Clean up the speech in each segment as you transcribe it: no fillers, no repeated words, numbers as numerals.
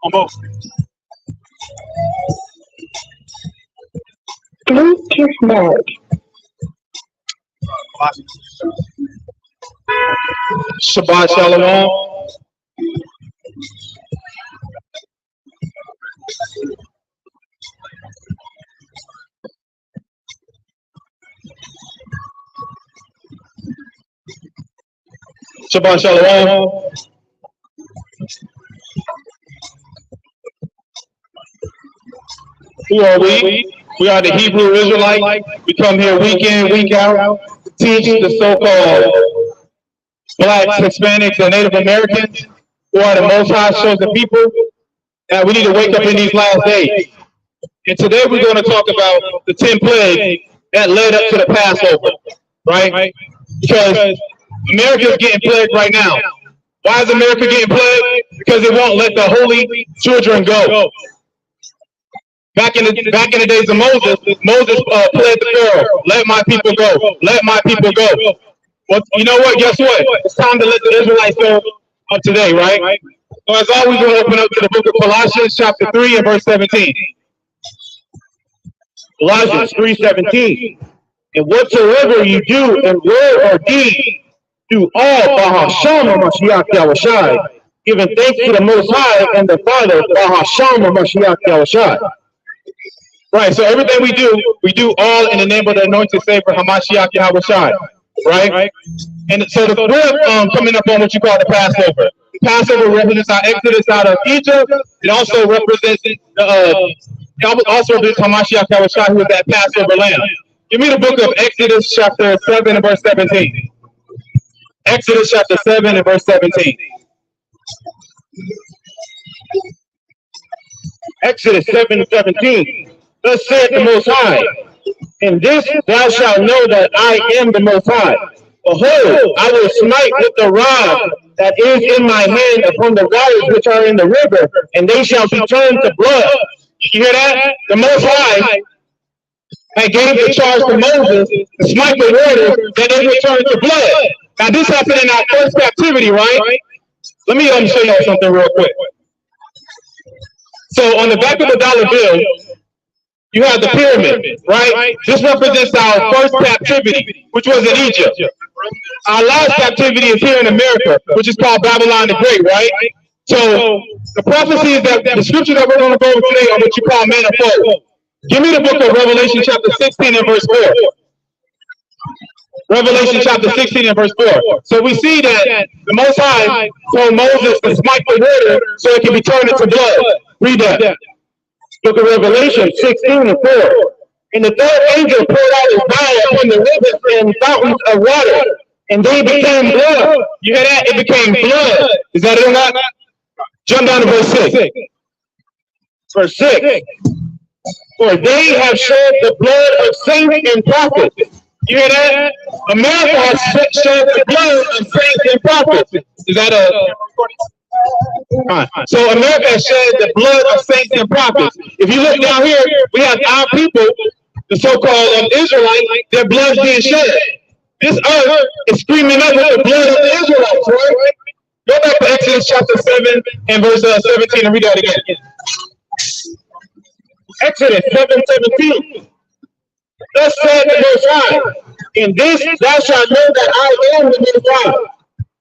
Almost. Bluetooth mode. Shabbat Shalom. Shabbat Shalom. Who are we? We are the Hebrew Israelites. We come here week in, week out, to teach the so-called Blacks, Hispanics, and Native Americans who are the Most High chosen people that we need to wake up in these last days. And today we're going to talk about the 10 plagues that led up to the Passover, right? Because America is getting plagued right now. Why is America getting plagued? Because it won't let the holy children go. Back in the days of Moses plagued the Pharaoh, let my people go, let my people go. Well, you know what? Guess what? It's time to let the Israelites go up today, right? So as always, we're going to open up to the book of Colossians, chapter 3 and verse 17. Colossians 3:17. And whatsoever you do in word or deed, do all by Hashem Mashiach Yahushai, giving thanks to the Most High and the Father by Hashem Mashiach Yahushai. Right, so everything we do all in the name of the anointed Savior Hamashiach Yahushai. Right? And so we're coming up on what you call the Passover. The Passover represents our exodus out of Egypt. It also represents Hamashiach Yahushai, who is that Passover lamb. Give me the book of Exodus chapter 7 and verse 17. Exodus chapter 7 and verse 17. Exodus 7:17. Thus saith the Most High, in this thou shalt know that I am the Most High. Behold, I will smite with the rod that is in my hand upon the waters which are in the river, and they shall be turned to blood. You hear that? The Most High had gave the charge to Moses to smite the waters that they would turn to blood. Now this happened in our first captivity, right? Let me show you something real quick. So on the back of the dollar bill, you have the pyramid, right? This represents our first captivity, which was in Egypt. Our last captivity is here in America, which is called Babylon the Great, right? So the prophecy is that the scripture that we're going to go over today are what you call manifold. Give me the book of Revelation chapter 16 and verse 4. Revelation chapter 16 and verse 4. So we see that the Most High told Moses to smite the water so it can be turned into blood. Read that. Book of Revelation 16 and 4. And the third angel poured out his vial upon the rivers and fountains of water, and they became blood. You hear that? It became blood. Is that it or not? Jump down to verse 6. Verse 6. For they have shed the blood of saints and prophets. You hear that? America has shed the blood of saints and prophets. Is that a recording? So America shed the blood of saints and prophets. If you look down here, we have our people, the so-called Israelites, their blood being shed. This earth is screaming up with the blood of the Israelites, right? Go back to Exodus chapter 7 and verse 17 and read that again. Exodus 7:17. Thus said the Most High, in this thou shalt know that I am the Most High.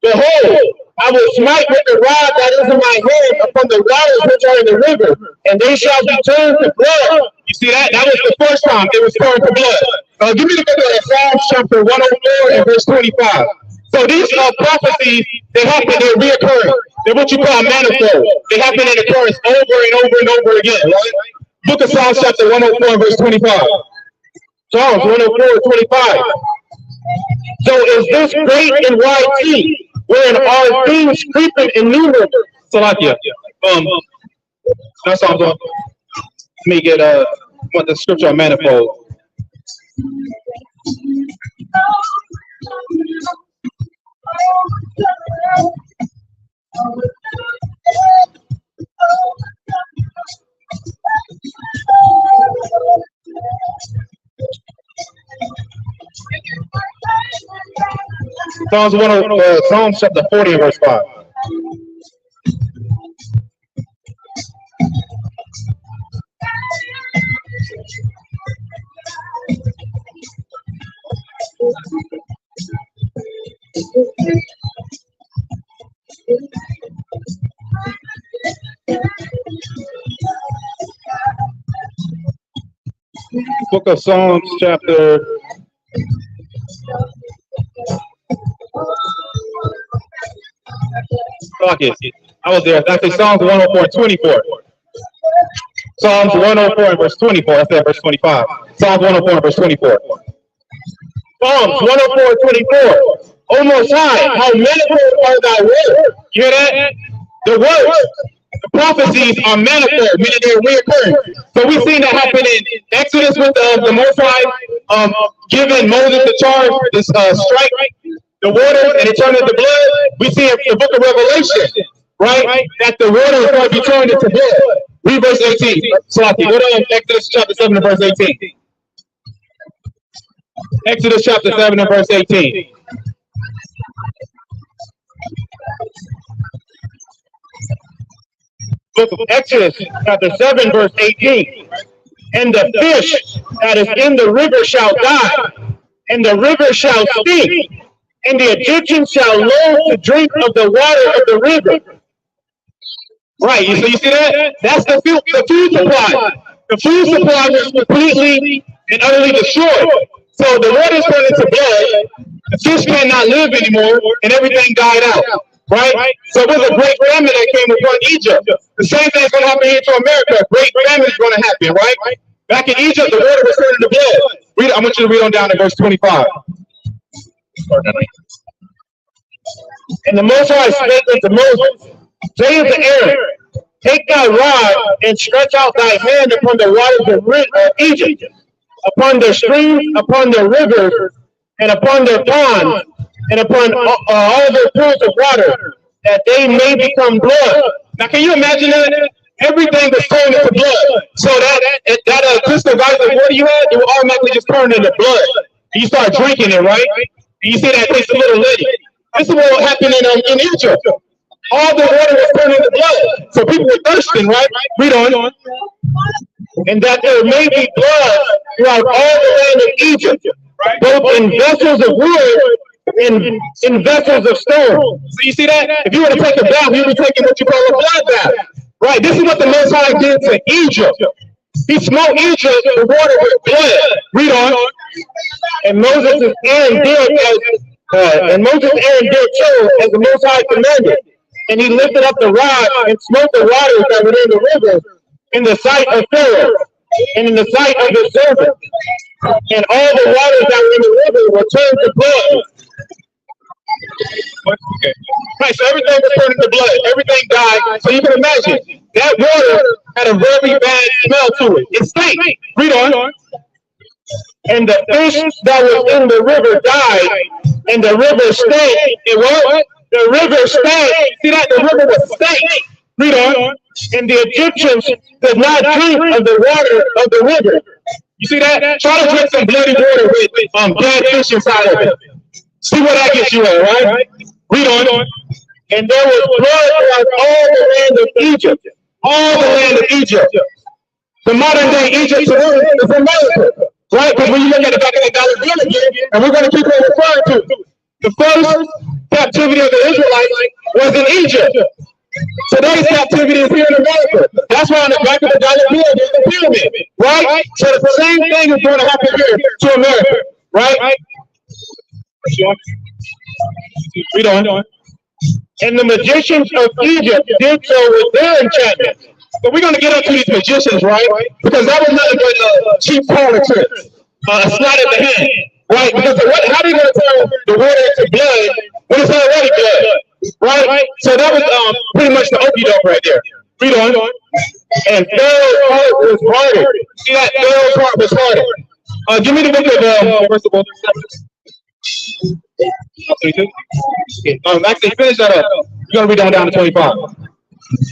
Behold, I will smite with the rod that is in my hand upon the waters which are in the river, and they shall be turned to blood. You see that? That was the first time they were turned to blood. Give me the book of Psalms chapter 104 and verse 25. So these prophecies, they happen, they're reoccurring. They're what you call manifold. They happen in occurrence over and over and over again, right? Book of Psalms chapter 104 and verse 25. Psalms 104 and 25. So is this great and wide sea, wherein all things creeping innumerable? Salakia. That's all. Let me get what the scripture on manifold. Psalms chapter 40 and verse 5. Book of Psalms chapter I was there. I say Psalms 104 and 24. Psalms 104 and verse 24. I said verse 25. Psalms 104 and verse 24. Psalms 104 and 24. O Most High, how manifold are thy words. You hear that? The words, the prophecies are manifold, meaning they're reoccurring. So we've seen that happen in Exodus with the Most High giving Moses the charge, this strike the waters and it turned into blood. We see in the book of Revelation, right, that the water is going to be turned into blood. Read verse 18. Slocky, go to Exodus chapter 7 and verse 18. Exodus chapter 7 and verse 18. Book of Exodus chapter 7 verse 18. And the fish that is in the river shall die, and the river shall stink, and the Egyptians shall loathe to drink of the water of the river. Right, so you see that? That's the food supply. The food supply was completely and utterly destroyed. So the water is turned into blood, the fish cannot live anymore, and everything died out. Right? So it was a great famine that came upon Egypt. The same thing is going to happen here to America. A great famine is going to happen, right? Back in Egypt, the water was turned into blood. I want you to read on down to verse 25. And the Most High spake unto Moses, say unto Aaron, take thy rod and stretch out thy hand upon the waters of Egypt, upon their streams, upon their rivers, and upon their ponds, and upon all their pools of water, that they may become blood. Now, can you imagine that? Everything was turned into blood. So that crystal geyser of water you had, it would automatically just turn into blood. And you start drinking it, right? And you see that takes a little lady. This is what happened in Egypt. All the water was turned into blood. So people were thirsting, right? Read on. And that there may be blood throughout all the land of Egypt, both in vessels of wood and in vessels of stone. So you see that? If you were to take a bath, you would be taking what you call a blood bath. Right? This is what the Most High did to Egypt. He smote Egypt, the water with blood. Read on. And Moses and Aaron did too, as the Most High commanded. And he lifted up the rod and smote the waters that were in the river in the sight of Pharaoh and in the sight of his servants. And all the waters that were in the river were turned to blood. Okay. Right, so everything was turned into blood. Everything died. So you can imagine that water had a very bad smell to it. It stank. Read on. And the fish that was in the river died, and the river stank. It what? The river stank. See that? The river was stank. Read on. And the Egyptians did not drink of the water of the river. You see that? Try to drink some bloody water with dead fish inside of it. See what that gets you at, right? Read on. And there was blood throughout all the land of Egypt. All the land of Egypt. The modern day Egypt today is America. Right? Because when you look at the back of the dollar bill again, and we're going to keep on referring to the first captivity of the Israelites was in Egypt. Today's captivity is here in America. That's why on the back of the dollar bill there's a pyramid. Right? So the same thing is going to happen here to America. Right? Read on. And the magicians of Egypt did so with their enchantments. So we're going to get up to these magicians, right? Because that was nothing but cheap corner tricks, a sleight of the hand, right? Because how are you going to turn the water into blood when it's already blood, right? So that was pretty much the okie doke right there. Read on. And Pharaoh's heart was harder. See that? Pharaoh's heart was harder. Give me the book of verse 32. Actually, finish that up. You're going to read down to 25.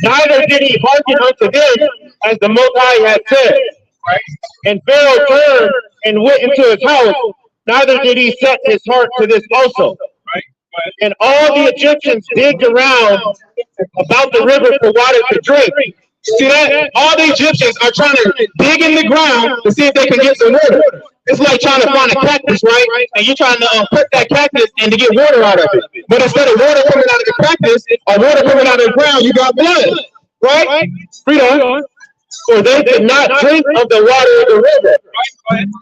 Neither did he hearken unto them as the Most High had said. Right? And Pharaoh turned and went into his house. Neither did he set his heart to this also. Right? And all the Egyptians digged around about the river for water to drink. See that? All the Egyptians are trying to dig in the ground to see if they can get some water. It's like trying to find a cactus, right? And you're trying to put that cactus and to get water out of it. But instead of water coming out of the cactus or water coming out of the ground, you got blood, right? Read on. For they could not drink of the water of the river.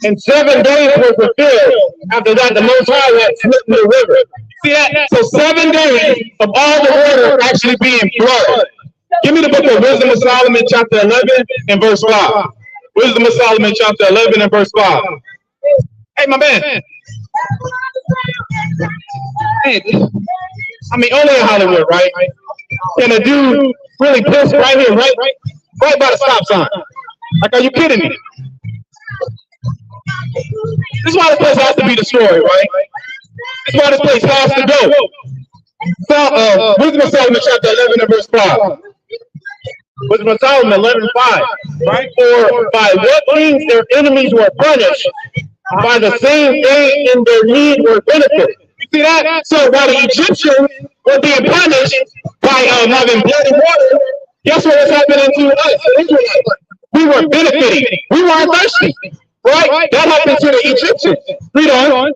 And 7 days were fulfilled. After that, the Most High had smitten the river. See that? So 7 days of all the water actually being blood. Give me the book of Wisdom of Solomon, chapter 11 and verse 5. Wisdom of Solomon, chapter 11 and verse 5. Hey, my man. Hey, I mean, only in Hollywood, right? Can a dude really piss right here, right by the stop sign? Like, are you kidding me? This is why this place has to be destroyed, right? This is why this place has to go. So, Wisdom of Solomon, chapter 11 and verse 5. Wisdom of Solomon 11:5, right? For by what means their enemies were punished, by the same thing in their need were benefited. You see that? So while the Egyptians were being punished by having bloody water, guess what was happening to us, the Israelites? We were benefiting. We weren't thirsty, right? That happened to the Egyptians. Read on.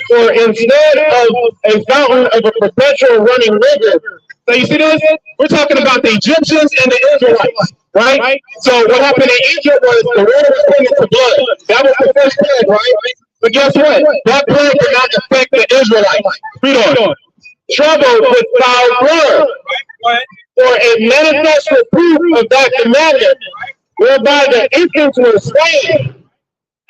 For instead of a fountain of a perpetual running river. So you see this? We're talking about the Egyptians and the Israelites, right? So what happened in Egypt was the water was turned into blood. That was the first plague, right? But guess what? That plague did not affect the Israelites. Read on. Troubled with foul blood. For a manifest reproof of that commandment, whereby the infants were slain.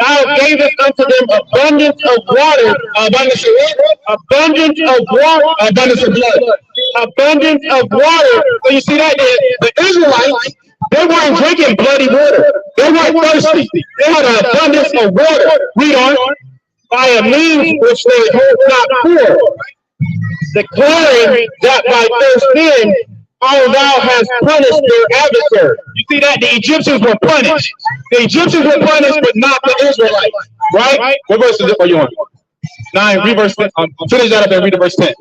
Thou gavest unto them abundance of water, abundance of what? Abundance of water, abundance of blood, abundance of water. So you see that the Israelites, they weren't drinking bloody water. They weren't thirsty. They had an abundance of water. Read on. By a means which they hold not poor, declaring that by their sin how thou hast punished their adversary. You see that? The Egyptians were punished. The Egyptians were punished, but not the Israelites. Right? What verse is it for you on? 9, read verse 10. Finish that up and read the verse 10.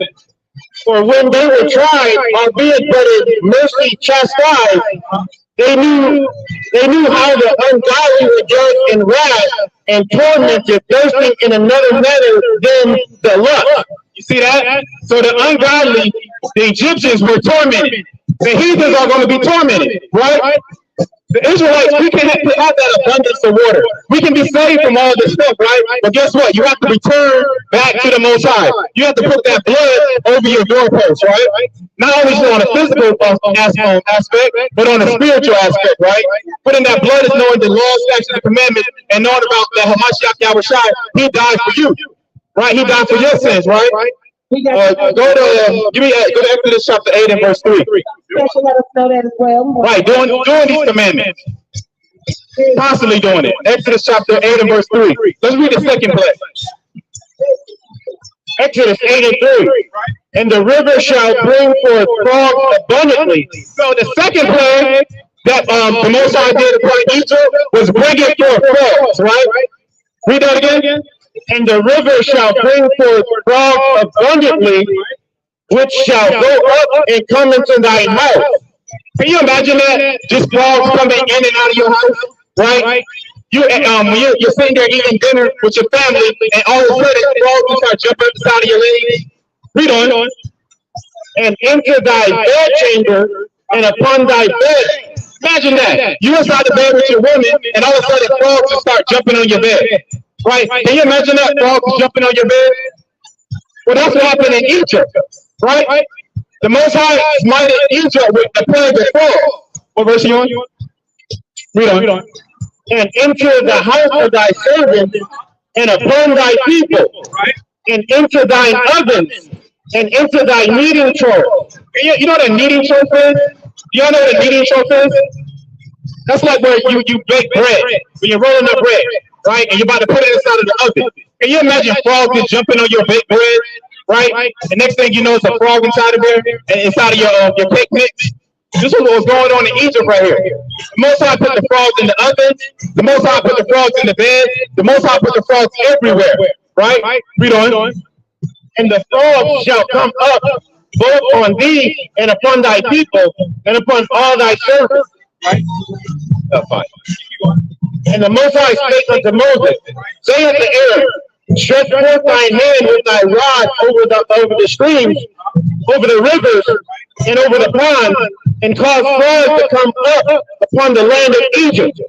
For when they were tried, albeit but in mercy chastised, they knew how the ungodly were judged in wrath and tormented, thirsting in another manner than the lust. You see that? So the ungodly, the Egyptians were tormented. The heathens are going to be tormented, right? The Israelites, we can have that abundance of water. We can be saved from all this stuff, right? But guess what? You have to return back to the Most High. You have to put that blood over your doorpost, right? Not only on a physical aspect, but on a spiritual aspect, right? Putting that blood is knowing the law, statutes, and commandments, and knowing about that Hamashiach Yahushua, he died for you, right? He died for your sins, right? Go to Exodus chapter 8 and verse 3. Let us know that as well. Right, doing these commandments. Constantly doing it. Exodus chapter 8 and verse 3. Let's read the second plague. Exodus 8 and 3. And the river shall bring forth frogs abundantly. So the second plague that the Most High did upon Egypt was bringing forth frogs, right? Read that again. And the river shall bring forth frogs abundantly, which shall go up and come into thy house. Can you imagine that? Just frogs coming in and out of your house, right? You're sitting there eating dinner with your family, and all of a sudden frogs will start jumping up the side of your legs. Read on. And into thy bedchamber and upon thy bed. Imagine that. You inside the bed with your woman, and all of a sudden frogs will start jumping on your bed. Right? Can you imagine that? Frogs jumping on your bed? Well, that's what happened in Egypt, right? The Most High smited Egypt with the plague of frogs. What verse are you on? Read on. And into the house of thy servants, and upon thy people, and into thine ovens, and into thy kneading trough. You know what a kneading trough is? You all know what a kneading trough is? That's like where you bake bread, when you're rolling up bread. Right? And you're about to put it inside of the oven. Can you imagine frogs just jumping on your baked bread? Right? The next thing you know, it's a frog inside of there, and inside of your cake mix. This is what was going on in Egypt right here. The Most High put the frogs in the oven. The Most High put the frogs in the bed. The Most High put the frogs everywhere. Right? Read on. and the frogs shall come up both on thee and upon thy people and upon all thy servants. Right? Fine. And the Most High spake unto Moses, say unto Aaron, stretch forth thine hand with thy rod over the streams, over the rivers, and over the pond, and cause frogs to come up upon the land of Egypt.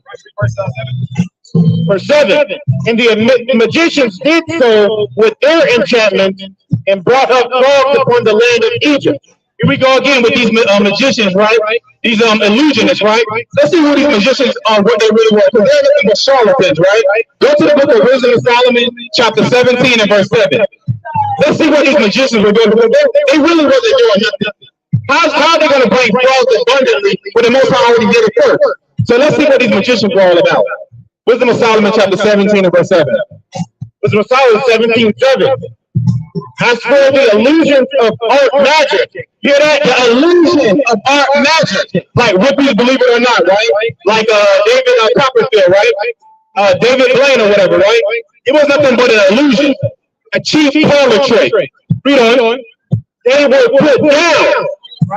Verse 7. And the magicians did so with their enchantments and brought up frogs upon the land of Egypt. Here we go again with these magicians, right? These illusionists, right? Let's see who these magicians are, what they really were. Because they're nothing but charlatans, right? Go to the book of Wisdom of Solomon, chapter 17 and verse 7. Let's see what these magicians were doing. They really wasn't doing nothing. How are they going to bring frogs abundantly when the Most High already did it first? So let's see what these magicians were all about. Wisdom of Solomon, chapter 17 and verse 7. Wisdom of Solomon 17:7. As for the illusions of art magic, hear that? The illusion of art magic, like Whoopies, believe it or not, right? Like David Copperfield, right? David Blaine or whatever, right? It was nothing but an illusion, a cheap parlor trick. Read on. They were put down,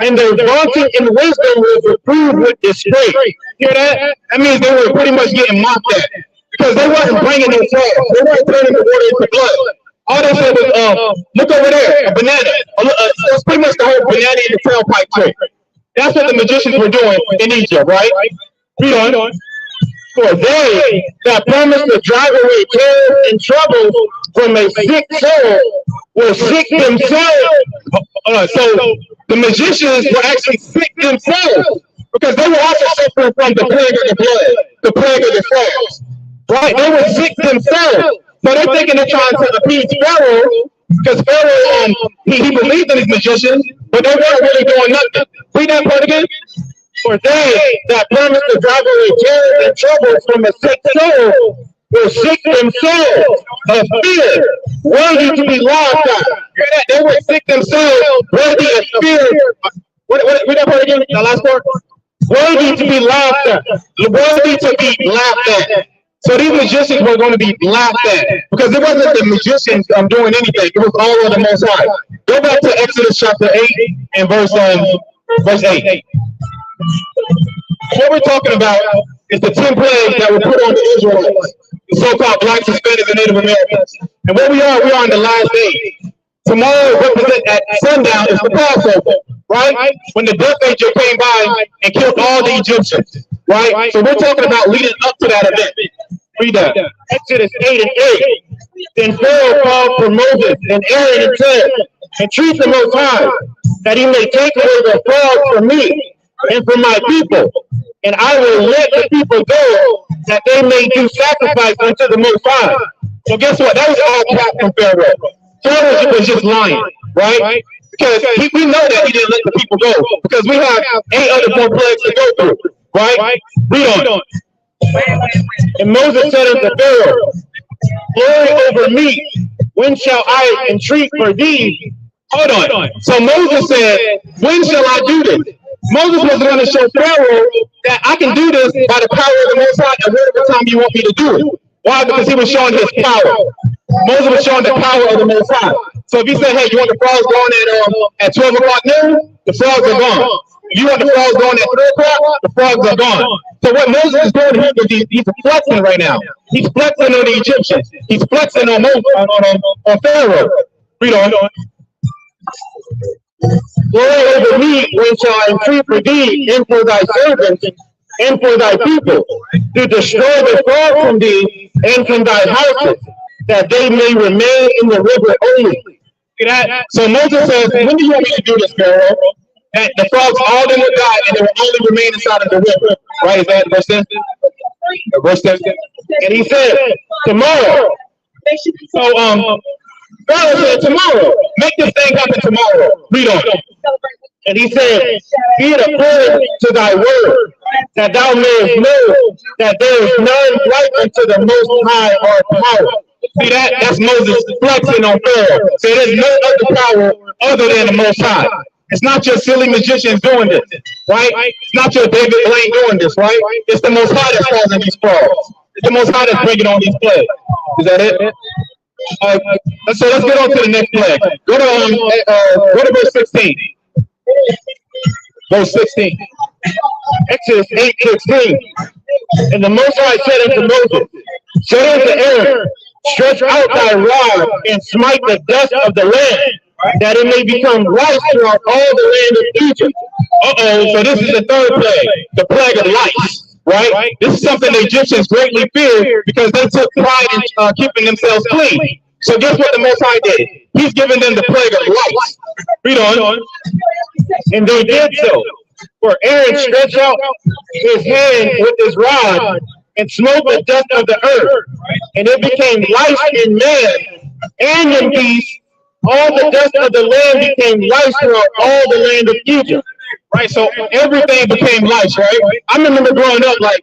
and their vaunting in wisdom was reproved with disgrace. Hear that? That means they were pretty much getting mocked at because they wasn't bringing their frogs. They weren't turning the water into blood. All they said was, look over there, a banana. That's pretty much the whole banana in the tailpipe trick. That's what the magicians were doing in Egypt, right? Read on. For they that promised to drive away cares and troubles from a sick soul were sick themselves. So the magicians were actually sick themselves because they were also suffering from the plague of the blood, the plague of the frogs. Right? They were sick themselves. So they're thinking they're trying to appease Pharaoh, because Pharaoh, he believed in his magicians, but they weren't really doing nothing. Read that part again. For they that promised to drive away cares and troubles from a sick soul were sick themselves of fear, worthy to be laughed at. Hear that? They were sick themselves, worthy of fear. Read that part again, the last part. Worthy to be laughed at. Worthy to be laughed at. So these magicians were going to be laughed at because it wasn't the magicians doing anything. It was all of the Most High. Go back to Exodus chapter 8 and verse 8. What we're talking about is the 10 plagues that were put on the Israelites, the so-called blacks, Hispanics, and Native Americans. And where we are in the last days. Tomorrow, represent at sundown, is the Passover, right? When the death angel came by and killed all the Egyptians, right? So we're talking about leading up to that event. Read that. Exodus 8 and 8. Then Pharaoh called for Moses and Aaron and said, entreat the Most High, that he may take away the frogs from me and from my people, and I will let the people go, that they may do sacrifice unto the Most High. So guess what? That was all cap from Pharaoh. Pharaoh was just lying, right? Because we know that he didn't let the people go, because we have 8 other more plagues to go through, right? Read on. And Moses said unto Pharaoh, glory over me, when shall I entreat for thee? Hold on. So Moses said, when shall I do this? Moses was going to show Pharaoh that I can do this by the power of the Most High at whatever time you want me to do it. Why? Because he was showing his power. Moses was showing the power of the Most High. So if he said, hey, you want the frogs going at 12 o'clock noon? The frogs are gone. You want the frogs going at 3 o'clock? The frogs are gone. So what Moses is doing here is he's flexing right now. He's flexing on the Egyptians. He's flexing on Pharaoh. Read on. Glory over me, when shall I entreat for thee and for thy servants and for thy people, to destroy the frogs from thee and from thy houses, that they may remain in the river only. See that? So Moses says, when do you want me to do this, Pharaoh? That the frogs all them will die and they will only remain inside of the river. Right? Is that verse 10? Verse 10. And he said, tomorrow. So Pharaoh said, tomorrow. Make this thing happen tomorrow. Read on. And he said, be it according to thy word, that thou mayest know that there is none like unto the Most High or power. See that? That's Moses flexing on Pharaoh. So there's no other power other than the Most High. It's not your silly magicians doing this, right? It's not your David Blaine doing this, right? It's the Most High that's causing these frogs. It's the Most High that's bringing on these plagues. Is that it? So let's get on to the next plague. Go to verse 16. Verse 16. Exodus 8:16. And the Most High said unto Moses, say unto Aaron, stretch out thy rod and smite the dust of the land, that it may become rice throughout all the land of Egypt. So this is the third plague, the plague of lice, right? This is something the Egyptians greatly feared because they took pride in keeping themselves clean. So guess what the Most High did? He's giving them the plague of lice. Read on. And they did so. For Aaron stretched out his hand with his rod and smote the dust of the earth, and it became lice in man and in beasts. All the dust of the land became lice throughout all the land of Egypt. Right, so everything became lice, right? I remember growing up, like,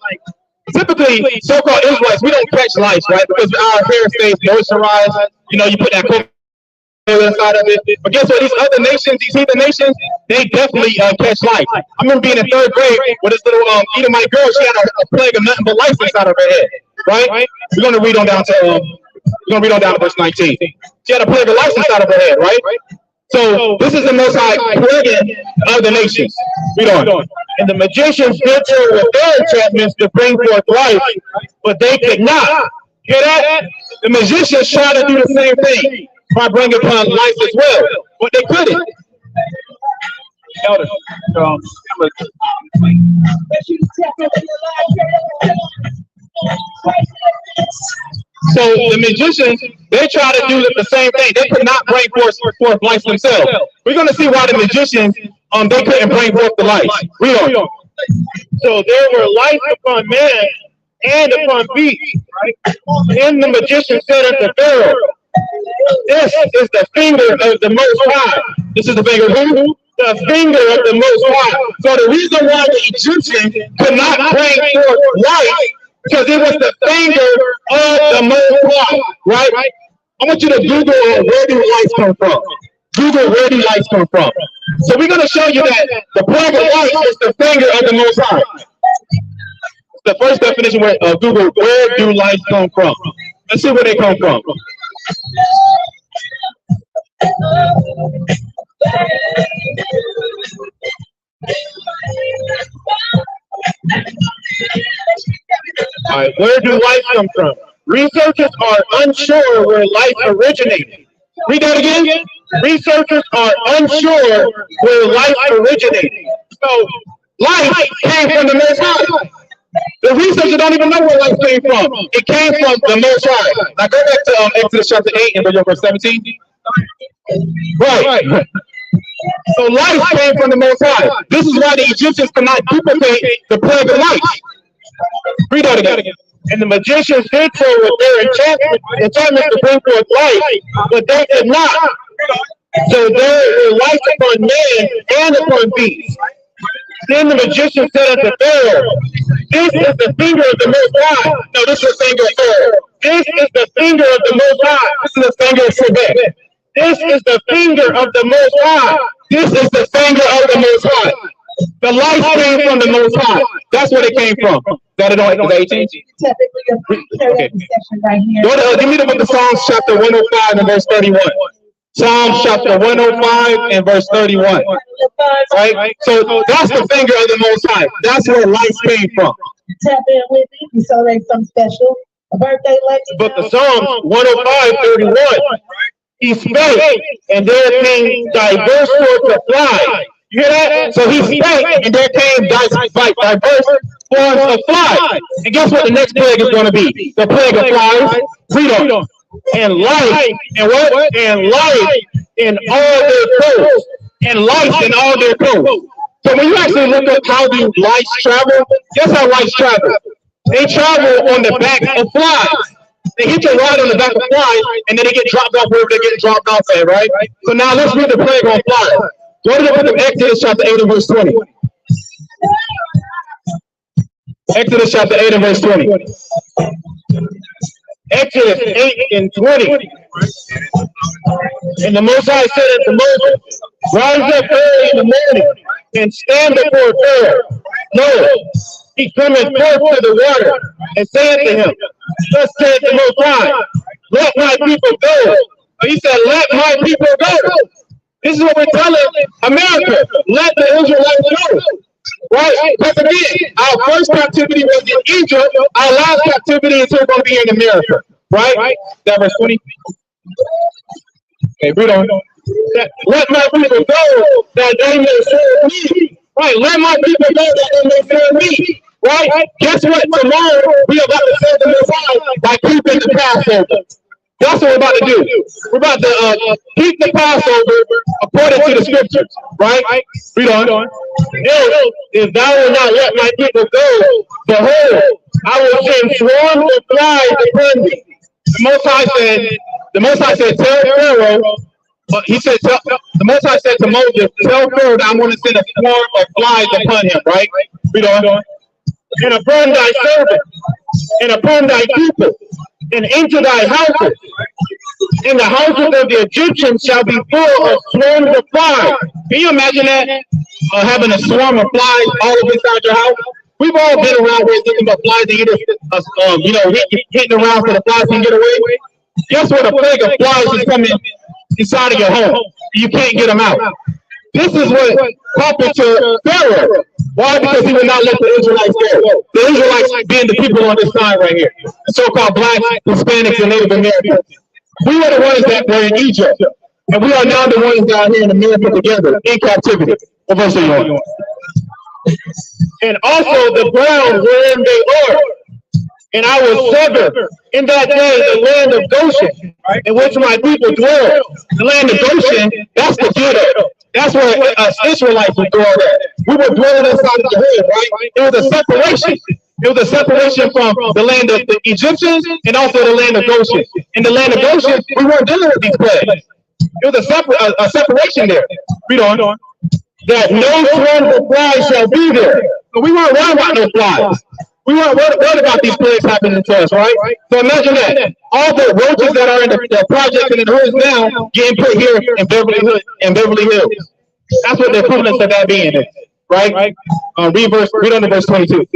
typically, so-called Israelites, we don't catch lice, right? Because our hair stays moisturized. You know, you put that coat inside of it. But guess what? These other nations, these heathen nations, they definitely catch lice. I remember being in third grade with this little Edomite girl. She had a plague of nothing but lice inside of her head, right? We're gonna read on down to verse 19. She had a plague of lice inside of her head, right? So this is the Most High plaguing of the nations. Read on. And the magicians did so with their enchantments to bring forth life, but they could not. Hear that? The magicians tried to do the same thing by bringing upon life as well, but they couldn't. Elder, so the magicians, they try to do the same thing. They could not bring forth life themselves. We're going to see why the magicians, they couldn't bring forth the life. Read on. So there were lice upon man and upon beasts. Right? And the magician said unto Pharaoh, this is the finger of the Most High. This is the finger of who? The finger of the Most High. So the reason why the Egyptians could not bring forth life, because it was the finger of the Most High, right? I want you to Google where do lice come from. Google where do lice come from. So we're going to show you that the plague of lice is the finger of the Most High. The first definition where Google where do lice come from. Let's see where they come from. All right, where do lice come from? Researchers are unsure where lice originated. Read that again. Researchers are unsure where lice originated. So lice came from the Most High. The researchers don't even know where life came from. It came from the Most High. Now go back to Exodus chapter 8 and verse 17. Right. So life came from the Most High. This is why the Egyptians could not duplicate the plague of life. Read that again. And the magicians did so with their enchantments to bring forth life, but they could not. So there were lice upon man and upon beasts. Then the magician said unto Pharaoh, this is the finger of the Most High. No, this is the finger of Pharaoh. This is the finger of the Most High. This is the finger of Quebec. This is the finger of the Most High. This is the finger of the Most High. The life came from the Most High. That's where it came from. Got it on 18? Okay. Give me the book of Psalms chapter 105 and verse 31. Psalms chapter 105 and verse 31. Right? So that's the finger of the Most High. That's where life came from. Tap in with me. We celebrate something special. A birthday lecture. Book of Psalms 105:31. He spake, and there came diverse sorts of flies. You hear that? So he spake, and there came diverse forms of flies. And guess what the next plague is going to be? The plague of flies. Read on. And life, and what? And life in all their coats. And life in all their coats. So when you actually look up how do lice travel, guess how lice travel? They travel on the back of flies. They hit your rod on the back of flies, and then they get dropped off wherever they get dropped off at, right? So now let's read the plague on flies. Go to the book of Exodus chapter 8 and verse 20. Exodus chapter 8 and verse 20. Exodus 8 and 20. And the Most High said unto Moses, rise up early in the morning and stand before Pharaoh. Lo, he cometh forth to the water, and saith to him, thus saith the Most High, let my people go. He said, let my people go. This is what we're telling America. Let the Israelites go. Right? Because again, our first captivity was in Egypt. Our last captivity is here going to be in America. Right? That verse 20. Okay, read on. Let my people go that they may serve me. Right? Let my people go that they may serve me. Right? Guess what? Tomorrow we are about to serve the Messiah by keeping the Passover. That's what we're about to do. We're about to keep the Passover according to the scriptures, right? Read on. If thou wilt not let my people go, behold, I will send swarms of flies upon thee. The Most High said, tell Pharaoh, but he said, the Most High said to Moses, tell Pharaoh that I'm going to send a swarm of flies upon him, right? Read on. And upon thy servants, and upon thy people, and into thy houses, and the houses of the Egyptians shall be full of swarms of flies. Can you imagine that? Having a swarm of flies all up inside your house? We've all been around here thinking about flies and hitting around so the flies can get away. Guess what? A plague of flies is coming inside of your home. You can't get them out. This is what happened to Pharaoh. Why? Because he would not let the Israelites go. The Israelites being the people on this side right here, the so-called blacks, Hispanics, and Native Americans. We were the ones that were in Egypt, and we are now the ones down here in America together in captivity. What verse are you on? And also the ground wherein they are. And I will sever in that day the land of Goshen, in which my people dwell. The land of Goshen, that's the ghetto. That's where us Israelites would dwell at. We were dwelling inside of the hood, right? It was a separation. It was a separation from the land of the Egyptians and also the land of Goshen. In the land of Goshen, we weren't dealing with these plagues. It was a separation there. Read on. That no swarm of flies shall be there. So we weren't worried about no flies. We weren't worried about these plagues happening to us, right? So imagine that. All the roaches that are in the projects and in the hoods now getting put here in Beverly Hills. That's what the equivalence of that being is, right? Read on to verse 22.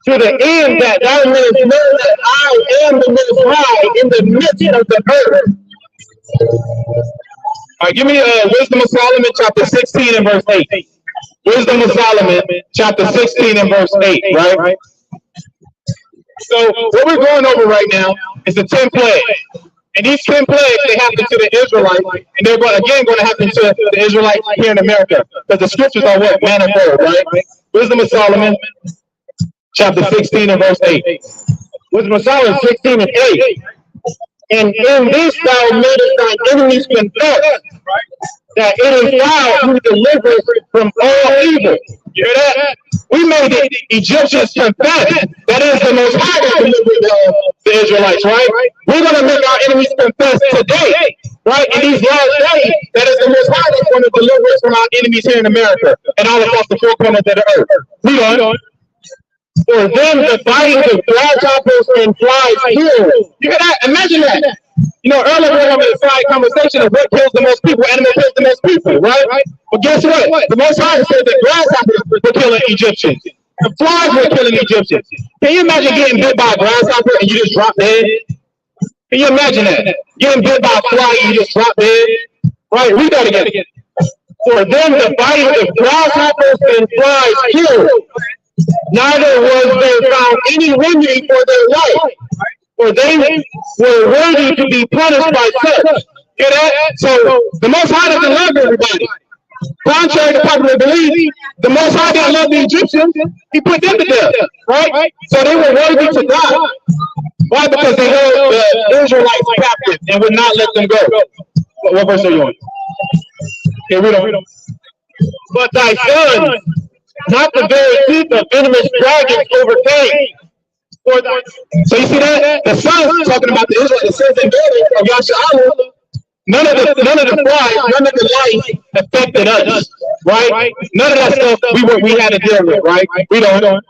To the end that thou mayest know that I am the Most High in the midst of the earth. All right, give me Wisdom of Solomon, chapter 16 and verse 8. Wisdom of Solomon, chapter 16 and verse 8, right? So what we're going over right now is the 10 plagues. And these 10 plagues, they happen to the Israelites, and they're going to happen to the Israelites here in America. Because the scriptures are what? Manifold, right? Wisdom of Solomon, chapter 16 and verse 8. Wisdom of Solomon, 16 and 8. And in this thou madest thine enemies confess that it is thou who deliverest from all evil. You hear that? We made the Egyptians confess that is the Most High that delivered the Israelites, right? We're going to make our enemies confess today, right? In these last days, that is the Most High that's going to deliver us from our enemies here in America and all across the four corners of the earth. Read on. For them the bodies of grasshoppers and flies kill. You hear that? Imagine that. You know, earlier we were having a side conversation of what kills the most people. Animal kills the most people, right? But guess what? The Most High said that grasshoppers were killing Egyptians. The flies were killing Egyptians. Can you imagine getting bit by a grasshopper and you just drop dead? Can you imagine that? Getting bit by a fly and you just drop dead? Right? Read that again. For them the bodies of grasshoppers and flies killed. Neither was there found any remedy for their life, for they were worthy to be punished by such. Hear that? So the Most High doesn't love everybody. Contrary to popular belief, the Most High didn't love the Egyptians. He put them to death, right? So they were worthy to die. Why? Because they held the Israelites captive and would not let them go. What verse are you on? Okay, read on. But thy sons, not the very teeth of venomous dragons overcame. So you see that? The sons talking about the Israelites, the sons and daughters of Yasharahla. None of the flies, none of the life affected us, right? None of that stuff we had to deal with, right? Read on.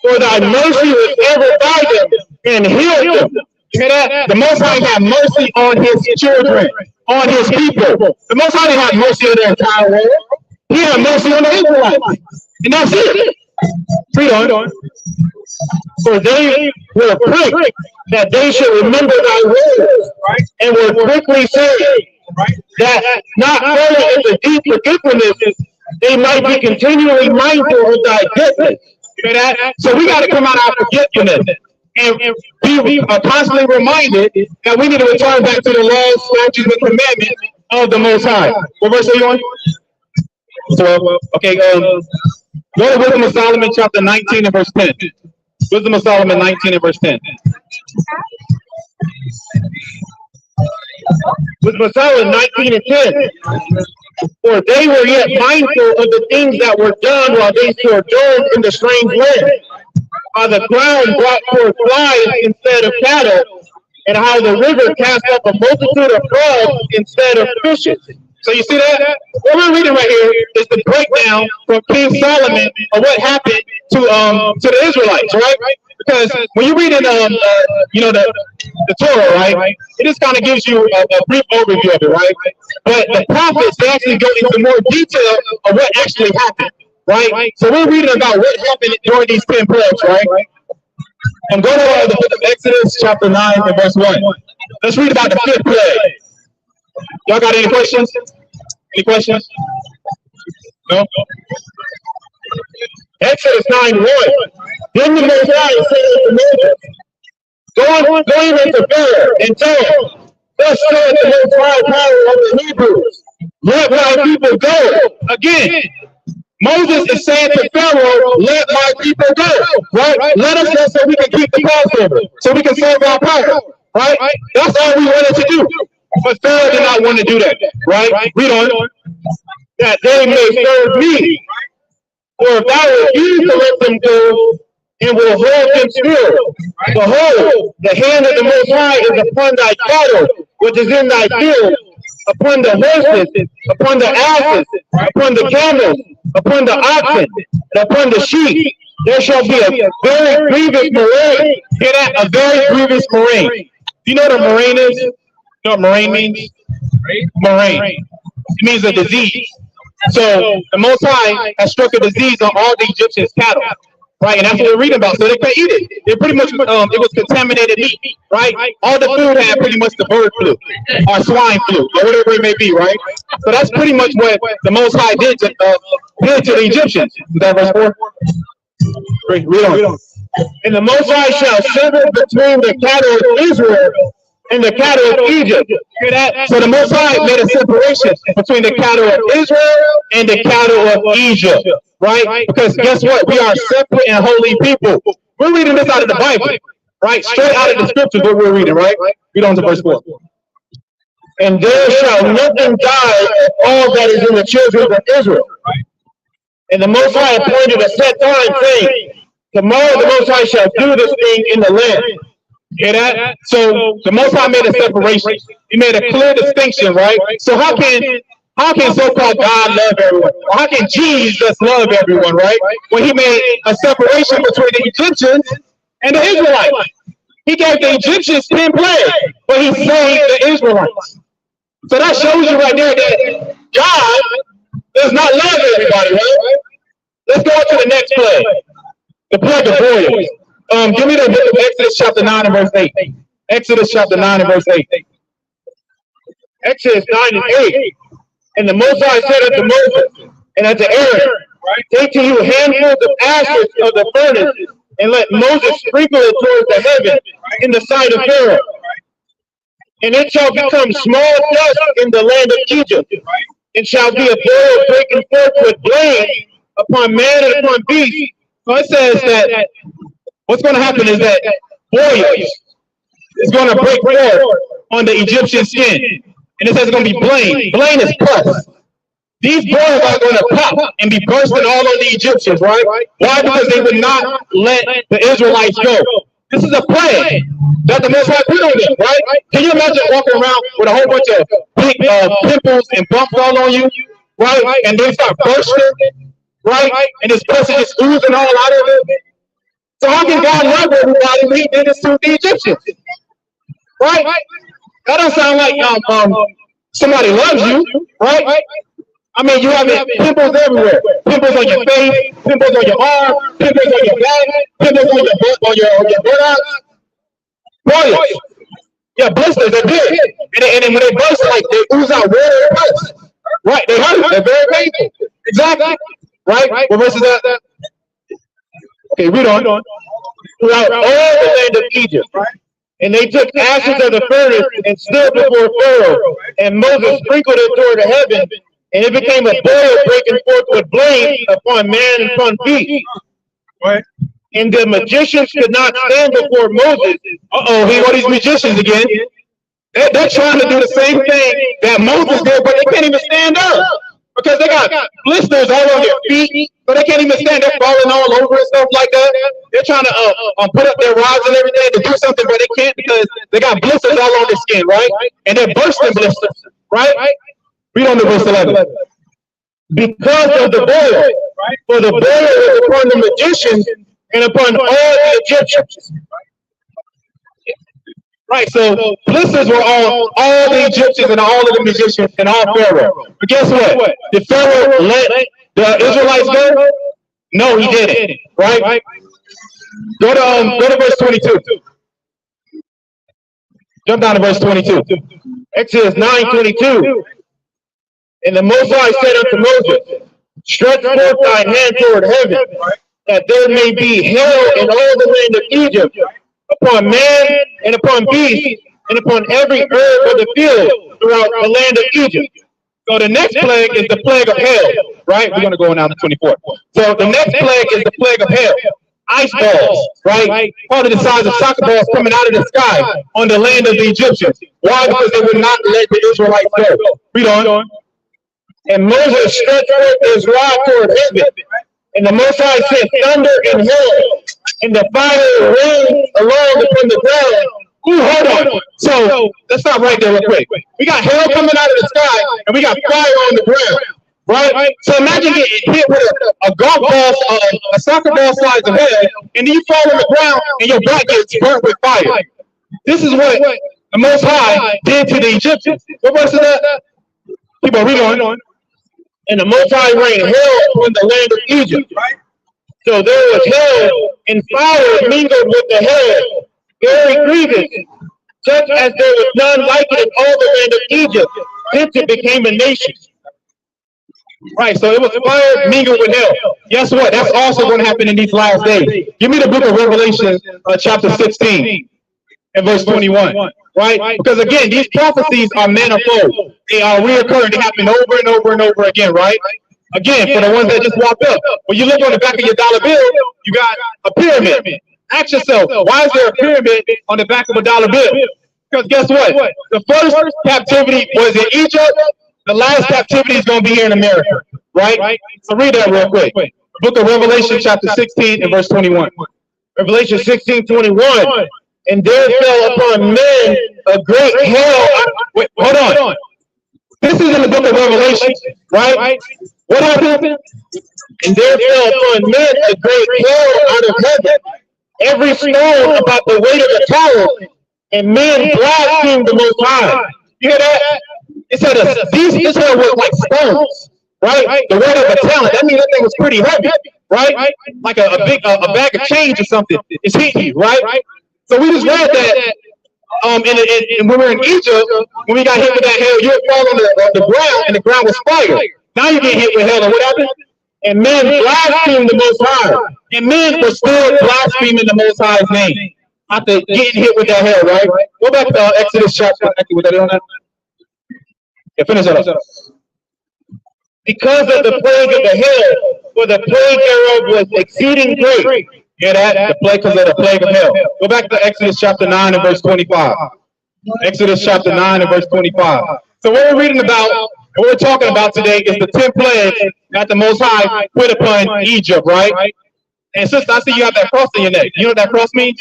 For thy mercy was ever by them and healed them. You hear that? The Most High had mercy on his children, on his people. The Most High didn't have mercy on the entire world. He had mercy on the Israelites. And that's it. Read on. For they were pricked that they should remember thy words, and were quickly saved, that not falling into deep forgetfulness, they might be continually mindful of thy goodness. Hear that? So we got to come out of our forgetfulness and be constantly reminded that we need to return back to the laws, statutes, and commandments of the Most High. What verse are you on? 12. Okay, go to Wisdom of Solomon, chapter 19 and verse 10. Wisdom of Solomon 19 and verse 10. Wisdom of Solomon 19 and 10. For they were yet mindful of the things that were done while they sojourned in the strange land. How the ground brought forth flies instead of cattle, and how the river cast up a multitude of frogs instead of fishes. So you see that? What we're reading right here is the breakdown from King Solomon of what happened to the Israelites, right? Because when you read in the Torah, right, it just kind of gives you a brief overview of it, right? But the prophets, they actually go into more detail of what actually happened, right? So we're reading about what happened during these 10 plagues, right? And go to the book of Exodus, chapter 9 and verse 1. Let's read about the 5th plague. Y'all got any questions? Any questions? No? Exodus 9:1. Then the Most High said unto Moses, Go even to Pharaoh and tell him, thus saith the Most High power of the Hebrews, let my people go. Again, Moses is saying to Pharaoh, let my people go. Right? Let us go so we can keep the Passover, so we can serve our power. Right? That's all we wanted to do. But Pharaoh did not want to do that. Right? Read on. That they may serve me. For if thou refuse to let them go, and will hold them still, behold, the hand of the Most High is upon thy cattle, which is in thy field, upon the horses, upon the asses, upon the camels, upon the oxen, and upon the sheep. There shall be a very grievous murrain. Hear that? A very grievous murrain. Do you know what a murrain is? You know what murrain means? Murrain. It means a disease. So the Most High has struck a disease on all the Egyptians' cattle, right? And that's what we're reading about. So they can't eat it. It pretty much it was contaminated meat, right? All the food had pretty much the bird flu or swine flu or whatever it may be, right? So that's pretty much what the Most High did to the Egyptians. Is that verse 4? Read on. And the Most High shall sever between the cattle of Israel and the cattle of Egypt. Hear that? So the Most High made a separation between the cattle of Israel and the cattle of Egypt, right? Because guess what? We are separate and holy people. We're reading this out of the Bible, right? Straight out of the scriptures, what we're reading, right? Read on to verse 4. And there shall nothing die of all that is in the children of Israel. And the Most High appointed a set time, saying, tomorrow the Most High shall do this thing in the land. Hear that? So the Most High made a separation. He made a clear distinction, right? So how can so-called God love everyone? Or how can Jesus love everyone, right? When he made a separation between the Egyptians and the Israelites. He gave the Egyptians 10 plagues, but he saved the Israelites. So that shows you right there that God does not love everybody, right? Let's go to the next plague. The plague of boils. Give me the book of Exodus chapter 9 and verse 8. Exodus chapter 9 and verse 8. Exodus 9 and 8. And the Most High said unto Moses and unto Aaron, take to you handfuls of ashes of the furnace, and let Moses sprinkle it towards the heaven in the sight of Pharaoh. And it shall become small dust in the land of Egypt, and shall be a boil breaking forth with blame upon man and upon beast. So it says that what's going to happen is that boils is going to break forth on the Egyptian skin. And it says it's going to be blame. Blame is pus. These boils are going to pop and be bursting all over the Egyptians, right? Why? Because they would not let the Israelites go. This is a plague that the Most High put on them, right? Can you imagine walking around with a whole bunch of big pimples and bumps all on you, right? And then start bursting, right? And this pus is just oozing all out of it. So how can God love everybody when he did this to the Egyptians? Right? That don't sound like somebody loves you, right? I mean, you have pimples everywhere. Pimples on your face, pimples on your arm, pimples on your back, pimples on your buttocks. boils. Yeah, blisters, they're big. And then when they burst, like they ooze out water and ice. Right, they hurt, they're very painful. Exactly. Right? What verse is that? Okay, read on. Throughout all the land of Egypt. And they took ashes of the furnace and stood before Pharaoh. And Moses sprinkled it toward the heaven, and it became a boil breaking forth with flames upon man and upon beast. Right? And the magicians could not stand before Moses. Here are these magicians again. They're trying to do the same thing that Moses did, but they can't even stand up. Because they got blisters all on their feet, so they can't even stand. They're falling all over and stuff like that. They're trying to put up their rods and everything to do something, but they can't because they got blisters all on their skin, right? And they're bursting blisters, right? Read on to verse 11. Because of the boil, for the boil was upon the magicians and upon all the Egyptians. Right, so blisters were on all the Egyptians and all of the magicians and all Pharaoh. But guess what? Did Pharaoh let the Israelites go? No, he didn't. Right? Go to verse 22. Jump down to verse 22. Exodus 9:22. And the Most High said unto Moses, stretch forth thine hand toward heaven, that there may be hail in all the land of Egypt, upon man and upon beast, and upon every herb of the field throughout the land of Egypt. So the next plague is the plague of hail, right? We're going to go on now to 24. So the next plague is the plague of hail. Ice balls, right? Probably the size of soccer balls coming out of the sky on the land of the Egyptians. Why? Because they would not let the Israelites go. Read on. And Moses stretched forth his rod toward heaven, and the Most High sent thunder and hail, and the fire rained along upon the ground. Ooh, hold on. So let's stop right there real quick. We got hail coming out of the sky, and we got fire on the ground, right? So imagine getting hit with a golf ball, a soccer ball size of hail, and then you fall on the ground, and your back gets burnt with fire. This is what the Most High did to the Egyptians. What verse is that? Keep on reading on. And the Most High rained hail upon the land of Egypt. So there was hail and fire mingled with the hail, very grievous, such as there was none like it in all the land of Egypt, since it became a nation. Right, so it was fire mingled with hail. Guess what? That's also going to happen in these last days. Give me the book of Revelation, chapter 16, and verse 21. Right? Because again, these prophecies are manifold. They are reoccurring. They happen over and over and over again, right? Again, for the ones that just walked up. When you look on the back of your dollar bill, you got a pyramid. Ask yourself, why is there a pyramid on the back of a dollar bill? Because guess what? The first captivity was in Egypt. The last captivity is going to be here in America, right? So read that real quick. Book of Revelation, chapter 16 and verse 21. Revelation 16:21. And there fell upon men a great hail. Wait, hold on. This is in the book of Revelation, right? What happened? And there fell upon men a great hail out of heaven, every stone about the weight of a talent, and men blasphemed the Most High. You hear that? It said this hail was like stones, right? The weight of a talent. That means that thing was pretty heavy, right? Like a bag of change or something. It's hitting you, right? So we just read that and when we were in Egypt, when we got hit with that hail, you would fall on the ground, and the ground was fire. Now you get hit with hail, and what happened? And men blasphemed the Most High. And men were still blaspheming the Most High's name after getting hit with that hail, right? Go back to Exodus chapter. Actually, was that it on that? Yeah, finish that up. Because of the plague of the hail, for the plague thereof was exceeding great. Hear that? The plague, because of the plague of hail. Go back to Exodus chapter 9 and verse 25. Exodus chapter 9 and verse 25. So what we're reading about, what we're talking about today is the 10 plagues that the Most High put upon Egypt, right? And sister, I see you have that cross in your neck. You know what that cross means?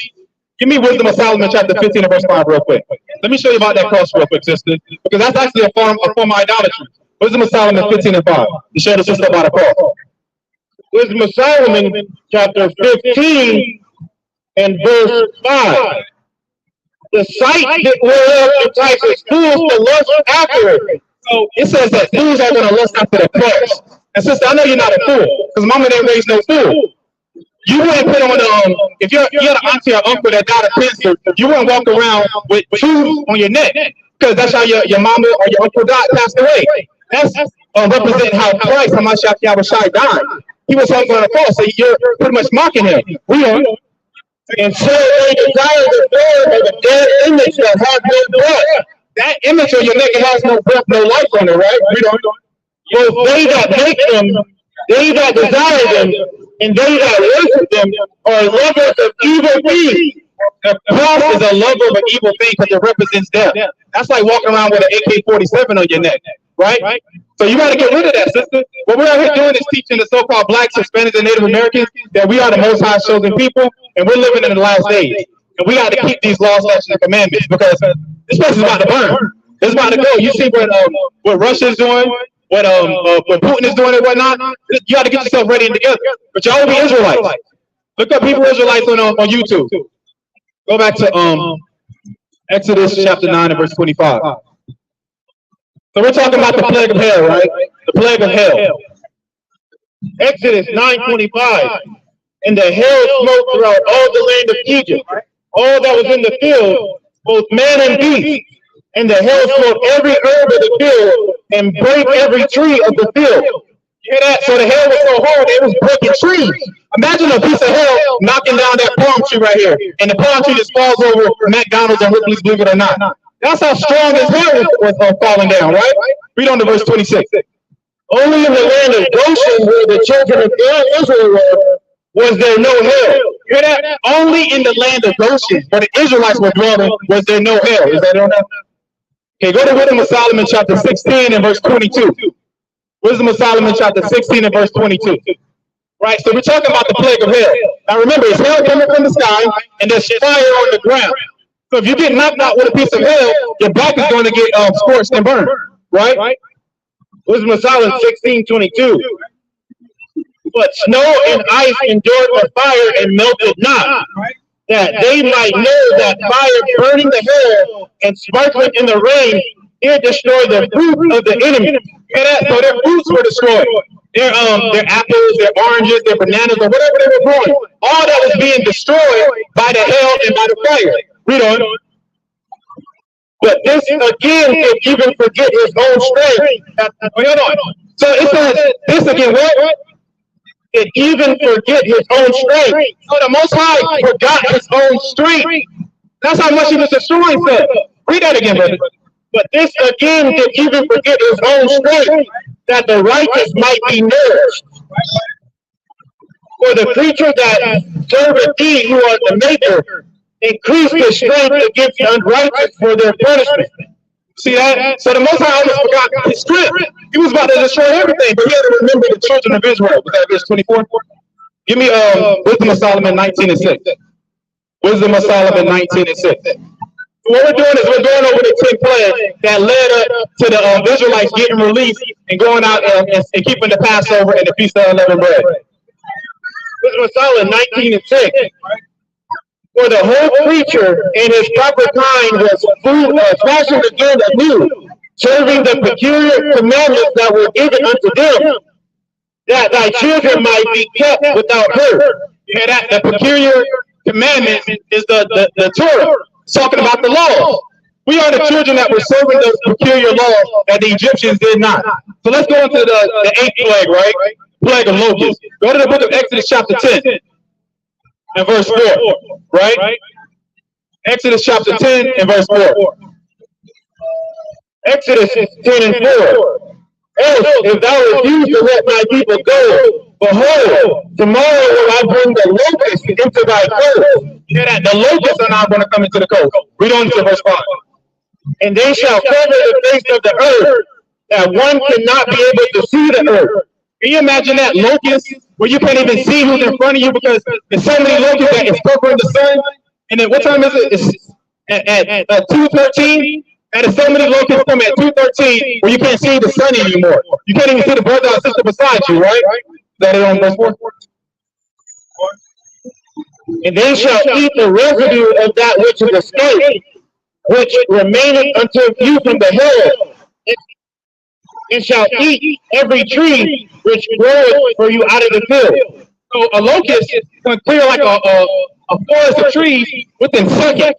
Give me Wisdom of Solomon chapter 15 and verse 5 real quick. Let me show you about that cross real quick, sister. Because that's actually a form of idolatry. Wisdom of Solomon 15 and 5. To show the sister about a cross. Wisdom of Solomon, chapter 15 and verse 5. The sight whereof entices fools to lust after it. So it says that fools are going to lust after the cross. And sister, I know you're not a fool, because mama didn't raise no fool. You wouldn't put on if you had an auntie or uncle that died of cancer, you wouldn't walk around with shoes on your neck because that's how your mama or your uncle died, passed away. That's representing how Christ, Hamashiach Yahushua died. He was hung on the cross, so you're pretty much mocking him. We are. And so they desire the form of a dead image that has no breath. That image on your neck, it has no breath, no life on it, right? We don't. Well, they that make them, they that desire them, and they that worship them are lovers of evil things. The cross is a lover of an evil thing because it represents death. That's like walking around with an AK-47 on your neck, right? So you got to get rid of that, sister. What we're out here doing is teaching the so-called blacks, Hispanics, and Native Americans that we are the Most High chosen people, and we're living in the last days. And we got to keep these laws, statutes, and commandments because this place is about to burn. It's about to go. You see what Russia's doing, what Putin is doing and whatnot. You got to get yourself ready and together. But y'all will be Israelites. Look up Hebrew Israelites on YouTube. Go back to Exodus chapter 9 and verse 25. So we're talking about the plague of hell, right? The plague of hell. Exodus 9:25. And the hail smote throughout all the land of Egypt, all that was in the field, both man and beast. And the hail smote every herb of the field and brake every tree of the field. You hear that? So the hail was so hard, it was breaking trees. Imagine a piece of hail knocking down that palm tree right here, and the palm tree just falls over McDonald's and Ripley's, believe it or not. That's how strong his hail was falling down, right? Read on to verse 26. Only in the land of Goshen, where the children of Israel were, was there no hail. You hear that? Only in the land of Goshen, where the Israelites were dwelling, was there no hail. Is that on that? Okay, go to Wisdom of Solomon chapter 16 and verse 22. Wisdom of Solomon chapter 16 and verse 22. Right, so we're talking about the plague of hell. Now remember, it's hell coming from the sky, and there's fire on the ground. So if you get knocked out with a piece of hell, your back is going to get scorched and burned. Right? Wisdom of Solomon 16:22. But snow and ice endured the fire and melted not, that they might know that fire burning the hail and sparkling in the rain did destroy the fruit of the enemy. So their fruits were destroyed. Their apples, their oranges, their bananas, or whatever they were growing. All that was being destroyed by the hail and by the fire. Read on. But this again did even forget his own strength. Hold on. So it says this again, what? It even forget his own strength. So the Most High forgot his own strength. That's how much he was destroying stuff. Read that again, brother. But this again did even forget his own strength, that the righteous might be nourished. For the creature that serveth thee, who art the maker, increase the strength against the unrighteous for their punishment. See that? So the Most High almost forgot his strength. He was about to destroy everything, but he had to remember the children of Israel. Was that verse 24? Give me Wisdom of Solomon 19 and 6. Wisdom of Solomon 19 and 6. So what we're doing is we're going over the 10 plagues that led up to the Israelites getting released and going out and keeping the Passover and the Feast of Unleavened Bread. Wisdom of Solomon 19 and 6. For the whole creature in his proper kind was fashioned again anew, serving the peculiar commandments that were given unto them, that thy children might be kept without hurt. You hear that? The peculiar commandments is the Torah. It's talking about the law. We are the children that were serving those peculiar laws that the Egyptians did not. So let's go into the 8th plague, right? Plague of locusts. Go to the book of Exodus chapter 10 and verse 4, right? Exodus chapter 10 and verse 4. Exodus 10 and 4. Else, if thou refuse to let my people go, behold, tomorrow will I bring the locusts into thy coast. Hear that? The locusts are not going to come into the coast. Read on to verse 5. And they shall cover the face of the earth, that one cannot be able to see the earth. Can you imagine that? Locusts, where you can't even see who's in front of you because there's so many locusts that it's covering the sun. And then what time is it? It's at 2:13. And there's so many locusts come at 2:13 where you can't see the sun anymore. You can't even see the brother or sister beside you, right? Is that it on verse 4? And they shall eat the residue of that which is escaped, which remaineth unto you from the hail, and shall eat every tree which groweth for you out of the field. So a locust can clear like a forest of trees within seconds.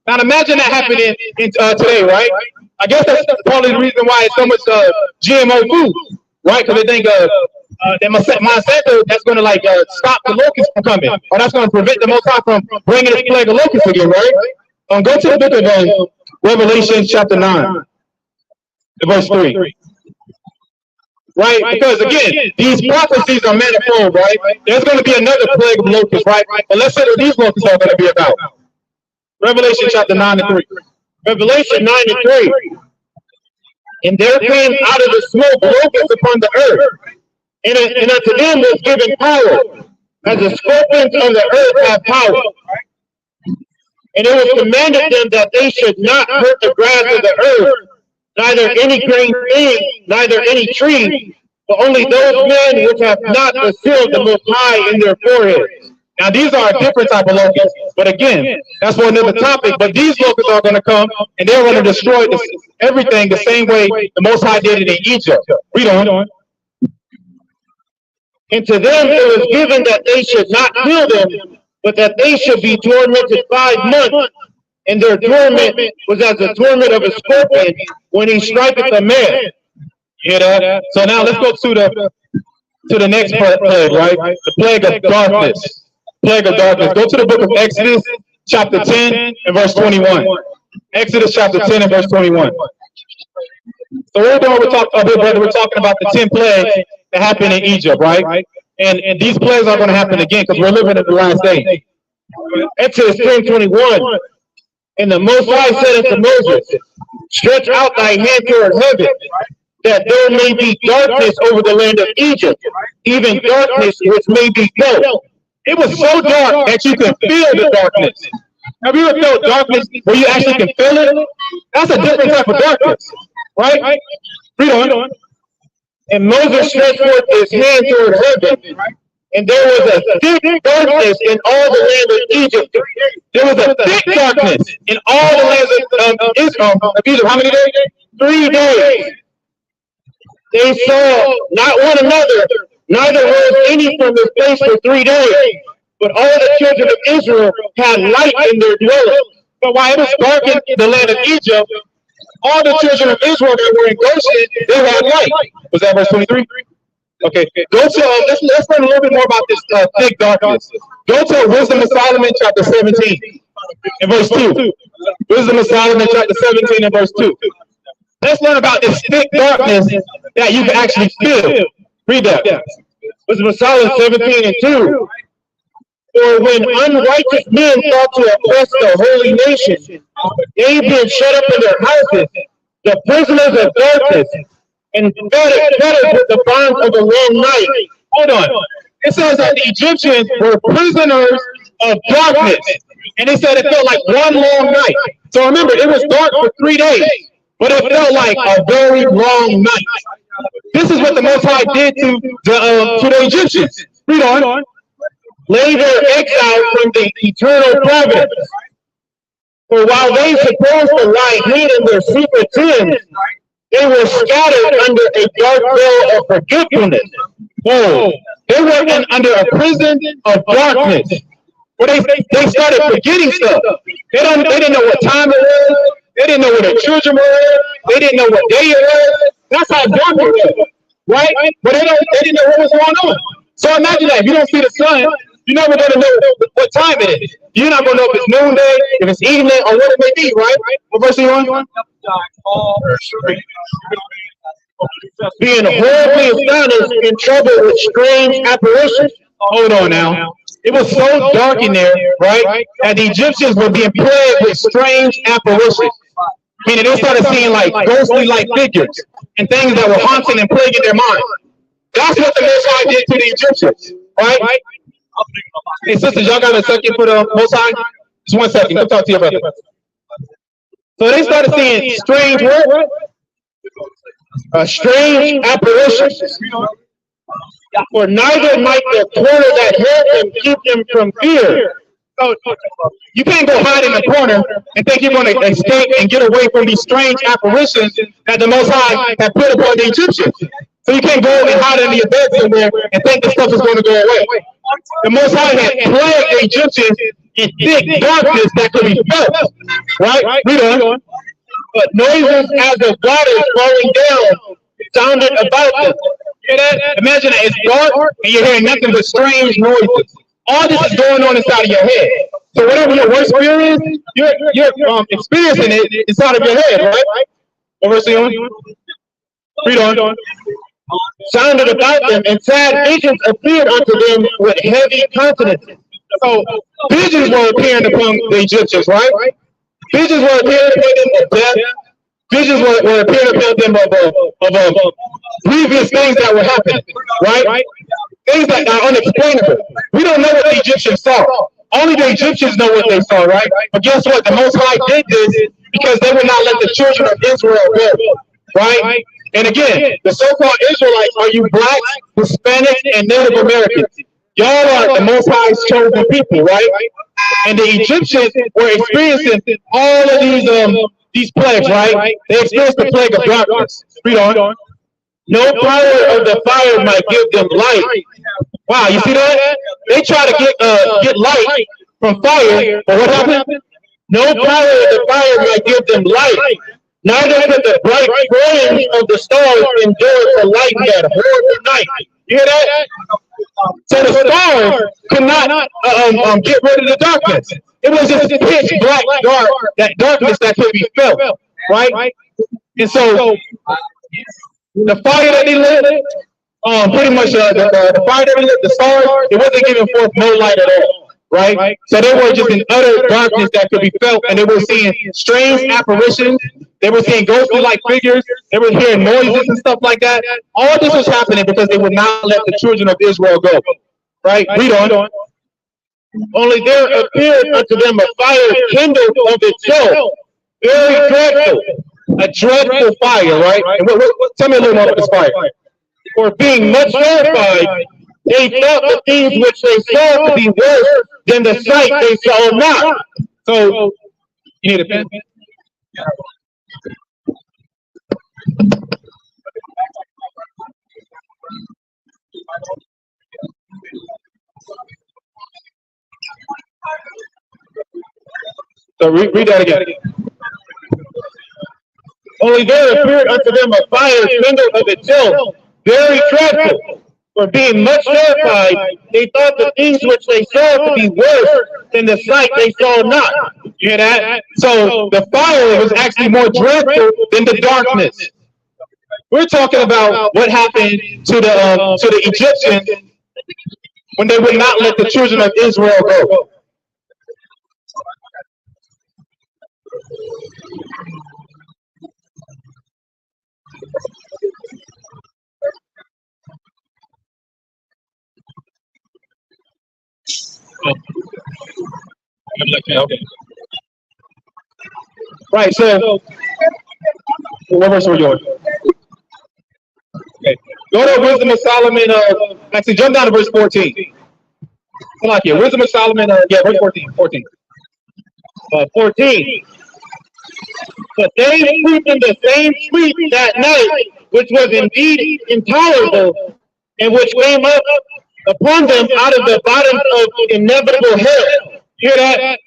Now imagine that happening in today, right? I guess that's probably the reason why it's so much GMO food, right? Because they think that Monsanto that's going to like stop the locusts from coming, or that's going to prevent the Most High from bringing this plague of locusts again, right? Go to the book of Revelation chapter 9, verse 3. Right? Because again, these prophecies are manifold, right? There's going to be another plague of locusts, right? But let's say what these locusts are going to be about. Revelation chapter 9 and 3. Revelation 9 and 3. And there came out of the smoke locusts upon the earth, and unto them was given power, as the scorpions of the earth have power. And it was commanded them that they should not hurt the grass of the earth, neither any green thing, neither any tree, but only those men which have not the seal of the Most High in their foreheads. Now these are a different type of locusts, but again, that's for another topic. But these locusts are going to come, and they're going to destroy everything the same way the Most High did it in Egypt. Read on. And to them it was given that they should not kill them, but that they should be tormented 5 months. And their torment was as the torment of a scorpion when he striketh a man. You hear that? So now let's go to the next plague, right? The plague of darkness. Plague of darkness. Go to the book of Exodus, chapter 10 and verse 21. Exodus chapter 10 and verse 21. So we're talking about the 10 plagues that happened in Egypt, right? And these plagues are going to happen again because we're living in the last days. Exodus 10:21. And the Most High said unto Moses, stretch out thy hand toward heaven, that there may be darkness over the land of Egypt, even darkness which may be felt. It was so dark that you could feel the darkness. Have you ever felt darkness where you actually can feel it? That's a different type of darkness, right? Read on. And Moses stretched forth his hand toward heaven, and there was a thick darkness in all the land of Egypt. There was a thick darkness in all the lands of Israel. Of Egypt. How many days? 3 days. They saw not one another, neither rose any from his place for 3 days. But all the children of Israel had light in their dwellings. But while it was dark in the land of Egypt, all the children of Israel that were in Goshen, they had light. Was that verse 23? Okay, go to, let's learn a little bit more about this thick darkness. Go to Wisdom of Solomon chapter 17 and verse 2. Wisdom of Solomon chapter 17 and verse 2. Let's learn about this thick darkness that you can actually feel. Read that. Wisdom of Solomon 17 and 2. For when unrighteous men thought to oppress the holy nation, they being shut up in their houses, the prisoners of darkness, and fettered with the bonds of a long night. Hold on. It says that the Egyptians were prisoners of darkness. And it said it felt like one long night. So remember, it was dark for 3 days, but it felt like a very long night. This is what the Most High did to the Egyptians. Read on. Lay their exile from the eternal providence. For while they supposed to lie hid in their secret sins, they were scattered under a dark veil of forgetfulness. Oh, they were under a prison of darkness. Where they started forgetting stuff. They didn't know what time it was. They didn't know where their children were. They didn't know what day it was. That's how dark it was, right? But they didn't know what was going on. So imagine that if you don't see the sun, you're never going to know what time it is. You're not going to know if it's noonday, if it's evening, or what it may be, right? What verse are you on? Being horribly astonished, in trouble with strange apparitions. Hold on now. It was so dark in there, right? That the Egyptians were being plagued with strange apparitions. Meaning they started seeing like ghostly-like figures and things that were haunting and plaguing their mind. That's what the Most High did to the Egyptians, right? Hey, sisters, y'all got a second for the Most High? Just 1 second. Come talk to your brother. So they started seeing strange what? Strange apparitions. For neither might the corner that held them keep them from fear. So you can't go hide in the corner and think you're going to escape and get away from these strange apparitions that the Most High had put upon the Egyptians. So you can't go and hide under your bed somewhere and think this stuff is going to go away. The Most High had plagued the Egyptians in thick darkness that could be felt. Right? Read on. But noises as of waters flowing down sounded about them. Hear that? Imagine that it's dark and you're hearing nothing but strange noises. All this is going on inside of your head. So whatever your worst fear is, you're experiencing it inside of your head, right? What verse are you on? Read on. Sounded about them, and sad visions appeared unto them with heavy countenances. So visions were appearing upon the Egyptians, right? Visions were appearing upon them of death. Visions were appearing upon them of previous things that were happening, right? Things that are unexplainable. We don't know what the Egyptians saw. Only the Egyptians know what they saw, right? But guess what? The Most High did this because they would not let the children of Israel go, right? And again, the so-called Israelites, are you blacks, Hispanics, and Native Americans? Y'all are the Most High's chosen people, right? And the Egyptians were experiencing all of these plagues, right? They experienced the plague of darkness. Read on. No power of the fire might give them light. Wow, you see that? They try to get light from fire, but what happened? No power of the fire might give them light. Neither could the bright flames of the stars endure to lighten that horrible night. You hear that? So the stars could not get rid of the darkness. It was just pitch black dark, that darkness that could be felt, right? And so the fire that they lit, pretty much the fire that they lit, the stars, it wasn't giving forth no light at all, right? So they were just in utter darkness that could be felt, and they were seeing strange apparitions. They were seeing ghostly-like figures. They were hearing noises and stuff like that. All this was happening because they would not let the children of Israel go, right? Read on. Only there appeared unto them a fire kindled of itself, very dreadful. A dreadful fire, right? And tell me a little more about this fire. For being much terrified, they thought the things which they saw to be worse than the sight they saw not. So, you need a pen? So read that again. Only there appeared unto them a fire kindled of itself, very dreadful. For being much terrified, they thought the things which they saw to be worse than the sight they saw not. You hear that? So the fire was actually more dreadful than the darkness. We're talking about what happened to the Egyptians when they would not let the children of Israel go. Okay. Right, so what verse were you on? Okay. Go to Wisdom of Solomon, actually jump down to verse 14. Come on here. Wisdom of Solomon, verse 14. 14. But they sleep in the same sleep that night, which was indeed intolerable, and which came up upon them out of the bottom of inevitable hell. Hear that?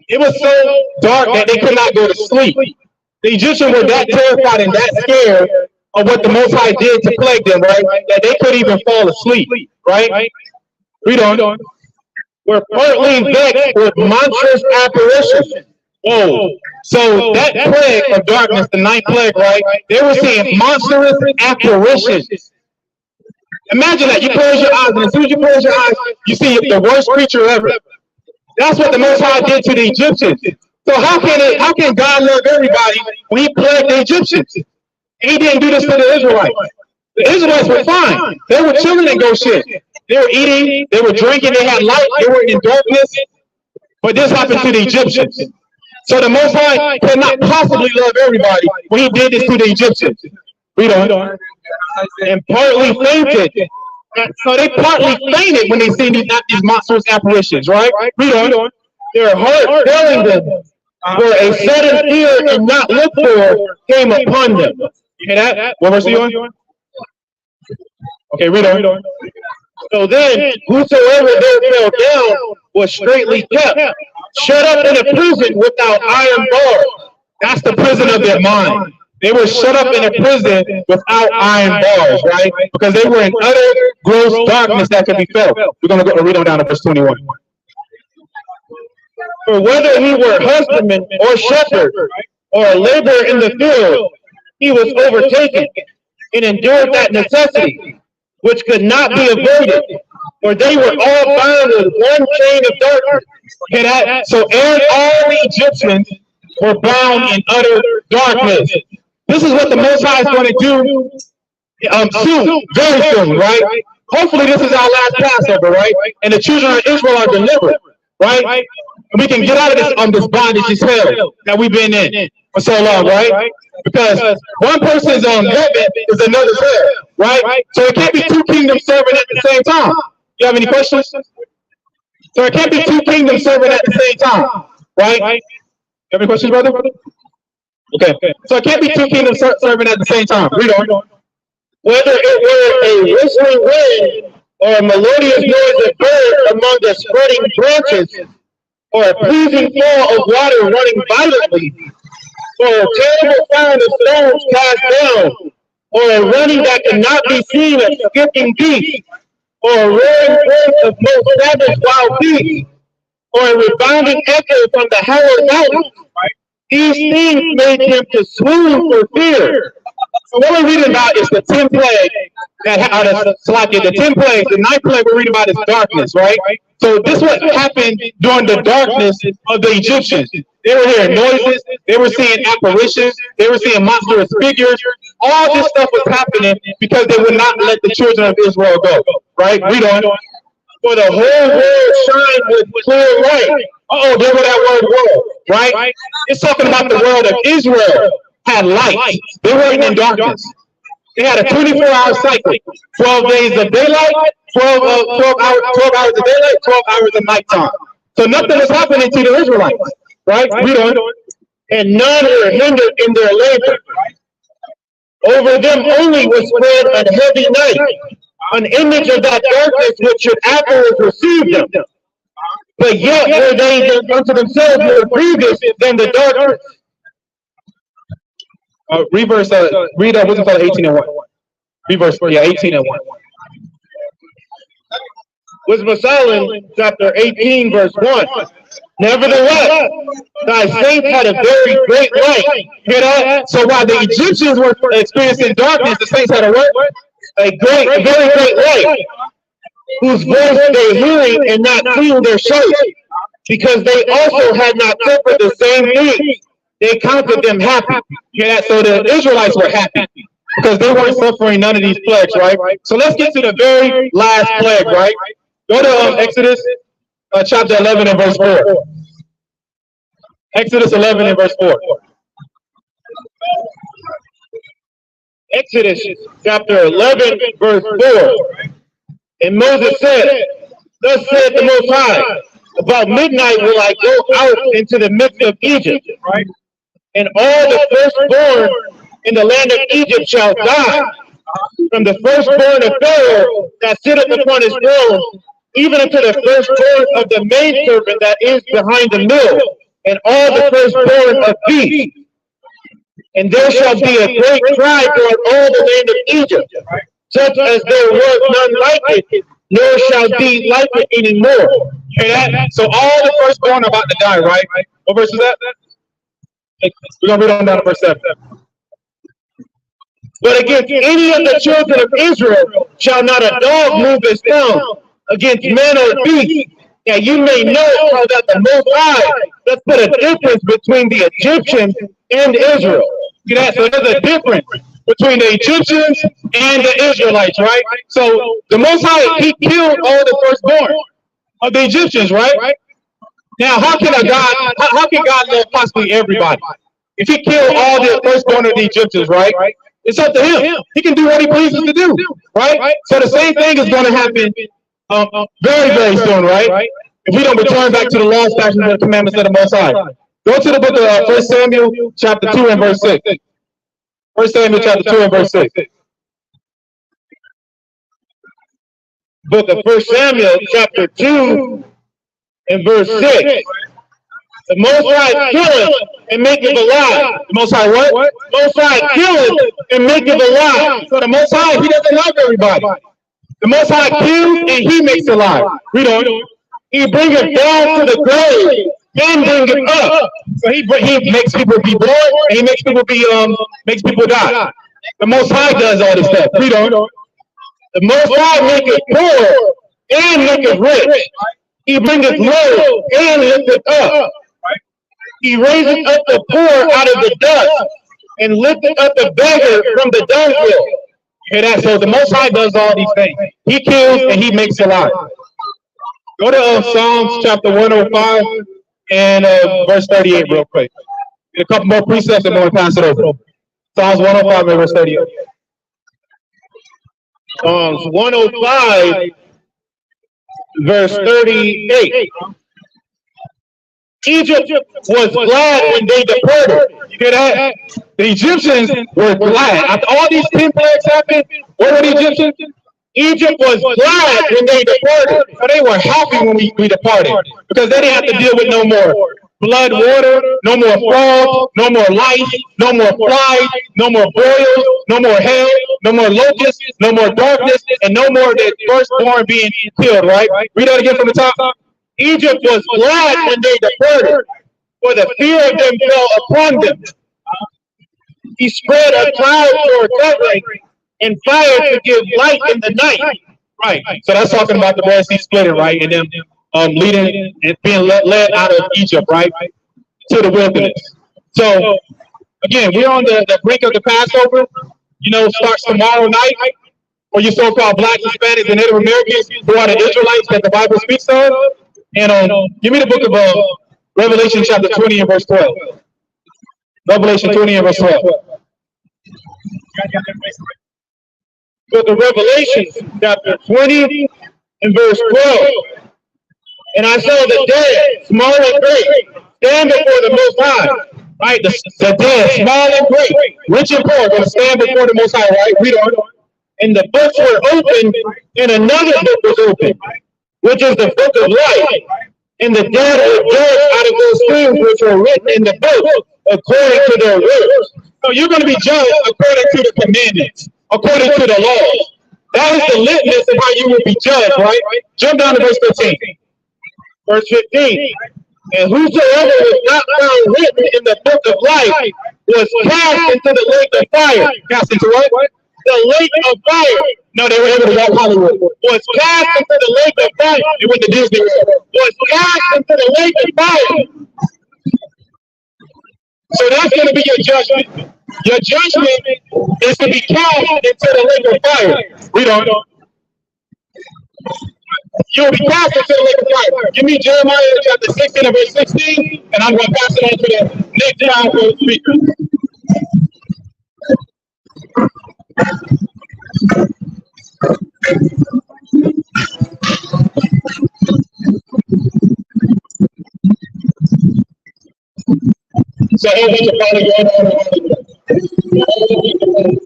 It was so dark that they could not go to sleep. The Egyptians were that terrified and that scared of what the Most High did to plague them, right? That they couldn't even fall asleep, right? Read on. Were partly vexed with monstrous apparitions. Whoa. So that plague of darkness, the ninth plague, right? They were seeing monstrous apparitions. Imagine that. You close your eyes, and as soon as you close your eyes, you see the worst creature ever. That's what the Most High did to the Egyptians. So how can God love everybody when He plagued the Egyptians? He didn't do this to the Israelites. The Israelites were fine. They were chilling in Goshen. They were eating. They were drinking. They had light. They were in darkness. But this happened to the Egyptians. So the Most High could not possibly love everybody when He did this to the Egyptians. Read on. And partly fainted. So they partly fainted when they seen these monstrous apparitions, right? Read on. Their heart failing them, where a sudden fear and not looked for came upon them. You hear that? What verse are you on? Okay, read on. So then, whosoever there fell down was straightly kept, shut up in a prison without iron bars. That's the prison of their mind. They were shut up in a prison without iron bars, right? Because they were in utter gross darkness that could be felt. We're going to go read on down to verse 21. For whether he were husbandman or shepherd or a laborer in the field, he was overtaken and endured that necessity, which could not be avoided, for they were all bound with one chain of darkness. So and all the Egyptians were bound in utter darkness. This is what the Most High is going to do soon, very soon, right? Hopefully this is our last Passover, right? And the children of Israel are delivered, right? And we can get out of this bondage, this hell that we've been in for so long, right? Because one person's on heaven is another's hell, right? So it can't be two kingdoms serving at the same time. You have any questions? So it can't be two kingdoms serving at the same time, right? You have any questions, brother? Okay. So it can't be two kingdoms serving at the same time. Read on. Whether it were a whistling wind or a melodious noise of birds among the spreading branches, or a pleasing fall of water running violently, or a terrible sound of stones cast down, or a running that cannot be seen of skipping deep, or a roaring voice of most savage wild beasts, or a rebounding echo from the hallowed mountains. These things made him to swoon for fear. So what we're reading about is the 10 plagues the 10 plagues. The 9th plague we're reading about is darkness, right? So this what happened during the darkness of the Egyptians. They were hearing noises, they were seeing apparitions, they were seeing monstrous figures. All this stuff was happening because they would not let the children of Israel go, right? Read on. For the whole world shine with clear light. There were that word world, right? It's talking about the world of Israel had light. They weren't in darkness. They had a 24-hour cycle. 12 days of daylight, 12 hours of daylight, 12 hours of nighttime. So nothing was happening to the Israelites, right? Read on. And none were hindered in their labor. Over them only was spread a heavy night, an image of that darkness which should afterwards receive them. But yet were they unto themselves more grievous than the darkness. Read what's it called, 18 and 1. Reverse, 18 and 1. Wisdom of Solomon, chapter 18, verse 1. Nevertheless, thy saints had a very great light. Hear that? So while the Egyptians were experiencing darkness, the saints had a what? A very great light, whose voice they hearing and not seeing their shape, because they also had not suffered the same thing. They counted them happy. Hear that? So the Israelites were happy because they weren't suffering none of these plagues, right? So let's get to the very last plague, right? Go to Exodus chapter 11 and verse 4. Exodus 11 and verse 4. Exodus chapter 11 verse 4. And Moses said, thus said the Most High, about midnight will I go out into the midst of Egypt, right? And all the firstborn in the land of Egypt shall die, from the firstborn of Pharaoh that sitteth upon his throne, even unto the firstborn of the maidservant that is behind the mill, and all the firstborn of beasts. And there shall be a great cry throughout all the land of Egypt, such as there was none like it, nor shall be like it anymore. Hear that? So all the firstborn are about to die, right? What verse is that? We're going to read on down to verse 7. But against any of the children of Israel shall not a dog move his tongue against man or beast, that you may know how that the Most High does put a difference between the Egyptians and Israel. See that? So there's a difference between the Egyptians and the Israelites, right? So the Most High, he killed all the firstborn of the Egyptians, right? Now, how can God love possibly everybody? If he killed all the firstborn of the Egyptians, right? It's up to him. He can do what he pleases to do, right? So the same thing is going to happen very, very soon, right? If we don't return back to the law, statutes, and the commandments of the Most High. Go to the book of 1 Samuel, chapter 2 and verse 6. 1 Samuel, chapter 2 and verse 6. Book of 1 Samuel, chapter 2, and verse 6. The Most High killeth and maketh alive. The Most High what? Most High killeth and maketh alive. So the Most High, he doesn't love everybody. The Most High kills and he makes alive. Read on. He bringeth down to the grave and bringeth up. So he makes people be born and he makes people die. The Most High does all this stuff. Read on. The Most High maketh poor and maketh rich. He bringeth low and lifteth up. He raiseth up the poor out of the dust and lifteth up the beggar from the dunghill. Hear that? So the Most High does all these things. He kills and he makes alive. Go to Psalms chapter 105 and verse 38 real quick. Get a couple more precepts and we'll pass it over. Psalms 105 and verse 38. Psalms 105 verse 38. Egypt was glad when they departed. You hear that? The Egyptians were glad. After all these 10 plagues happened, what were the Egyptians? Egypt was glad when they departed. So they were happy when we departed. Because they didn't have to deal with no more blood water, no more frogs, no more lice, no more flies, no more boils, no more hail, no more locusts, no more darkness, and no more the firstborn being killed, right? Read that again from the top. Egypt was glad when they departed, for the fear of them fell upon them. He spread a cloud for a covering and fire to give light in the night. Right. So that's talking about the Red Sea splitting, right? And them leading and being led out of Egypt, right? To the wilderness. So again, we're on the brink of the Passover. You know, starts tomorrow night. For you so-called blacks, Hispanics, and Native Americans who are the Israelites that the Bible speaks of. And give me the book of Revelation chapter 20 and verse 12. Revelation 20 and verse 12. Book of Revelation chapter 20 and verse 12. And I saw the dead, small and great, stand before the Most High. Right, the dead, small and great, rich and poor, going to stand before the Most High. Right, read on. And the books were opened, and another book was opened, which is the book of life. And the dead were judged out of those things which were written in the book according to their works. So you're going to be judged according to the commandments, according to the laws. That is the litmus of how you will be judged, right? Jump down to verse 15. Verse 15. And whosoever was not found written in the book of life was cast into the lake of fire. Cast into what? The lake of fire. No, they were able to walk Hollywood. Was cast into the lake of fire. They went to Disney World. Was cast into the lake of fire. So that's going to be your judgment. Your judgment is to be cast into the lake of fire. Read on. You'll be cast into the lake of fire. Give me Jeremiah chapter 16 and verse 16, and I'm going to pass it on to the next powerful speaker. So a whole bunch of probably going on.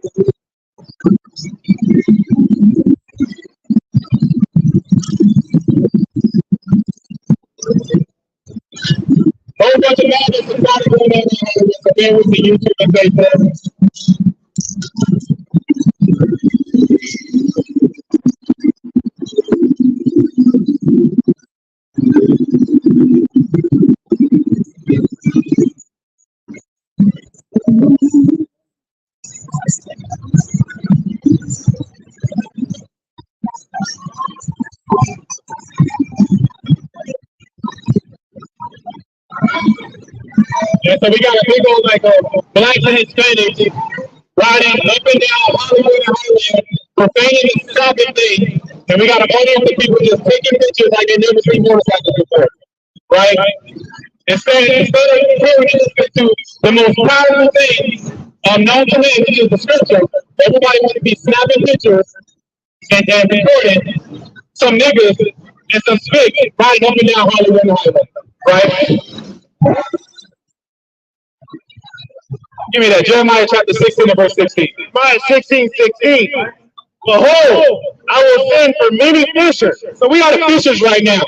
Whole bunch of madness is probably going on. So bear with the YouTube and Facebook. Yeah, so we got a big old blacks and Hispanics riding up and down Hollywood and Highland, profaning the Sabbath day, and we got an audience of people just taking pictures like they never seen motorcycles before, right? Instead of hearing and listening to the most powerful thing known to man, which is the scripture, everybody wants to be snapping pictures and recording some niggas and some spigs riding up and down Hollywood and Highland, right? Give me that. Jeremiah chapter 16 and verse 16. Jeremiah 16:16. Behold, I will send for many fishers. So we are the fishers right now.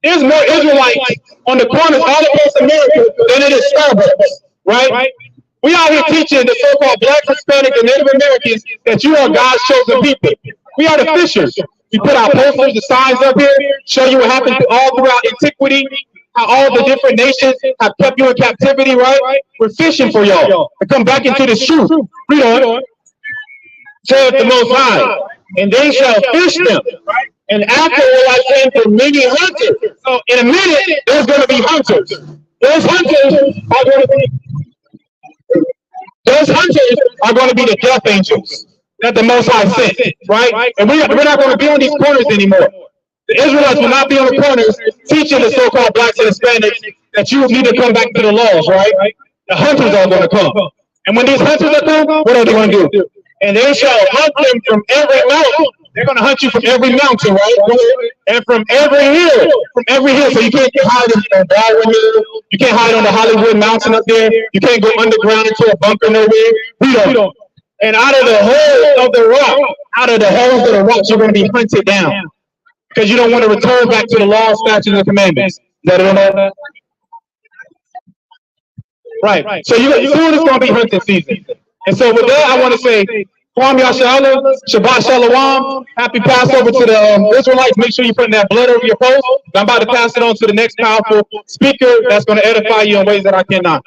There's more Israelites on the corners all across America than it is Starbucks, right? We out here teaching the so-called Black, Hispanic, and Native Americans that you are God's chosen people. We are the fishers. We put our posters, the signs up here, show you what happened all throughout antiquity, how all the different nations have kept you in captivity, right? We're fishing for y'all to come back into this truth. Read on. Saith the Most High, and they shall fish them. And after will I send for many hunters. So in a minute, there's going to be hunters. Those hunters are going to be the death angels that the Most High sent, right? And we're not going to be on these corners anymore. The Israelites will not be on the corners teaching the so-called blacks and Hispanics that you need to come back to the laws, right? The hunters are going to come. And when these hunters are come, what are they going to do? And they shall hunt them from every mountain. They're going to hunt you from every mountain, right? And from every hill. So you can't hide on Darwin Hill. You can't hide on the Hollywood Mountain up there. You can't go underground into a bunker nowhere. We don't. And out of the hole of the rock, out of the holes of the rocks, you're going to be hunted down. Because you don't want to return back to the law, statutes, and commandments. Is that all? Right. So soon it's going to be hunting season. And so with that, I want to say, Kwam Yashala, Shabbat Shalom, happy Passover to the Israelites. Make sure you put that blood over your post. I'm about to pass it on to the next powerful speaker that's going to edify you in ways that I cannot.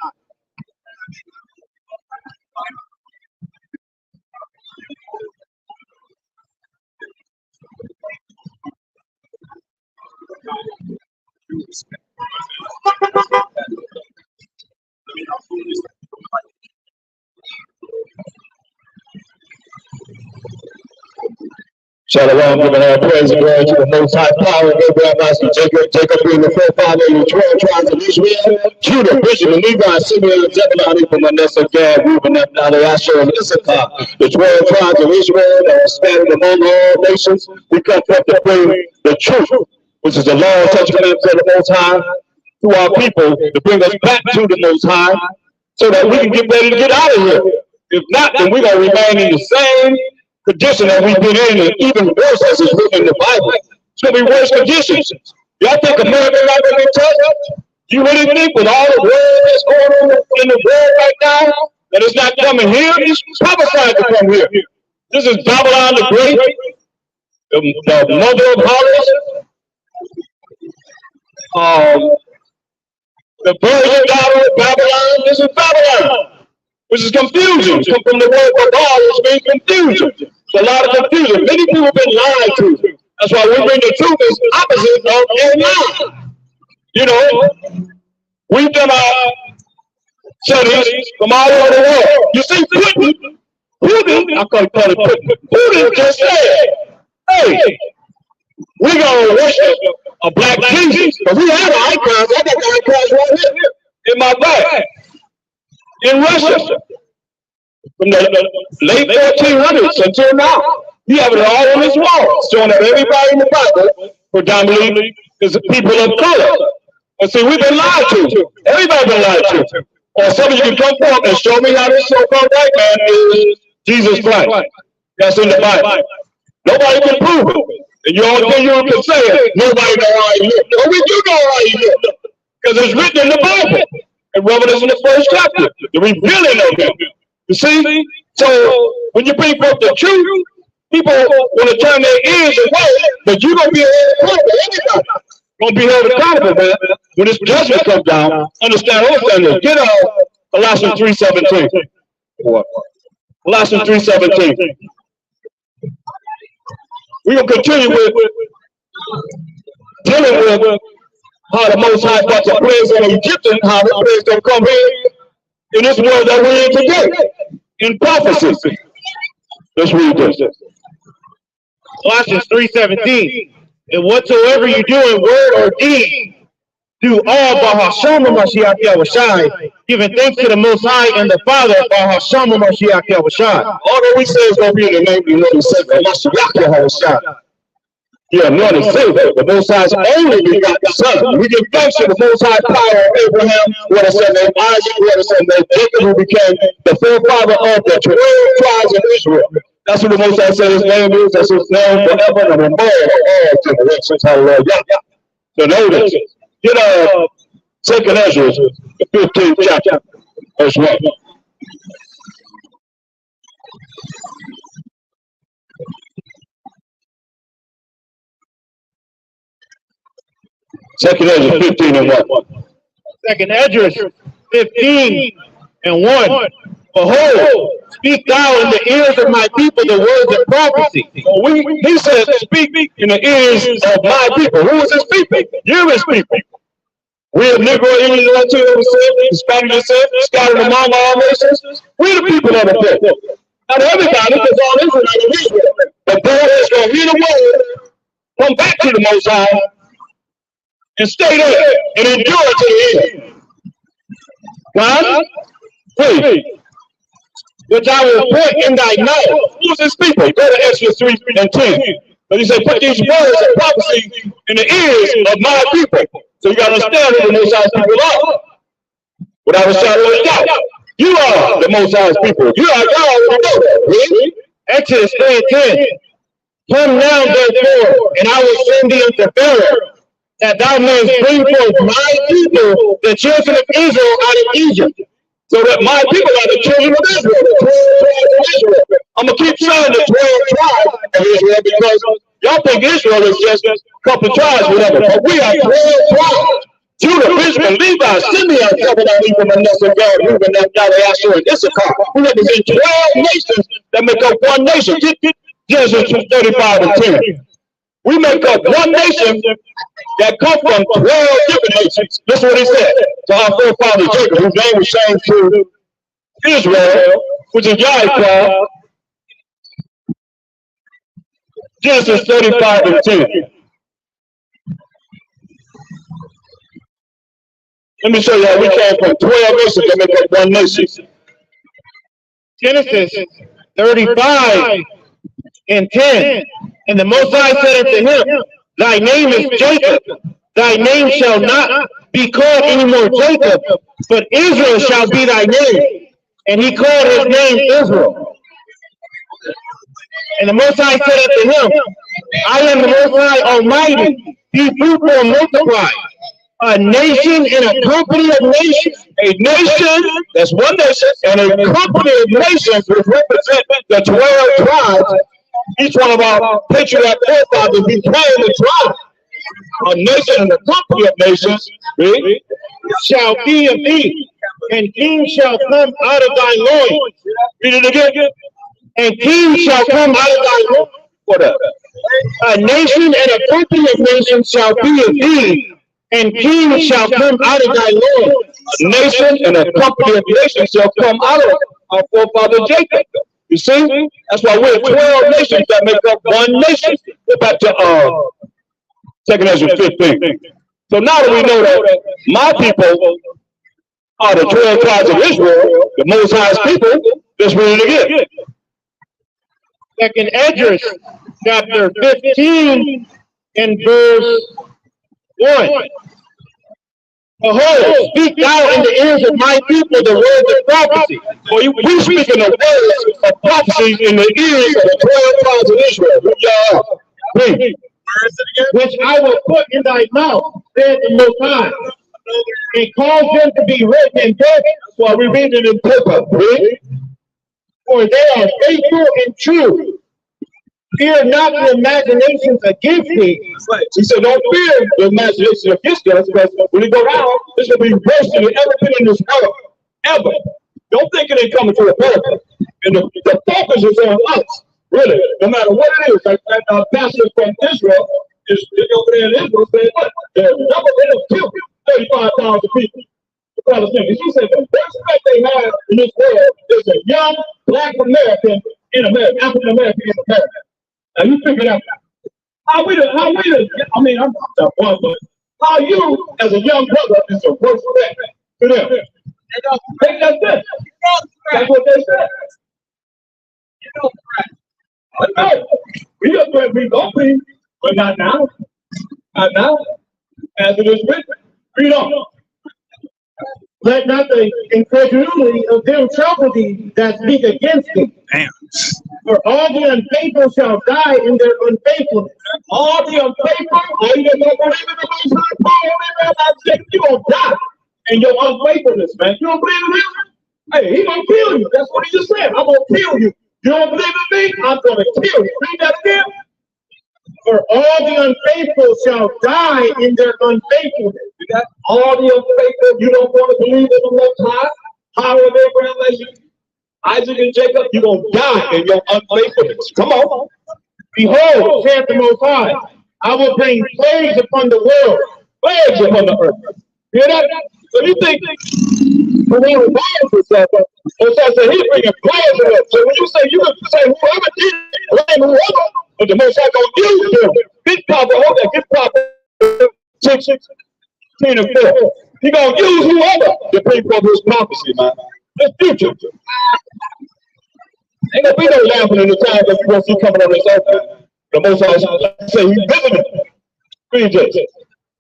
Shalom, giving all praise and glory to the Most High Power of Abraham, Isaac, Jacob being the forefather of the 12 tribes of Israel, Judah, Benjamin, Levi, Simeon, Zebulun, Ephraim, Manasseh, Gad, Reuben, Naphtali, Asher, and Issachar, the 12 tribes of Israel that are scattered among all nations. We come forth to bring the truth, which is the law and judgment of the Most High, to our people, to bring us back to the Most High, so that we can get ready to get out of here. If not, then we're going to remain in the same condition that we've been in, and even worse as it's written in the Bible. It's going to be worse conditions. Y'all think America not going to be tough? You really think with all the war that's going on in the world right now, that it's not coming here? It's prophesied to come here. This is Babylon the Great, the mother of horrors. The virgin daughter of Babylon. This is Babylon, which is confusion. It's come from the word Babal, which means confusion. It's a lot of confusion. Many people have been lied to. That's why we bring the truth is opposite of a lie. You know, we've done our studies from all over the world. You see, Putin, I call it Putin. Putin just said, hey, we're going to worship a black Jesus. Because we have icons. I got the icons right here in my bag. In Russia, from the late 1400s until now, you have it all on this wall, showing that everybody in the Bible, predominantly, is people of color. And see, we've been lied to. Everybody been lied to. Or some of you can come forth and show me how this so-called white man is Jesus Christ. That's in the Bible. Nobody can prove it. And you all can say it. Nobody know how he lived. No, we do know how he lived. Because it's written in the Bible. In Revelation, the 1st chapter, the revealing of him. You see? So when you bring forth the truth, people want to turn their ears away, but you're going to be held accountable. Everybody going to be held accountable, man. When this judgment comes down, understand all things. Get out Colossians 3:17. Colossians 3:17. We're going to continue with dealing with how the Most High brought the plagues on the Egyptians, how the plagues don't come here in this world that we're in today, in prophecy. Let's read this. Colossians 3:17. And whatsoever you do in word or deed, do all by Hashem Mashiach Yahushai, giving thanks to the Most High and the Father by Hashem Mashiach Yahushai. All that we say is going to be in the name of the Lord and Savior, Mashiach Yahushai. The anointed Savior, the Most High's only begotten Son. We give thanks to the Most High power of Abraham, what is son named Isaac, what is son named Jacob, who became the forefather of the 12 tribes of Israel. That's what the Most High said his name is. That's his name forever and above all generations. Hallelujah. So notice, get Second Ezra, the 15th chapter, verse 1. Second Ezra 15 and 1. Second Ezra 15 and 1. Behold, speak thou in the ears of my people the words of prophecy. He said, speak in the ears of my people. Who is his people? You're his people. We are Negro, Indian, Latino, Hispanic descent, scattered among all nations. We're the people of the book. Not everybody, because all Israel is Israel. But God is going to hear the word, come back to the Most High, and stay there and endure to the end. God, please, which I will put in thy mouth. Who's his people? Go to Exodus 3 and 10. But he said, put these words of prophecy in the ears of my people. So you got to understand who the Most High's people are. Without a shadow of a doubt. You are the Most High's people. You are God. Really? Exodus 3 and 10. Come now, therefore, and I will send thee unto Pharaoh, that thou mayest bring forth my people, the children of Israel, out of Egypt. So that my people are the children of Israel, the 12 tribes of Israel. I'm going to keep saying the 12 tribes of Israel because y'all think Israel is just a couple of tribes, whatever. But we are 12 tribes. Judah, Benjamin, Levi, Simeon, Zebulun, Ephraim, Manasseh, Gad, Reuben, Naphtali, Asher, and Issachar. We represent 12 nations that make up one nation. Get Genesis 35 and 10. We make up one nation that comes from 12 different nations. Listen what he said to our forefather Jacob, whose name was changed to Israel, which is Yahweh. Genesis 35 and 10. Let me show you how we came from 12 nations to make up one nation. Genesis 35 and 10. And the Most High said unto him, thy name is Jacob. Thy name shall not be called any more Jacob, but Israel shall be thy name. And he called his name Israel. And the Most High said unto him, I am the Most High Almighty. Be fruitful and multiply. A nation and a company of nations. A nation, that's one nation, and a company of nations which represent the 12 tribes. Each one of our patriarch forefathers became a tribe. A nation and a company of nations, read, shall be of thee, and kings shall come out of thy loins. Read it again. And kings shall come out of thy loins. What up? A nation and a company of nations shall be of thee, and kings shall come out of thy loins. A nation and a company of nations shall come out of our forefather Jacob. You see? That's why we're 12 nations that make up one nation. Go back to Second Ezra 15. So now that we know that my people are the 12 tribes of Israel, the Most High's people, let's read it again. Second Ezra chapter 15 and verse 1. Behold, speak thou in the ears of my people the words of prophecy. So we speaking the words of prophecies in the ears of the 12 tribes of Israel. Read. Which I will put in thy mouth, said the Most High, and cause them to be written in paper. That's why we read it in paper. Read. For they are faithful and true. Fear not the imaginations against thee. He said, don't fear the imaginations against us, because when you go down, this will be worse than it ever been in this world. Ever. Don't think it ain't coming to a purpose. And the focus is on us. Really. No matter what it is. Like our pastor from Israel is over there in Israel saying, what? The government has killed 35,000 people. The Palestinians. He said, the best threat they have in this world is a young black American in America, African American in America. Now you figure out how I'm not one, but how you as a young brother is the worst threat to them. That's it. That's what they said. No, we are threat, we don't be, but not now. Not now. As it is written. Read on. Let not the incredulity of them trouble thee that speak against thee. Damn. For all the unfaithful shall die in their unfaithfulness. All the unfaithful, all you don't believe in the Most High, you're going to die in your unfaithfulness, man. You don't believe in him? Hey, he going to kill you. That's what he just said. I'm going to kill you. You don't believe in me? I'm going to kill you. Read that again. For all the unfaithful shall die in their unfaithfulness. You got all the unfaithful. You don't want to believe in the Most High. Power of Abraham, like you. Isaac and Jacob, you're going to die in your unfaithfulness. Come on. Behold, saith the Most High, I will bring plagues upon the world, plagues upon the earth. Hear that? So you think, for one of yourself, so he's bringing plagues on us. So when you say, you can say, whoever did it, whoever, but the Most High going to use them. Big Papa, hold that, Big Papa, 6, 10, and 4. He's going to use whoever to bring forth his prophecy, man. It's future. Ain't gonna be no laughing in the time that you won't see coming on this earth. The Most High say he's visiting. Read this.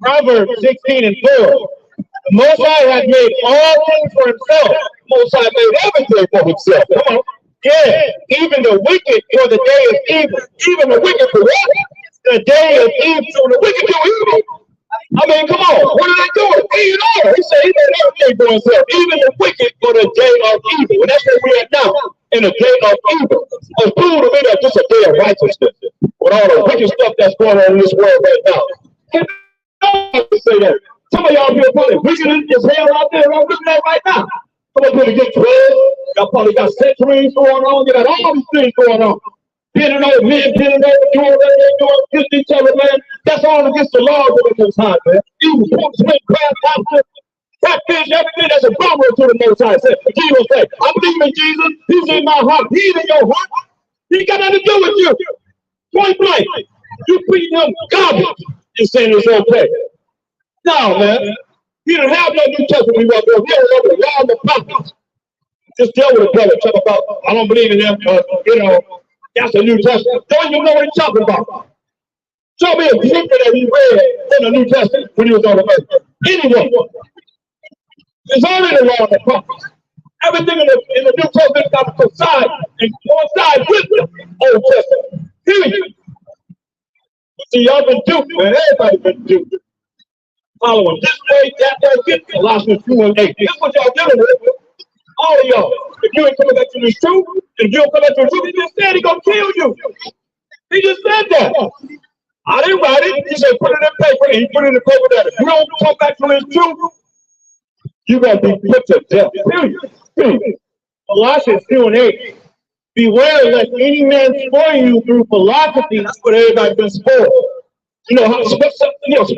Proverbs 16 and 4. The Most High has made all things for himself. The Most High made everything for himself. Come on. Yeah, even the wicked for the day of evil. Even the wicked for what? The day of evil. So the wicked do evil. I mean, come on. What are they doing? You know, he said he made everything for himself. Even the wicked for the day of evil. And that's where we're at now. In a day of evil. It's cool to me that just a day of righteousness. With all the wicked stuff that's going on in this world right now. Can I say that? Some of y'all feel probably wicked as hell out there. I'm looking at right now. Some of you get drugs. Y'all probably got sex rings going on. You got all these things going on. Pinning over men, pinning over, doing what they're doing, kissing each other, man. That's all against the laws of the Most High, man. Evil, pork, sweat, crab, lobster, catfish, everything that's a problem to the Most High. Jesus said, I believe in Jesus. He's in my heart. He's in your heart. He got nothing to do with you. Point blank. You feeding him garbage and saying it's okay. No, man. He didn't have no New Testament. He don't know the law of the prophets. Just tell with a brother, talk about, I don't believe in them, that's the New Testament. Don't even know what he's talking about. Show me a scripture that he read in the New Testament when he was on the earth. Anyway, it's only the law of the prophets. Everything in the New Testament got to coincide and coincide with the Old Testament. Period. See, y'all been duped, man. Everybody been duped. Following this way, that, get Colossians 2 and 8. This is what y'all dealing with. All of y'all. If you ain't coming back to this truth, if you don't come back to the truth, he just said he's going to kill you. He just said that. I didn't write it. He said put it in paper, and he put it in the paper that if you don't come back to this truth, you're going to be put to death. Period. Colossians 2 and 8. Beware lest any man spoil you through philosophy. That's what everybody's been spoiled. You know how spoiled milk,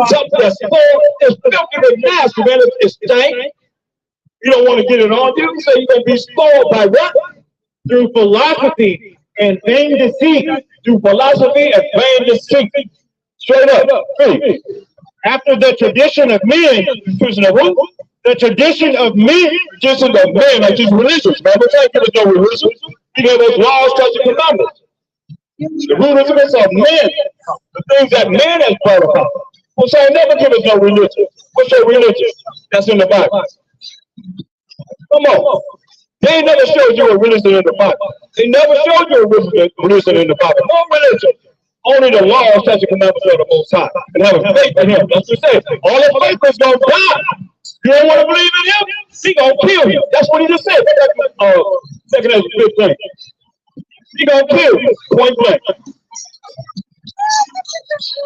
something that's spoiled is filthy and nasty, man. It's stank. You don't want to get it on you, so you're going to be spoiled by what? Through philosophy and vain deceit. Through philosophy and vain deceit. Straight up. After the tradition of men, the tradition of men, just in the man, like just religions, man. But thank you for no religion. He gave us laws, statutes, and commandments. The rudiments of men, the things that man has brought about. Well, so never give us no religion. What's your religion? That's in the Bible. Come on. They ain't never showed you a religion in the Bible. They never showed you a religion in the Bible. No religion. Only the law, statutes, and commandments of the Most High. And have a faith in him. That's what it says. All the faith is going to die. You don't want to believe in him? He going to kill you. That's what he just said. Second Ezra 15. He gonna kill you, point blank.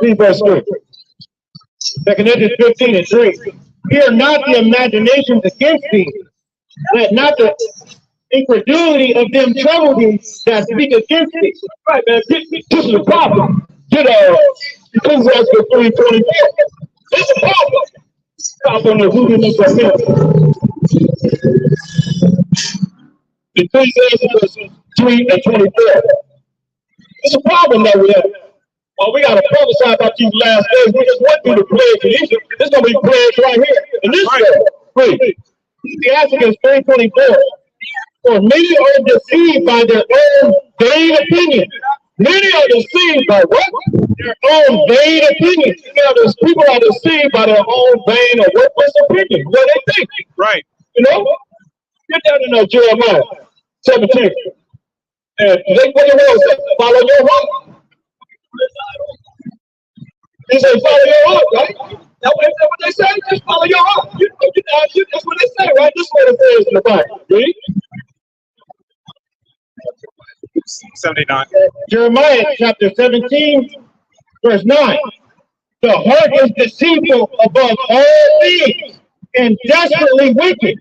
Read verse 3. Second Ezra 15 and 3. Fear not the imaginations against thee. Let not the incredulity of them trouble thee that speak against thee. Right, man. This is a problem. Get Ecclesiastes 3:24. This is a problem. Stop on the rudiments of men. Ecclesiastes 3 and 24. It's a problem that we have. Well, we got to prophesy about these last days. We just went through the plagues in Egypt. There's going to be plagues right here in this world. Wait. Ecclesiastes 3:24. For many are deceived by their own vain opinion. Many are deceived by what? Their own vain opinions. People are deceived by their own vain or worthless opinion. What they think. Right. You know? Get that in Jeremiah. 17. And they what the world say, follow your heart. He said, follow your heart, right? That's what they say. Just follow your heart. That's what they say, right? This is what it says in the Bible. Read. 79. Jeremiah chapter 17, verse 9. The heart is deceitful above all things and desperately wicked.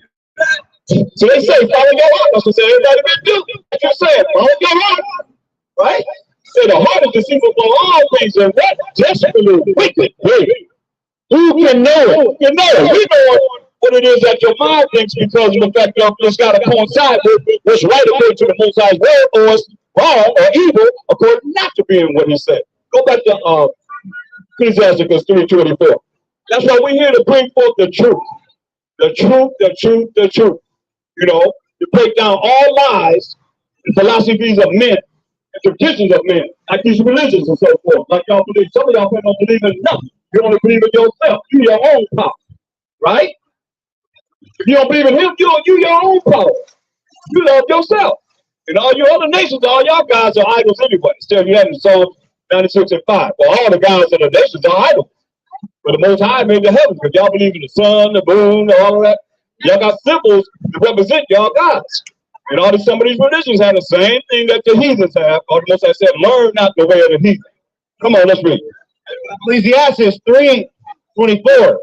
So they say, follow your heart. That's what everybody been doing. That's what saying, follow your heart. Right? Say the heart is deceitful above all things and what? Desperately wicked. Who can know it? You know, we know what it is that your mind thinks because of the fact that it's got to coincide with what's right according to the Most High's word, or it's wrong or evil according not to being what he said. Go back to Ecclesiastes 3:24. That's why we're here to bring forth the truth. The truth, the truth, the truth. You know, to break down all lies and philosophies of men and traditions of men, like these religions and so forth. Like y'all believe, some of y'all don't believe in nothing. You only believe in yourself. You your own power, right? If you don't believe in him, you your own power. You love yourself. And all your other nations, all y'all guys are idols anyway. Still, you have in Psalm 96:5. Well, all the guys of the nations are idols. But the Most High made the heavens. Because y'all believe in the sun, the moon, all of that. Y'all got symbols to represent y'all gods. And some of these religions have the same thing that the heathens have. Or the Most High said, learn not the way of the heathen. Come on, let's read. Ecclesiastes 3:24.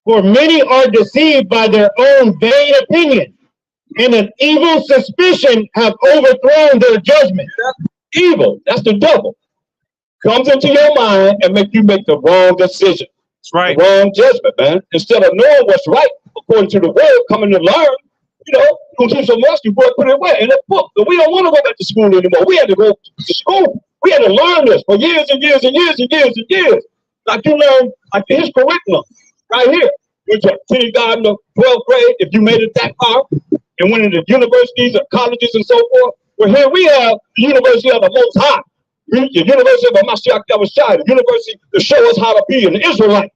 For many are deceived by their own vain opinion, and an evil suspicion have overthrown their judgment. Evil, that's the devil, comes into your mind and make you make the wrong decision. That's right. The wrong judgment, man. Instead of knowing what's right according to the word, coming to learn, you know, you do so much, you put it away in a book. But we don't want to go back to school anymore. We had to go to school. We had to learn this for years and years and years and years and years. Like you learn, like his curriculum right here. Which are kindergarten to 12th grade, if you made it that far, and went into universities or colleges and so forth. Well, here we have the University of the Most High, the University of Mashiach Yahushua, the university to show us how to be an Israelite.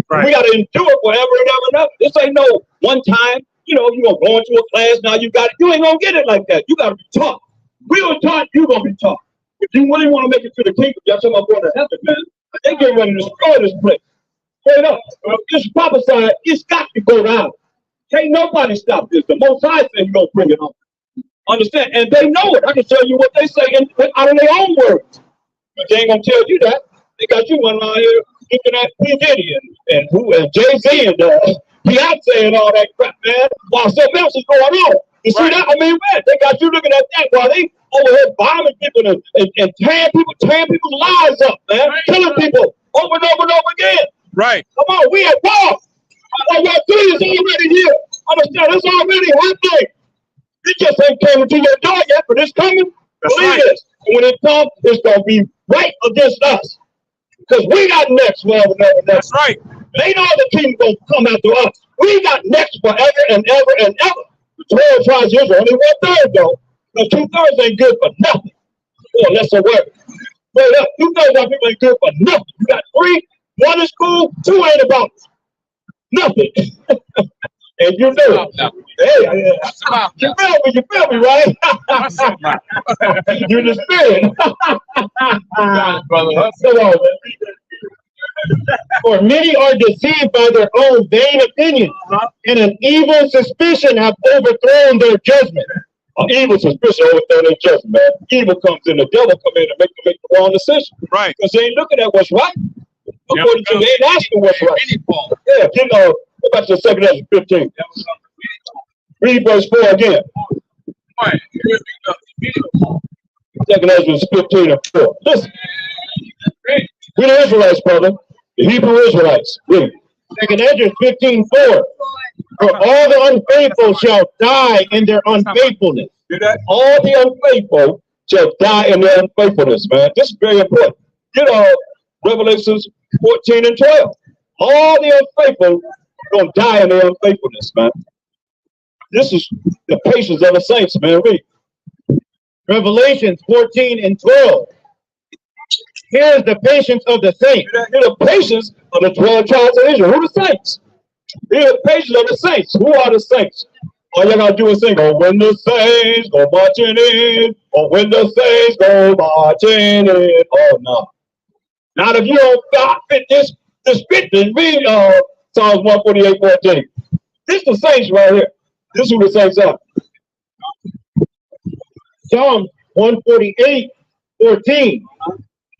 Right. We got to endure it forever and ever and ever. This ain't no one time, you know, you're going to go into a class, now you got it. You ain't going to get it like that. You got to be taught. We were taught, you're going to be taught. If you really want to make it to the kingdom, y'all talking about going to heaven, man. They get ready to destroy this place. Straight up. This prophesied, it's got to go down. Can't nobody stop this. The Most High said he's going to bring it home. Understand? And they know it. I can tell you what they say out of their own words. But they ain't going to tell you that. They got you running around here looking at P. Diddy and Jay-Z and Beyonce and all that crap, man, while something else is going on. You see that? I mean, man, they got you looking at that while they over here bombing people and tearing people's lives up, man, killing people over and over and over again. Right. Come on, we at war. What y'all do is already here. Understand, it's already happening. It just ain't coming to your door yet, but it's coming. That's Believe right. this. And when it comes, it's going to be right against us. Because we got next forever and ever. That's right. They know the kingdom going to come after us. We got next forever and ever and ever. The 12 tribes of Israel, only 1/3 though. Because 2/3 ain't good for nothing. Or less a word. Straight up, 2/3 of people ain't good for nothing. You got 3, 1 is cool, 2 ain't about nothing. And you know it. Hey, you feel me, right? You're the spirit. Come on, man. For many are deceived by their own vain opinion, and an evil suspicion have overthrown their judgment. An evil suspicion overthrown their judgment, man. Evil comes in, the devil come in and make them make the wrong decision. Right. Because they ain't looking at what's right. According to they ain't asking what's right. Yeah, you know, go back to 2 Ezra 15. Read verse 4 again. 2 Ezra 15 and 4. Listen. We the Israelites, brother. The Hebrew Israelites. Read. 2 Ezra 15:4. For all the unfaithful shall die in their unfaithfulness. All the unfaithful shall die in their unfaithfulness, man. This is very important. You know, Revelations 14 and 12. All the unfaithful are going to die in their unfaithfulness, man. This is the patience of the saints, man. Read. Revelations 14 and 12. Here's the patience of the saints. Here's the patience of the 12 tribes of Israel. Who are the saints? Here's the patience of the saints. Who are the saints? All you gotta do is sing, oh, when the saints go marching in, oh, when the saints go marching in. Oh, no. Not if you don't fit this description. Read Psalms 148:14. This is the saints right here. This is who the saints are. Psalm 148:14.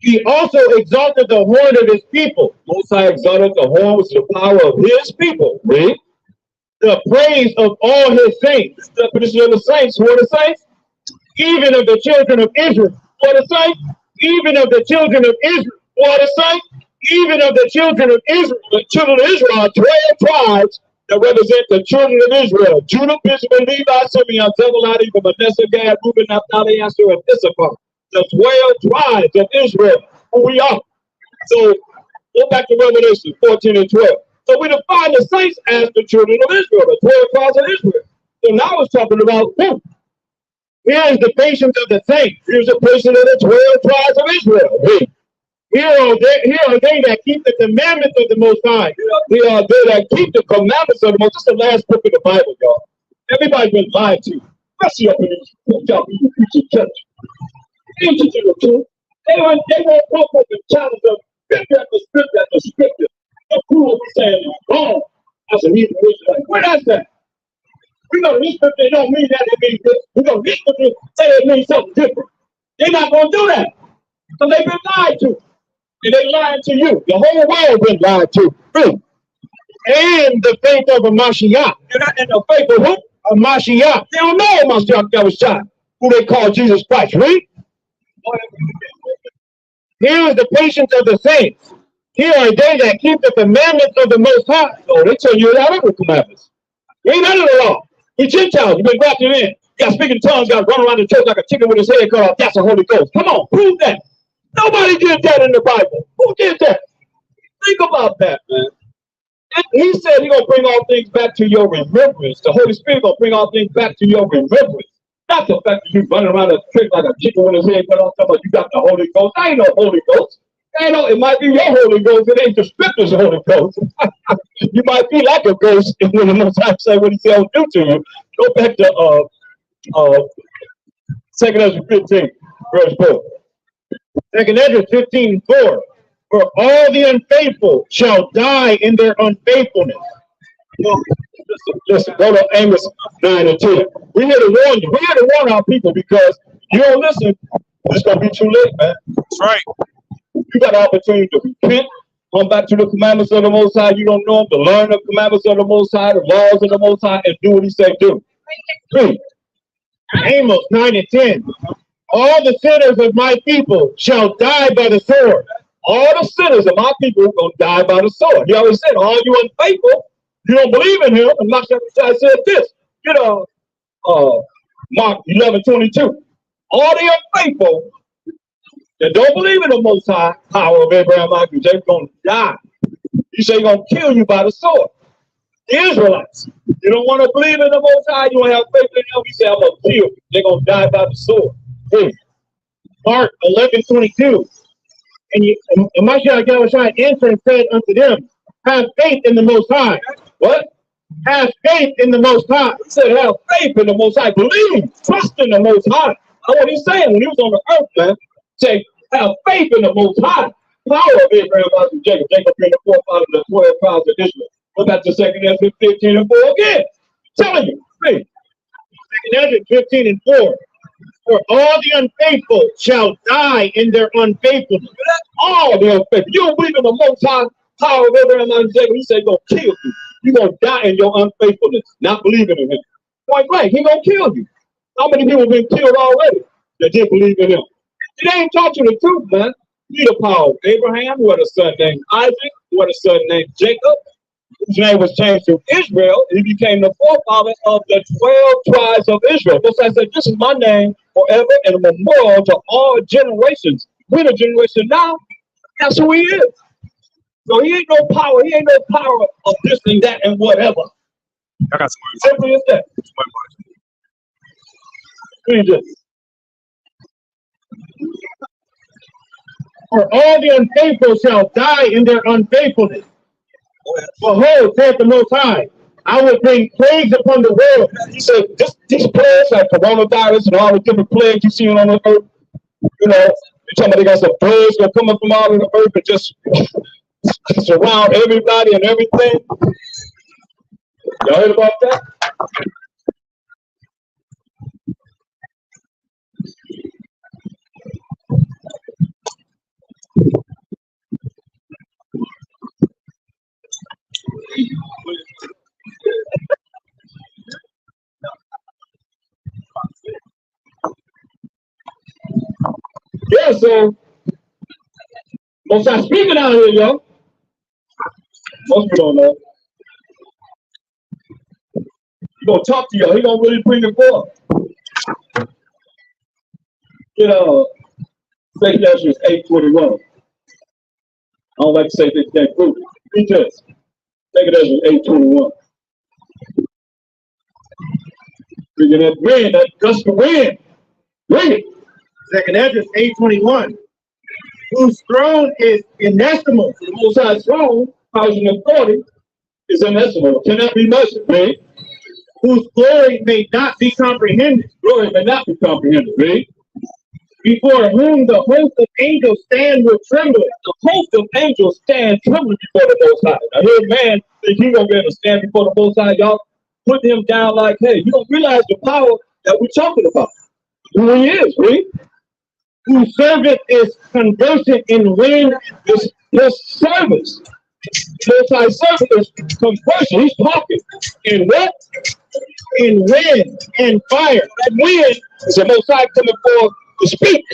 He also exalted the horn of his people. Most High exalted the horn, which is the power of his people. Read. The praise of all his saints. The definition of the saints. Who are the saints? Even of the children of Israel. Who are the saints? Even of the children of Israel. Who are the saints? Even of the children of Israel. The children of Israel are 12 tribes that represent the children of Israel. Judah, Benjamin, Levi, Simeon, Zebulun, Ephraim, Manasseh, Gad, Reuben, Naphtali, Asher, and Issachar. The 12 tribes of Israel, who we are. So go back to Revelation 14 and 12. So we define the saints as the children of Israel, the 12 tribes of Israel. So now it's talking about who? Here is the patience of the saints. Here's the person of the 12 tribes of Israel. Here are they that keep the commandments of the Most High. Here are they that keep the commandments of the Most. This is the last book of the Bible, y'all. Everybody's been lied to. Especially up in these preaching church. They ain't teaching the truth. They won't come up and challenge them. Scripture after scripture after scripture. The prove we saying is wrong. As a Hebrew Israelite. Where that's that? We know this scripture don't mean that it means this. We know this scripture say it means something different. They're not going to do that. So they've been lied to. And they lying to you. The whole world been lied to. And the faith of a Mashiach. You're not in the faith of who? A Mashiach. They don't know a Mashiach that was shot. Who they call Jesus Christ. Read. Here is the patience of the saints. Here are they that keep the commandments of the Most High. Oh, they tell you that other commandments. You ain't under the law. We Gentiles. You've been grafted in. You got speaking tongues. Got to run around the church like a chicken with his head cut off. That's the Holy Ghost. Come on, prove that. Nobody did that in the Bible. Who did that? Think about that, man. He said he's going to bring all things back to your remembrance. The Holy Spirit going to bring all things back to your remembrance. Not the fact that you running around the church like a chicken with his head cut off. Talking about you got the Holy Ghost. I ain't no Holy Ghost. I know it might be your Holy Ghost. It ain't the Scripture's Holy Ghost. You might be like a ghost when the Most High say what he said he'll do to you. Go back to 2 Ezra 15, verse 4. 2 Ezra 15:4. For all the unfaithful shall die in their unfaithfulness. Listen, go to Amos 9 and 10. We're here to warn you. We're here to warn our people because you don't listen, it's going to be too late, man. That's right. You got an opportunity to repent, come back to the commandments of the Most High. You don't know them, to learn the commandments of the Most High, the laws of the Most High, and do what he said do. Amos 9 and 10. All the sinners of my people shall die by the sword. All the sinners of my people are going to die by the sword. He always said, all you unfaithful, you don't believe in him. And Moshe said this. You know, Mark 11:22. All the unfaithful that don't believe in the Most High power of Abraham, Isaac, and Jacob, going to die. He said he's going to kill you by the sword. The Israelites, you don't want to believe in the Most High, you don't have faith in him. He said, I'm going to kill you. They're going to die by the sword. Mark 11:22. And Mashiach Yahushua answered and said unto them, have faith in the Most High. What? Have faith in the Most High. He said, have faith in the Most High. Believe, trust in the Most High. That's what he's saying when he was on the earth, man. Say, have faith in the Most High. Power of Abraham, Isaac, and Jacob. Jacob being the forefather of the 12 tribes of Israel. Go back to 2 Ezra 15 and 4 again. I'm telling you, read. 2 Ezra 15 and 4. For all the unfaithful shall die in their unfaithfulness. That's all the unfaithful. You don't believe in the Most High power of Abraham, Isaac, and Jacob. He said he's going to kill you. You're going to die in your unfaithfulness, not believing in him. Point blank, he's going to kill you. How many people have been killed already that didn't believe in him? They ain't taught you the truth, man. You the power of Abraham, who had a son named Isaac, who had a son named Jacob, whose name was changed to Israel. He became the forefather of the 12 tribes of Israel. Most I said, this is my name forever and a memorial to all generations. We're the generation now. That's who he is. So he ain't no power. He ain't no power of this and that and whatever. I got some Simply as that. Read this. For all the unfaithful shall die in their unfaithfulness. Behold, saith the Most High, I will bring plagues upon the world. He said, these plagues like coronavirus and all the different plagues you see on the earth, you know, you're talking about they got some plagues that come up from all of the earth and just surround everybody and everything. Y'all heard about that? Yeah, so most I'm speaking out here, y'all. Most people don't know. He gonna talk to y'all. He gonna really bring it forth. Get Second Ezra 8:21. I don't like to say this can't prove it. He just Second Ezra 8:21. Bringing that wind, that gust of wind. Bring it. Second Ezra 8:21. Whose throne is inestimable. The Most High's throne, powers and authority is inestimable. Cannot be measured, man. Whose glory may not be comprehended. Glory may not be comprehended, man. Before whom the host of angels stand with trembling. The host of angels stand trembling before the Most High. Now here, man, think he gonna be able to stand before the Most High, y'all? Put him down like, hey, you don't realize the power that we're talking about. Who he is, right? Whose servant is conversant in wind. His service. Most High servant is conversing. He's talking. In what? In wind and fire. That wind is the Most High coming forth to speak.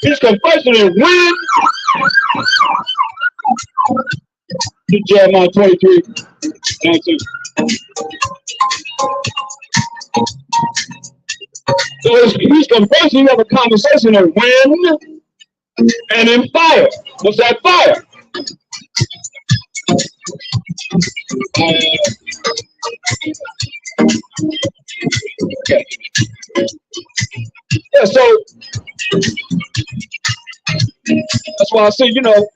He's conversing in wind. Jeremiah 23:19. So he's conversing, you have a conversation in wind and in fire. What's that fire? Okay. Yeah, so that's why I say, you know,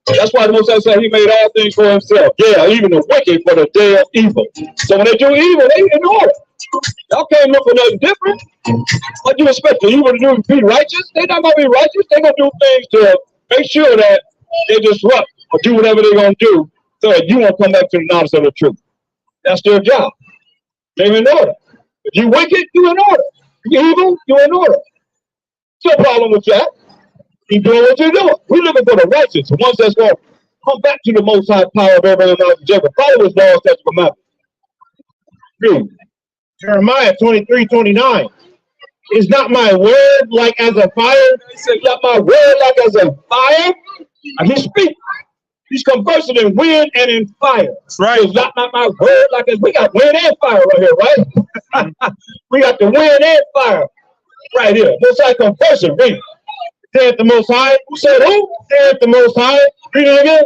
that's why the Most High said he made all things for himself. Yeah, even the wicked for the day of evil. So when they do evil, they ignore it. Y'all can't look for nothing different. What do you expect the evil to do to be righteous? They're not going to be righteous. They're going to do things to make sure that they disrupt or do whatever they're going to do so that you won't come back to the knowledge of the truth. That's their job. They're in order. If you wicked, you're in order. If you're evil, you're in order. No problem with that. Keep doing what you're doing. We're looking for the righteous, the ones that's going to come back to the Most High power of everything else and Jacob. Follow his laws, statutes, and commandments. Read. Jeremiah 23:29. Is not my word like as a fire? He said, "Let my word like as a fire." And he speaks. He's conversing in wind and in fire. That's right. It's not my word like as we got wind and fire right here, right? We got the wind and fire right here. Most High conversing. Read. Saith the Most High. Who said who? Saith the Most High. Read it again.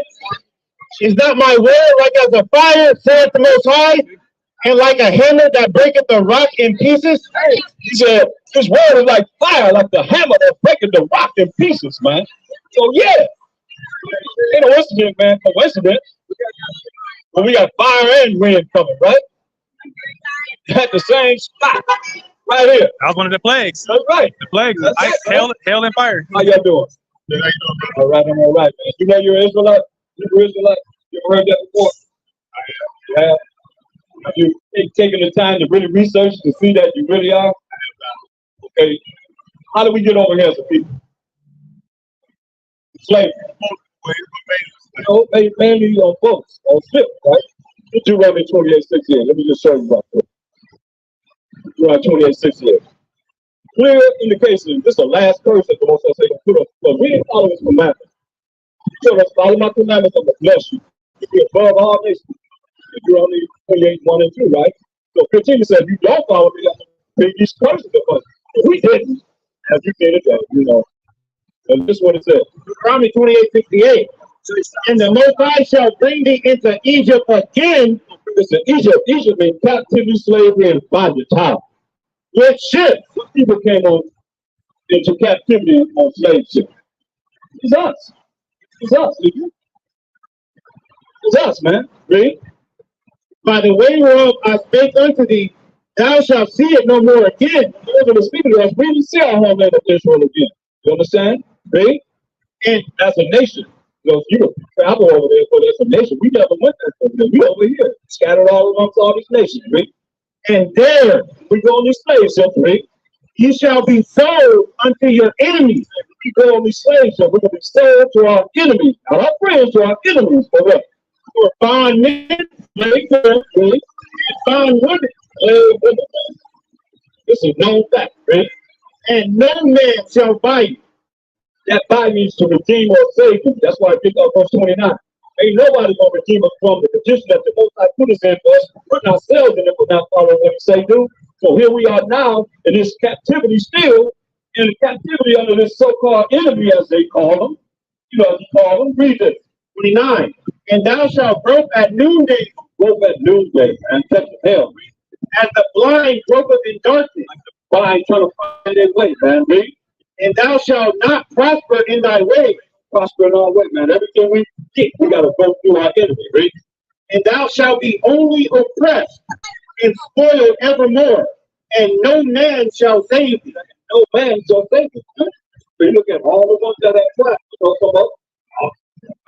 Is not my word like as a fire? Saith the Most High. And like a hammer that breaketh the rock in pieces. He said, "This word is like fire, like the hammer that's breaking the rock in pieces, man." So yeah, ain't no incident, man. Coincidence. But we got fire and wind coming, right? At the same spot, right here. That was one of the plagues. That's right. The plagues. That's Ice, it, hail, and fire. How y'all doing? All right, I'm all right, man. You know you're an Israelite? You're Israelite? You ever heard that before? Yeah. Have you taken the time to really research to see that you really are? Okay. How do we get over here as a people? Slavery. No, mainly on books, on ships, right? Deuteronomy 28:6 here. Let me just show you about that. Deuteronomy 28:6 here. Clear indication. This is the last curse that the Most High said to put up. But we didn't follow his commandments. He told us, follow my commandments, I'm going to bless you. You'll be above all nations. Deuteronomy 28:1-2, right? So 15 says, if you don't follow me, then these curses upon you. If we didn't, as you did it, you know. And this is what it says. Deuteronomy 28:68. And the Most High shall bring thee into Egypt again. Listen, Egypt means captivity, slavery, and bondage. How? With ships. What people came into captivity on slave ships? It's us. It's us. It's us, man. Read. By the way whereof I spake unto thee, thou shalt see it no more again. We're going to speak to us. We didn't see our homeland of Israel again. You understand? Read. And as a nation, you travel over there, but as a nation, we never went there. We over here, scattered all amongst all these nations. Read. And there We go on these slave ships. Read. ye shall be sold unto your enemies. We go on these slave ships. We're going to be sold to our enemies, not our friends, to our enemies. For what? For bondmen, Slave girls, read. bond women, Slave women. This is known fact. Read. and no man shall buy you. That buy means to redeem or save you. That's why I picked up verse 29. Ain't nobody gonna redeem us from the condition that the Most High put us in for us. Putting ourselves in it without following what He say do. So here we are now in this captivity, still in captivity under this so-called enemy, as they call them. You know, as you call them. Read this. 29. And thou shalt grope at noonday, Go at noonday and touch the hell. as the blind gropeth in darkness. Blind trying to find their way, man. Read. And thou shalt not prosper in thy way. Prosper in our way, man. Everything we get, we gotta go through our enemy. Read. And thou shalt be only oppressed and spoiled evermore. And no man shall save thee. No man shall save you. Man. So you look at all the ones that have tried, come up,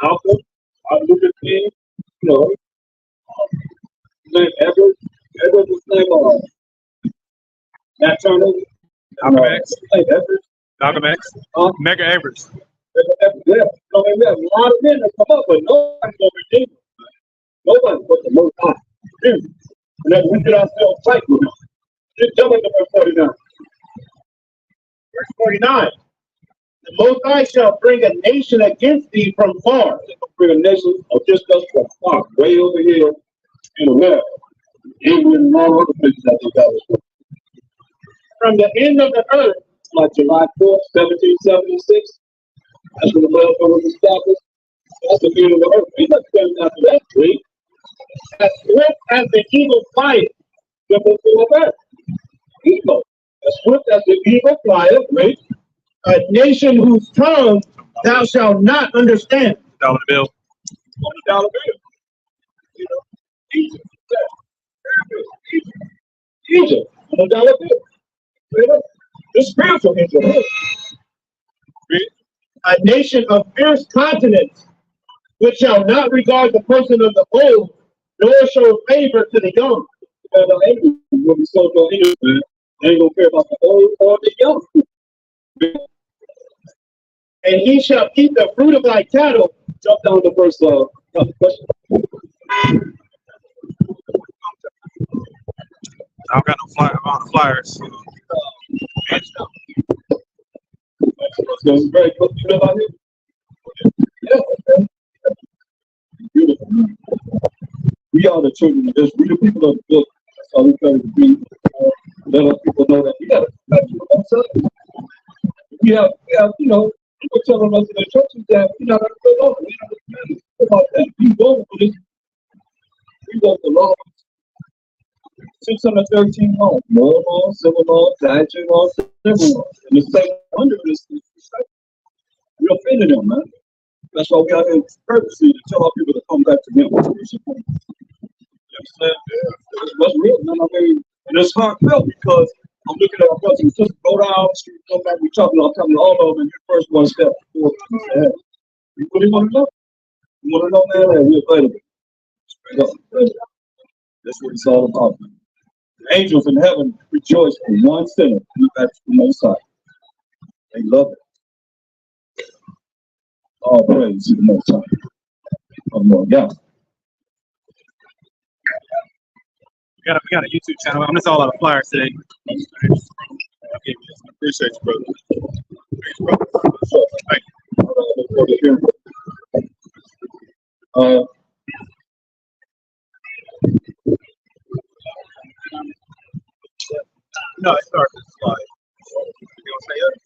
Malcolm, Martin Luther King, you know, his name Edward, his name, Nat Turner, Malcolm X. Edward, Malcolm X. Mega Everest. yeah. So we have a lot of men that come up, but nobody's gonna redeem them. Nobody but the Most High. And then we get ourselves tight with him. Just jump into verse 49. Verse 49. The Most High shall bring a nation against thee from far. Bring a nation of just us from far, way over here in the west. England and all other places that they got us from. From the end of the earth, Like July 4th, 1776. That's when the motherfucker was established. That's the end of the earth. Ain't nothing after that, read. as swift as the eagle flieth. Simple thing of that. Eagle. As swift as the eagle flieth, read. A nation whose tongue thou shalt not understand. Dollar bill. On the dollar bill. You know, Egypt. Yeah. Egypt. On the dollar bill. Read it. The spiritual Egypt. Read. A nation of fierce continents, which shall not regard the person of the old, nor show favor to the young. And the enemy will be so to English, man. They ain't gonna care about the old or the young. And he shall eat the fruit of thy cattle. Jump down to verse question. I don't got no flyer on the flyers. So it's very good. You know about it? Yeah. Beautiful. We are the children of this. We the people of the book. That's how we try to be. Let us people know that we got to protect you ourselves. We have, you know, people telling us in the churches that we're not going to go on. We don't understand about that. We go for this. We go for law. 613 laws, moral laws, civil laws, dietary laws, civil laws. And the same under this is we offended them, man. That's why we are in purposely to tell our people to come back to Him. You understand? That's real, man. I mean, and it's heartfelt because I'm looking at our brothers and sisters go down the street, come back, I'm talking to all of them, and your first one step forward. Yeah. You really want to know? You want to know, man? That we're available. Straight up. That's what it's all about, man. The angels in heaven rejoice for one sinner who back to the Most High. They love it. All praise to the Most High. Oh, Lord God. We got a YouTube channel. I'm just all out of flyers today. Okay, I appreciate you, brother. Thanks, brother. Thank you. No, it starts with slide. You gonna say it?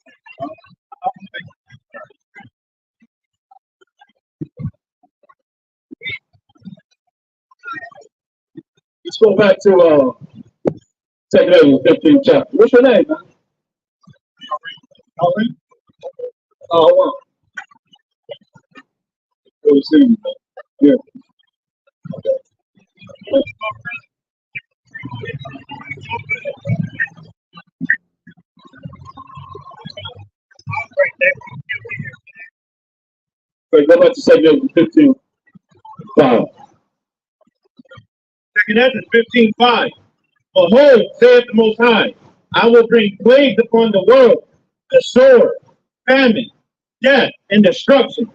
Let's go back to 2 15th chapter. What's your name, man? Already? Oh, wow. Good to see you, man. Yeah. Wait, go back to 2 15. 5. Second Ezra 15:5. Behold, saith the Most High, I will bring plagues upon the world, the sword, famine, death, and destruction.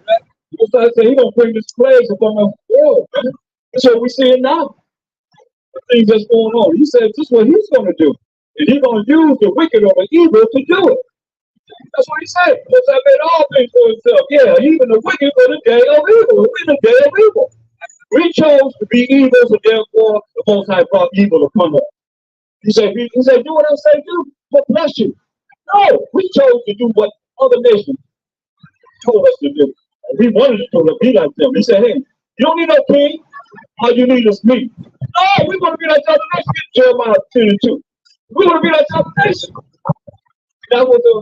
Most High said He's gonna bring this plagues upon the world. Man. That's what we see it now. The things that's going on. He said this is what He's gonna do, and He's gonna use the wicked or the evil to do it. That's what He said. Most High made all things for Himself. Yeah, even the wicked for the day of evil. We're the day of evil. We chose to be evil, so therefore the Most High brought evil upon us. He said, do what I say, do, but bless you. No, we chose to do what other nations told us to do. And we wanted to be like them. He said, hey, you don't need no king. All you need is me. No, we want to be like other nations. Get Jeremiah 10:2. We want to be like other nations. That was a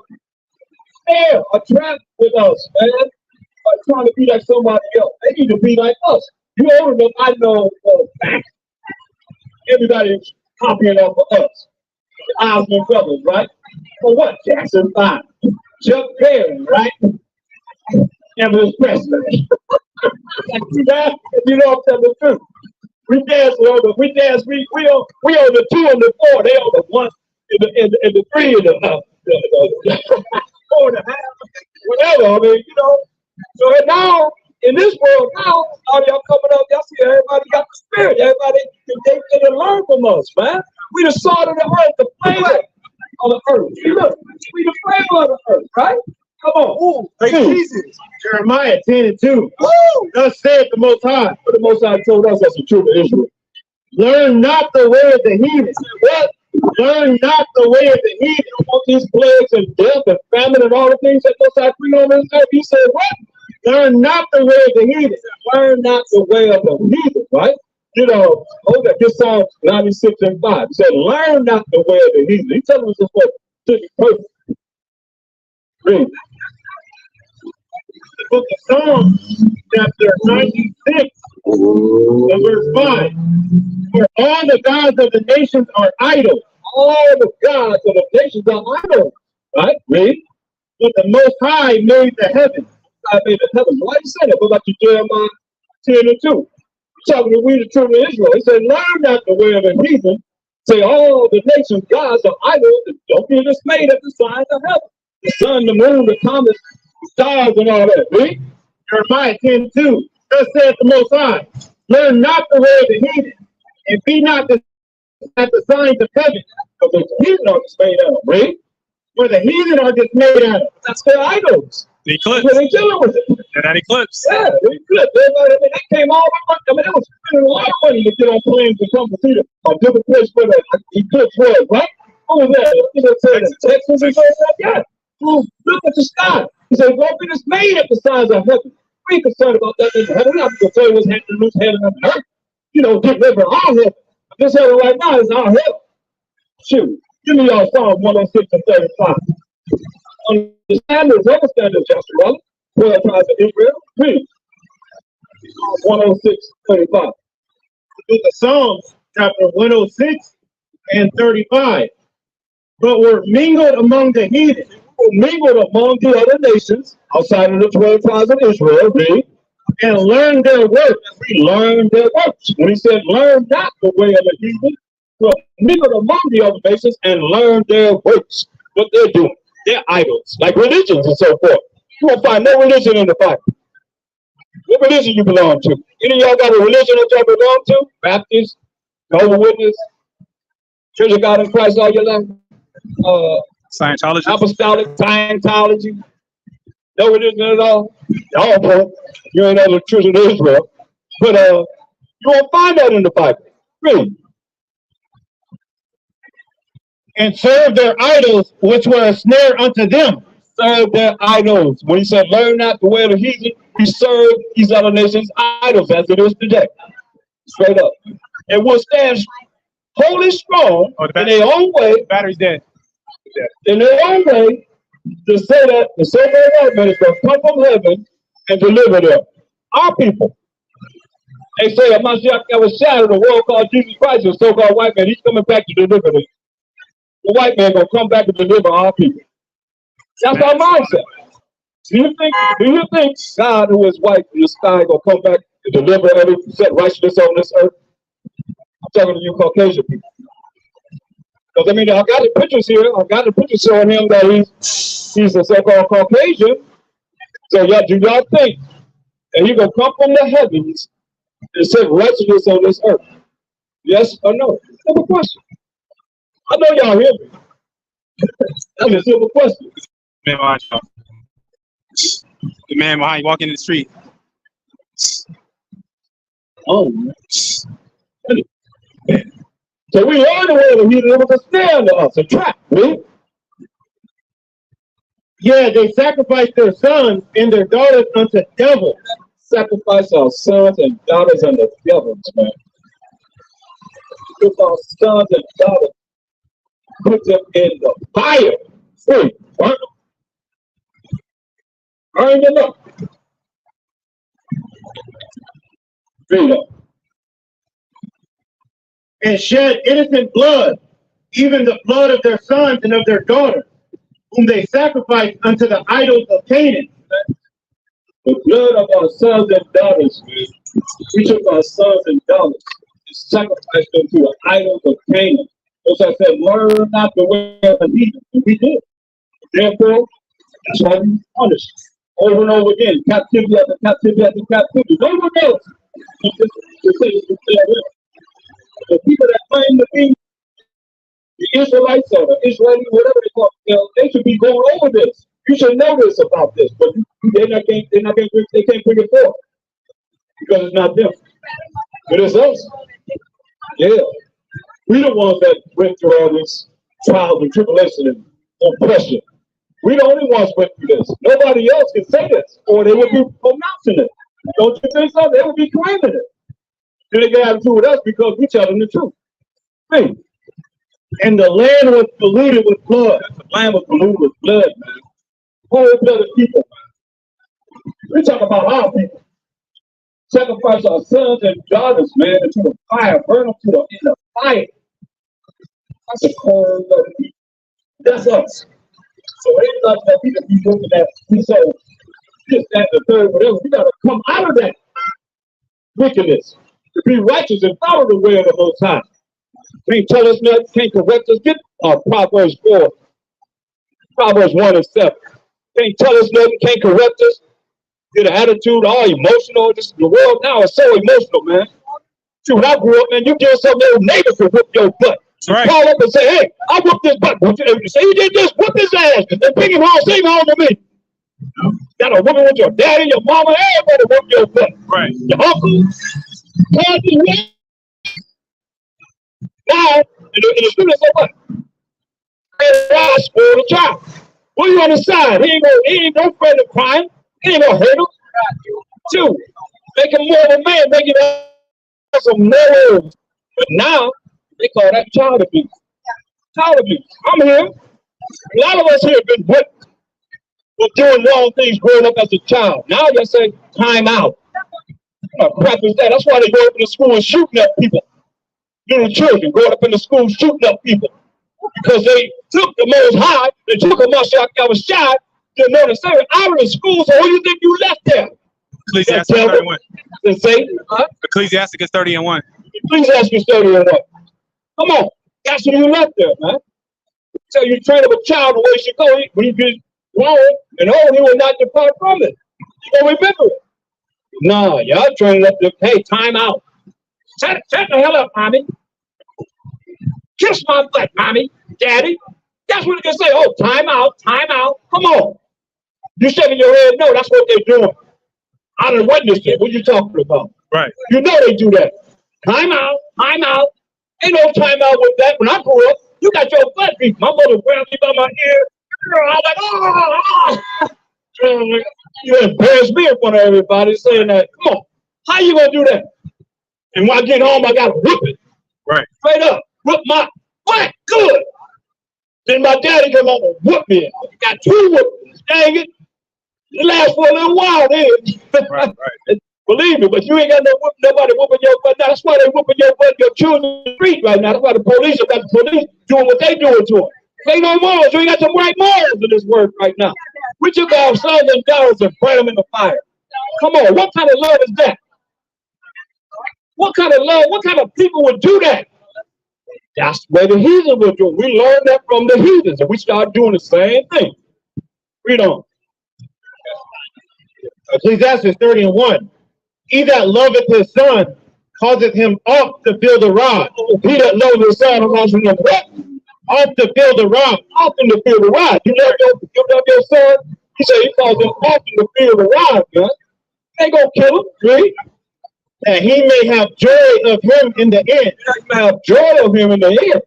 snare, a trap with us, man. Trying to be like somebody else. They need to be like us. You old enough, I know for a fact. Everybody's copying off of us. The Osmond brothers, right? For what? Jackson 5. Chuck Berry, right? Elvis Presley. You know I'm telling the truth. We dance, we on the 2 and the 4. They on the 1 and the 3 and the 4 and a half. Whatever. I mean, you know. So now in this world now, all y'all coming up, y'all see everybody got the spirit. Everybody they can learn from us, man. We the salt of the earth, the flavor of the earth. See, look, we the flavor of the earth, right? Come on. Ooh, thank Jesus. Jeremiah 10:2. Thus saith the Most High. But the Most High told us that's the truth of Israel. Learn not the way of the heathen. What? Learn not the way of the heathen. All these plagues and death and famine and all the things that Most High bring on this earth. He said, what? Learn not the way of the heathen. Learn not the way of the heathen, right? You know, hold that. This Psalm 96:5. He said, learn not the way of the heathen. He's telling us this way to be perfect. Read. The book of Psalms, chapter 96, and verse 5. For all the gods of the nations are idols. All the gods of the nations are idols. Right? Read. But the Most High made the heavens. I made the heavens. Why you say that? Go back to Jeremiah 10:2. Talking to we the children of Israel. He said, learn not the way of the heathen. Say all the nations' gods are idols. Don't be dismayed at the signs of heaven. The sun, the moon, the comets, the stars, and all that. Read. Jeremiah 10:2. Thus saith the Most High, learn not the way of the heathen, and be not at the signs of heaven. Because the heathen are dismayed at them. Read. For the heathen are dismayed at them. That's their idols. The That's eclipse. what they dealing with it. They're that eclipse. Yeah, the eclipse. Everybody, I mean, they came all over. I mean, they was spending a lot of money to get on planes to come to see a different place where the eclipse was, right? What was that? You know, Texas or something like that. Well, look at the sky. He said, don't be dismayed at the signs of heaven. We ain't concerned about that in heaven. We're not concerned with what's happening loose heaven and earth. You know, get rid of our heaven. This heaven right now is our heaven. Shoot. Give me y'all Psalm 106:35. Understand this, Joshua, brother. 12 tribes of Israel. Read. 106:35. The book of Psalms, chapter 106 and 35. But were mingled among the heathen. Mingled among the other nations outside of the 12 tribes of Israel. Read. And learned their works. We learned their works. When he said, learn not the way of the heathen, so mingled among the other nations and learn their works. What they're doing. They're idols, like religions and so forth. You won't find no religion in the Bible. What religion you belong to? Any of y'all got a religion that y'all belong to? Baptist, Jehovah's Witness, Church of God in Christ all your life? Scientology. Apostolic, Scientology? No religion at all? Y'all don't. You ain't other children of Israel. But you won't find that in the Bible. Really. And served their idols, which were a snare unto them. Serve their idols. When he said, learn not the way of the heathen, we serve these other nations' idols as it is today. Straight up. And we'll stand wholly strong in their own way. Battery's dead. In their own way to say that the so-called white man is going to come from heaven and deliver them. Our people. They say a Mashiach that was shattered, the world called Jesus Christ, a so-called white man. He's coming back to deliver them. The white man gonna come back to deliver our people. That's our mindset. Do you think God, who is white in the sky, gonna come back to deliver every set righteousness on this earth? I'm talking to you Caucasian people. Because I mean, I got the pictures here. I got the pictures showing him that he's a so-called Caucasian. So do y'all think that he gonna come from the heavens and set righteousness on this earth? Yes or no? Simple question. I know y'all hear me. That's a simple question. Man behind you. The man behind you walking in the street. Oh, man. So we are the way that he delivered a snare unto us, a trap, right? Yeah, they sacrificed their sons and their daughters unto devils. Sacrifice our sons and daughters unto devils, man. Took our sons and daughters, put them in the fire. Free. Burn them. Burn them up. Free them. And shed innocent blood, even the blood of their sons and of their daughters, whom they sacrificed unto the idols of Canaan. The blood of our sons and daughters, man. We took our sons and daughters and sacrificed them to the idols of Canaan. As I said, learn not the way of the heathen. And we did. Therefore, that's why we punished over and over again. Captivity after captivity after captivity. No one else. The people that claim to be the Israelites or the Israeli, whatever they call themselves, they should be going over this. You should know this about this, but they can't bring it forth because it's not them. But it's us. Yeah. We the ones that went through all this trials and tribulation and oppression. We the only ones went through this. Nobody else can say this, or they would be pronouncing it. Don't you think so? They would be claiming it. Then they got to do with us because we tell them the truth. Hey. And the land was polluted with blood. The land was polluted with blood, man. Whole blood of people, man. We talk about our people. Sacrifice our sons and daughters, man, into the fire. Burn them in the fire. That's a cold blood of people. That's us. So it ain't like that people be looking at we so this, that, the third, whatever. We gotta come out of that wickedness to be righteous and follow the way of the Most High. Can't tell us nothing, can't correct us. Get Proverbs 4, Proverbs 1 and 7. Can't tell us nothing, can't correct us. Get an attitude, all emotional. The world now is so emotional, man. See, when I grew up, man, you get some little neighbor to whip your butt. Right. Call up and say, hey, I whooped this butt. Say you did this, whoop his ass, and bring him home, sing home to me. Got a woman with your daddy, your mama, everybody whoop your butt. Right. Your uncle. Now, in the student say what? I spoil the child. What you on the side? He ain't no friend of crime. He ain't gonna hurt him. Two, make him more of a man, make him have some morals. But now, they call that child abuse. Child abuse. I'm here. A lot of us here have been whipped for doing wrong things growing up as a child. Now you say, time out. What crap is that? That's why they go up in the school and shooting at people. Little children going up in the school shooting up people. Because they took the Most High, they took a Mashiach that was shot, to know the Savior out of the school, so who you think you left there? Ecclesiastes 30:1. And say, huh? Ecclesiastes 30:1. Ecclesiastes 30:1. Come on, that's what you left there, man. So you train up a child the way he should go. When he gets grown and old, he will not depart from it. You will remember it. Nah, y'all training up to, hey, time out. Shut the hell up, mommy. Kiss my butt, mommy, daddy. That's what they can say. Oh, time out, time out. Come on. You shaking your head? No, that's what they're doing. I done witnessed it. What you talking about? Right. You know they do that. Time out, time out. Ain't no time out with that. When I grew up, you got your butt beat. My mother grabbed me by my ear. I was like, oh. You embarrassed me in front of everybody saying that. Come on. How you gonna do that? And when I get home, I gotta whip it. Right. Straight up. Whip my butt. Good. Then my daddy come home and whoop me. I got two whoopings. Dang it. It lasts for a little while then. Right. Believe me, but you ain't got nobody whooping your butt. That's why they whooping your butt, your children in the street right now. That's why the police are got the police doing what they doing to them. They no morals. You ain't got some right morals in this world right now. We took our sons and daughters and burn them in the fire. Come on, what kind of love is that? What kind of love? What kind of people would do that? That's what the heathen will do. We learned that from the heathens, and we start doing the same thing. Read on. Ecclesiastes 30:1. He that loveth his son causeth him oft to feel the rod. He that loves his son causes him what? Oft to feel the rod. Often to feel the rod. You love your son? He said he calls him often to feel the rod, man. They gonna kill him, right? That he may have joy of him in the end. You may have joy of him in the end.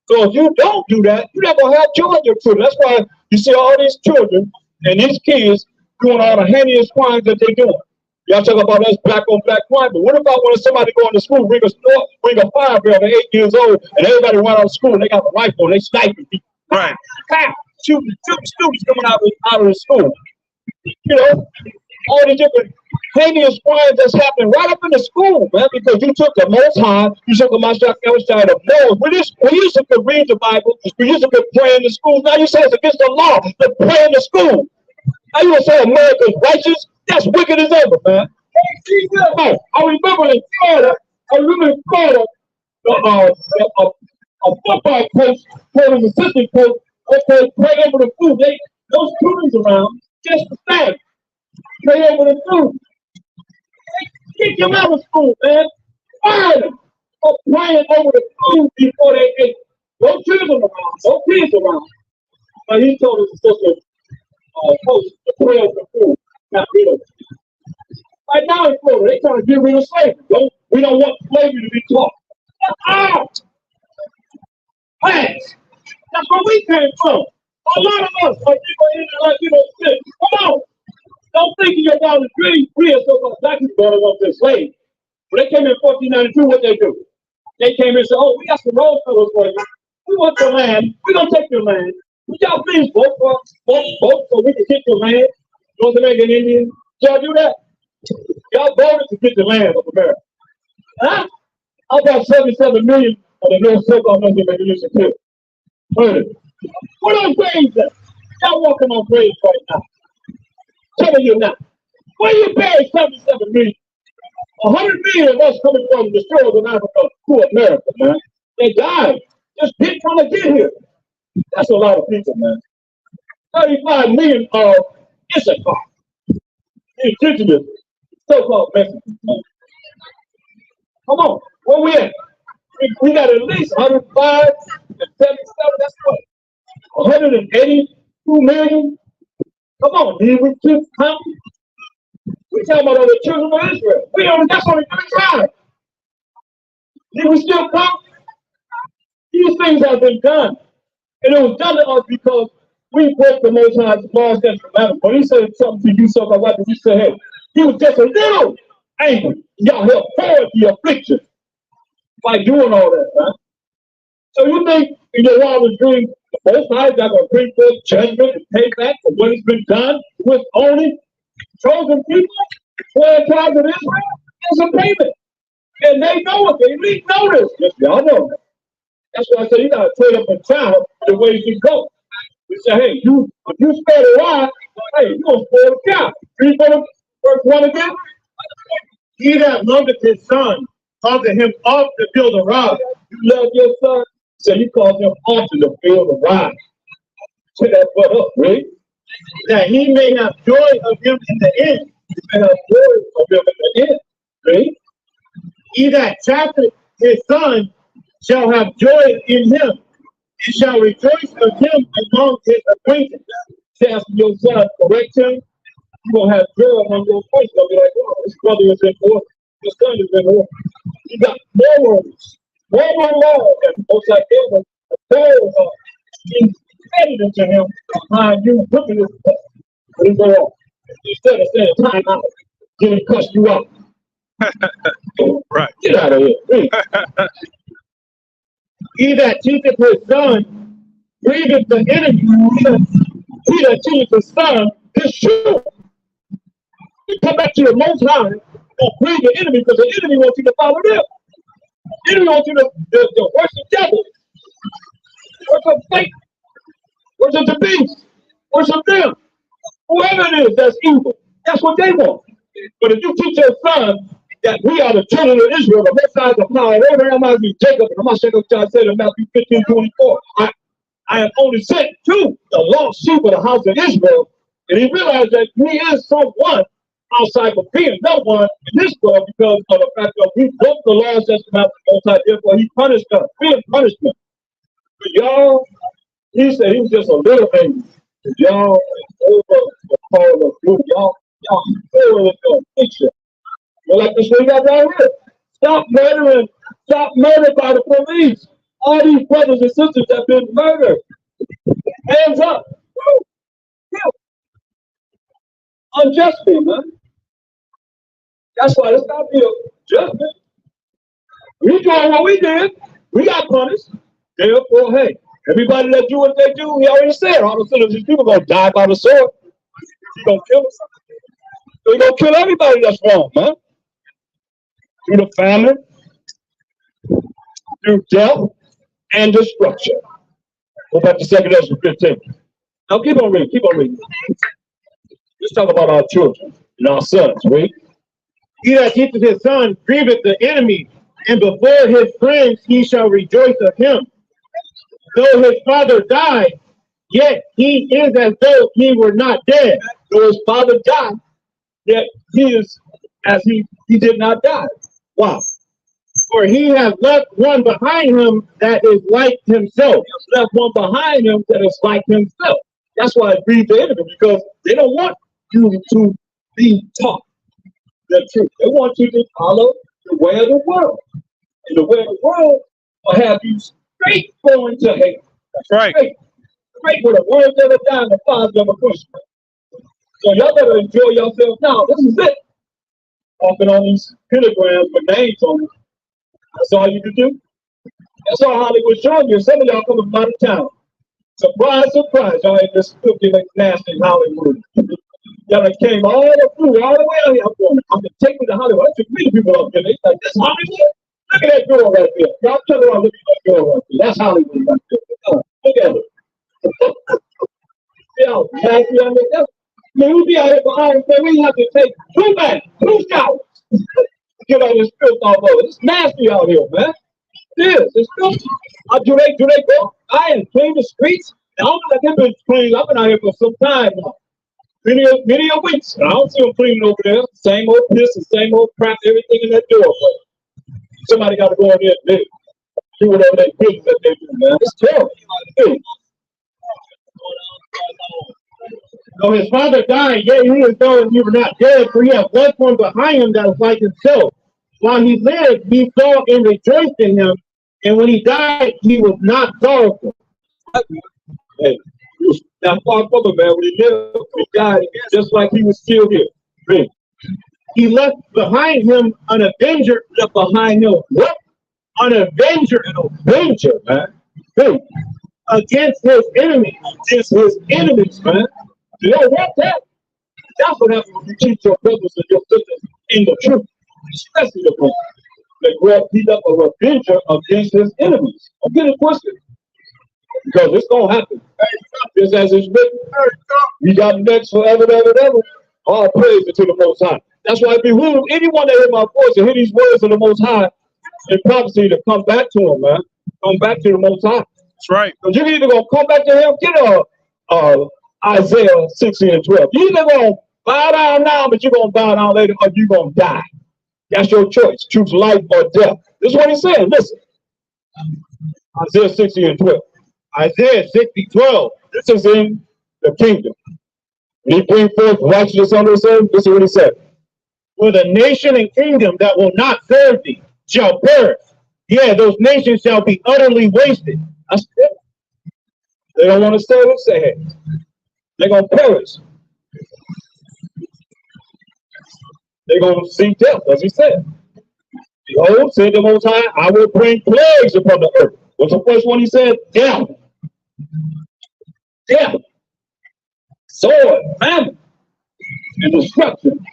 So if you don't do that, you're not gonna have joy in your children. That's why you see all these children and these kids doing all the heinous crimes that they're doing. Y'all talk about us black on black crime, but what about when somebody going to school, bring a fire barrel, they're 8 years old, and everybody run out of school and they got a rifle and they sniping people. Right. Shooting students coming out of the school. You know, all the different heinous crimes that's happening right up in the school, man, because you took the Most High, you took the outside of morals. We used to read the Bible, we used to pray in the schools. Now you say it's against the law to pray in the school. Now you want to say America's righteous? That's wicked as ever, man. Hey, I remember in Florida, a football coach told his assistant coach, okay, pray over the food. Those students around, just the same. Pray over the food. Kick them out of school, man. Fire them for praying over the food before they ate. No children around, no kids around. But he told his assistant coach to pray over the food. Not rid of it. Right now in Florida, they trying to get rid of slavery. We don't want slavery to be taught. That's out. Pass. That's where we came from. A lot of us are people in there like, sick. Come on. Don't think you're down the street. We are so-called black people don't want to slave. When they came in 1492, what they do? They came in and said, oh, we got some road fillers for you. We want your land. We're going to take your land. Would y'all please vote so we can get your land? North American Indians? Y'all do that? Y'all voted to get the land of America. Huh? About 77 million of the North so-called North American too. What on graves at? Y'all walking on graves right now. Tell me you're not. Where you buried 77 million? 100 million of us coming from the shores of Africa to America, man. They died. Just trying to get here. That's a lot of people, man. 35 million of Issachar. Indigenous, so-called Mexicans. Come on, where we at? We got at least 105 and 77, that's what? 182 million? Come on, did we keep counting? We talking about all the children of Israel. That's only 3 tribes. Did we still count? These things have been done. And it was done to us because we broke the Most High's laws and commandments. When he said something to you, so like we said, hey, he was just a little angry. Y'all helped forward the affliction by doing all that, man. So you think in your wildest dream, the Most High is not going to bring forth judgment and payback for what has been done with only chosen people, 12 tribes of Israel? There's a payment. And they know it. They at least know this. Yes, y'all know that. That's why I say you got to trade up a child the way you go. We say, hey, if you spare the rod, hey, you're going to spoil the cow. Read for the first one again. He that loveth his son causeth him oft to feel the rod. You love your son, so you cause him often to feel the rod. Set that butt up, right? That he may have joy of him in the end. You may have joy of him in the end, right? He that chasteneth his son shall have joy in him, and shall rejoice of him among his acquaintance. Chasten your son, correct him. You're going to have joy among your friends. You're going to be like, oh, this brother is in order. This son is in order. You got more words, more law, and most like him, more competitive to him behind you looking at stuff. What is going on? Instead of saying time out, get him cuss you out. Right. Get out of here. Please. He that teacheth his son grieveth the enemy. He that teacheth his son is sure. You come back to the Most High Don't please the enemy because the enemy wants you to follow them. The enemy wants you to worship devils, worship fate, worship the beast, worship them. Whoever it is that's evil, that's what they want. But if you teach your son that we are the children of Israel, the most high is the power of Abraham, I be Jacob, and I'm not sure what God said in Matthew 15:24. I have only sent to the lost sheep of the house of Israel, and he realized that he is someone outside of being no one in this world because of the fact that we broke the laws that's about the Most High. Therefore, he punished us. We have punishment. But y'all, he said he was just a little baby. But y'all over the call of duty. Y'all spoil the picture. You're like this thing got right here. Stop murdering. Stop murdered by the police. All these brothers and sisters have been murdered. Hands up. Killed. Unjustly, man. That's why it's not be a judgment. We doing what we did. We got punished. Therefore, hey, everybody that do what they do, he already said, all the sinners, these people gonna die by the sword. He's gonna kill us. He's gonna kill everybody that's wrong, man. Through the famine, through death, and destruction. Go back to 2 Ezra 15. Now keep on reading, keep on reading. Let's talk about our children and our sons, right? He that teacheth his son grieveth the enemy, and before his friends he shall rejoice of him. Though his father died, yet he is as though he were not dead. Though his father died, yet he is as he did not die. Why? For he has left one behind him that is like himself. He left one behind him that is like himself. That's why it grieves the enemy, because they don't want you to be taught the truth. They want you to follow the way of the world. And the way of the world will have you straight going to hell. That's right. Straight with the words never die and the fathers never push. So y'all better enjoy yourself now. This is it. Walking on these pentagrams with names on them. That's all you can do. That's all Hollywood's showing you. Some of y'all coming from out of town. Surprise, surprise. Y'all ain't just cooking like nasty Hollywood. Y'all came all the way out here. I'm going to take me to Hollywood. I took many people up there. They like, this Hollywood? Look at that girl right there. Y'all turn around, look at that girl right there. That's Hollywood right there. Look at it. Y'all nasty. We be out here behind, so we have to take 2 baths, 2 showers. Get all this filth off of it. It's nasty out here, man. It is. It's filthy. Do they go by and clean the streets? I don't know that they've been cleaning. I've been out here for some time now. Many a weeks. And I don't see them cleaning over there. Same old piss and same old crap, everything in that door. But somebody got to go in there and do whatever they do that they do, man. It's terrible. Though his father died, yet he is though he were not dead, for he hath left one behind him that was like himself. While he lived, he saw and rejoiced in him, and when he died, he was not sorrowful. Hey, he was not far from him, man. When he lived, he died just like he was still here. Man. He left behind him an avenger. Left behind him what? An avenger. An avenger, man. Hey, against his enemies. against his enemies, man. You don't want that. That's what happens when you teach your brothers and your sisters in the truth, especially the brothers. They grow up, he left a avenger against his enemies. I'm getting twisted. Because it's going to happen. Just as it's written, we got next forever, ever, ever. All praise to the Most High. That's why it behooves anyone that hear my voice and hear these words of the Most High in prophecy to come back to him, man. Come back to the Most High. That's right. Because you're either going to come back to him, get Isaiah 16 and 12. You're either going to bow down now, but you're going to bow down later, or you're going to die. That's your choice. Choose life or death. This is what he's saying. Listen. Isaiah 60 and 12. Isaiah 60:12. This is in the kingdom. When he bring forth righteousness under his earth, this is what he said. For the nation and kingdom that will not serve thee shall perish. Yeah, those nations shall be utterly wasted. That's it. They don't want to serve it, say, hey, they're going to perish. They're going to see death, as he said. Behold, said the Most High, I will bring plagues upon the earth. What's the first one he said? Death. Death. Sword, famine, and destruction.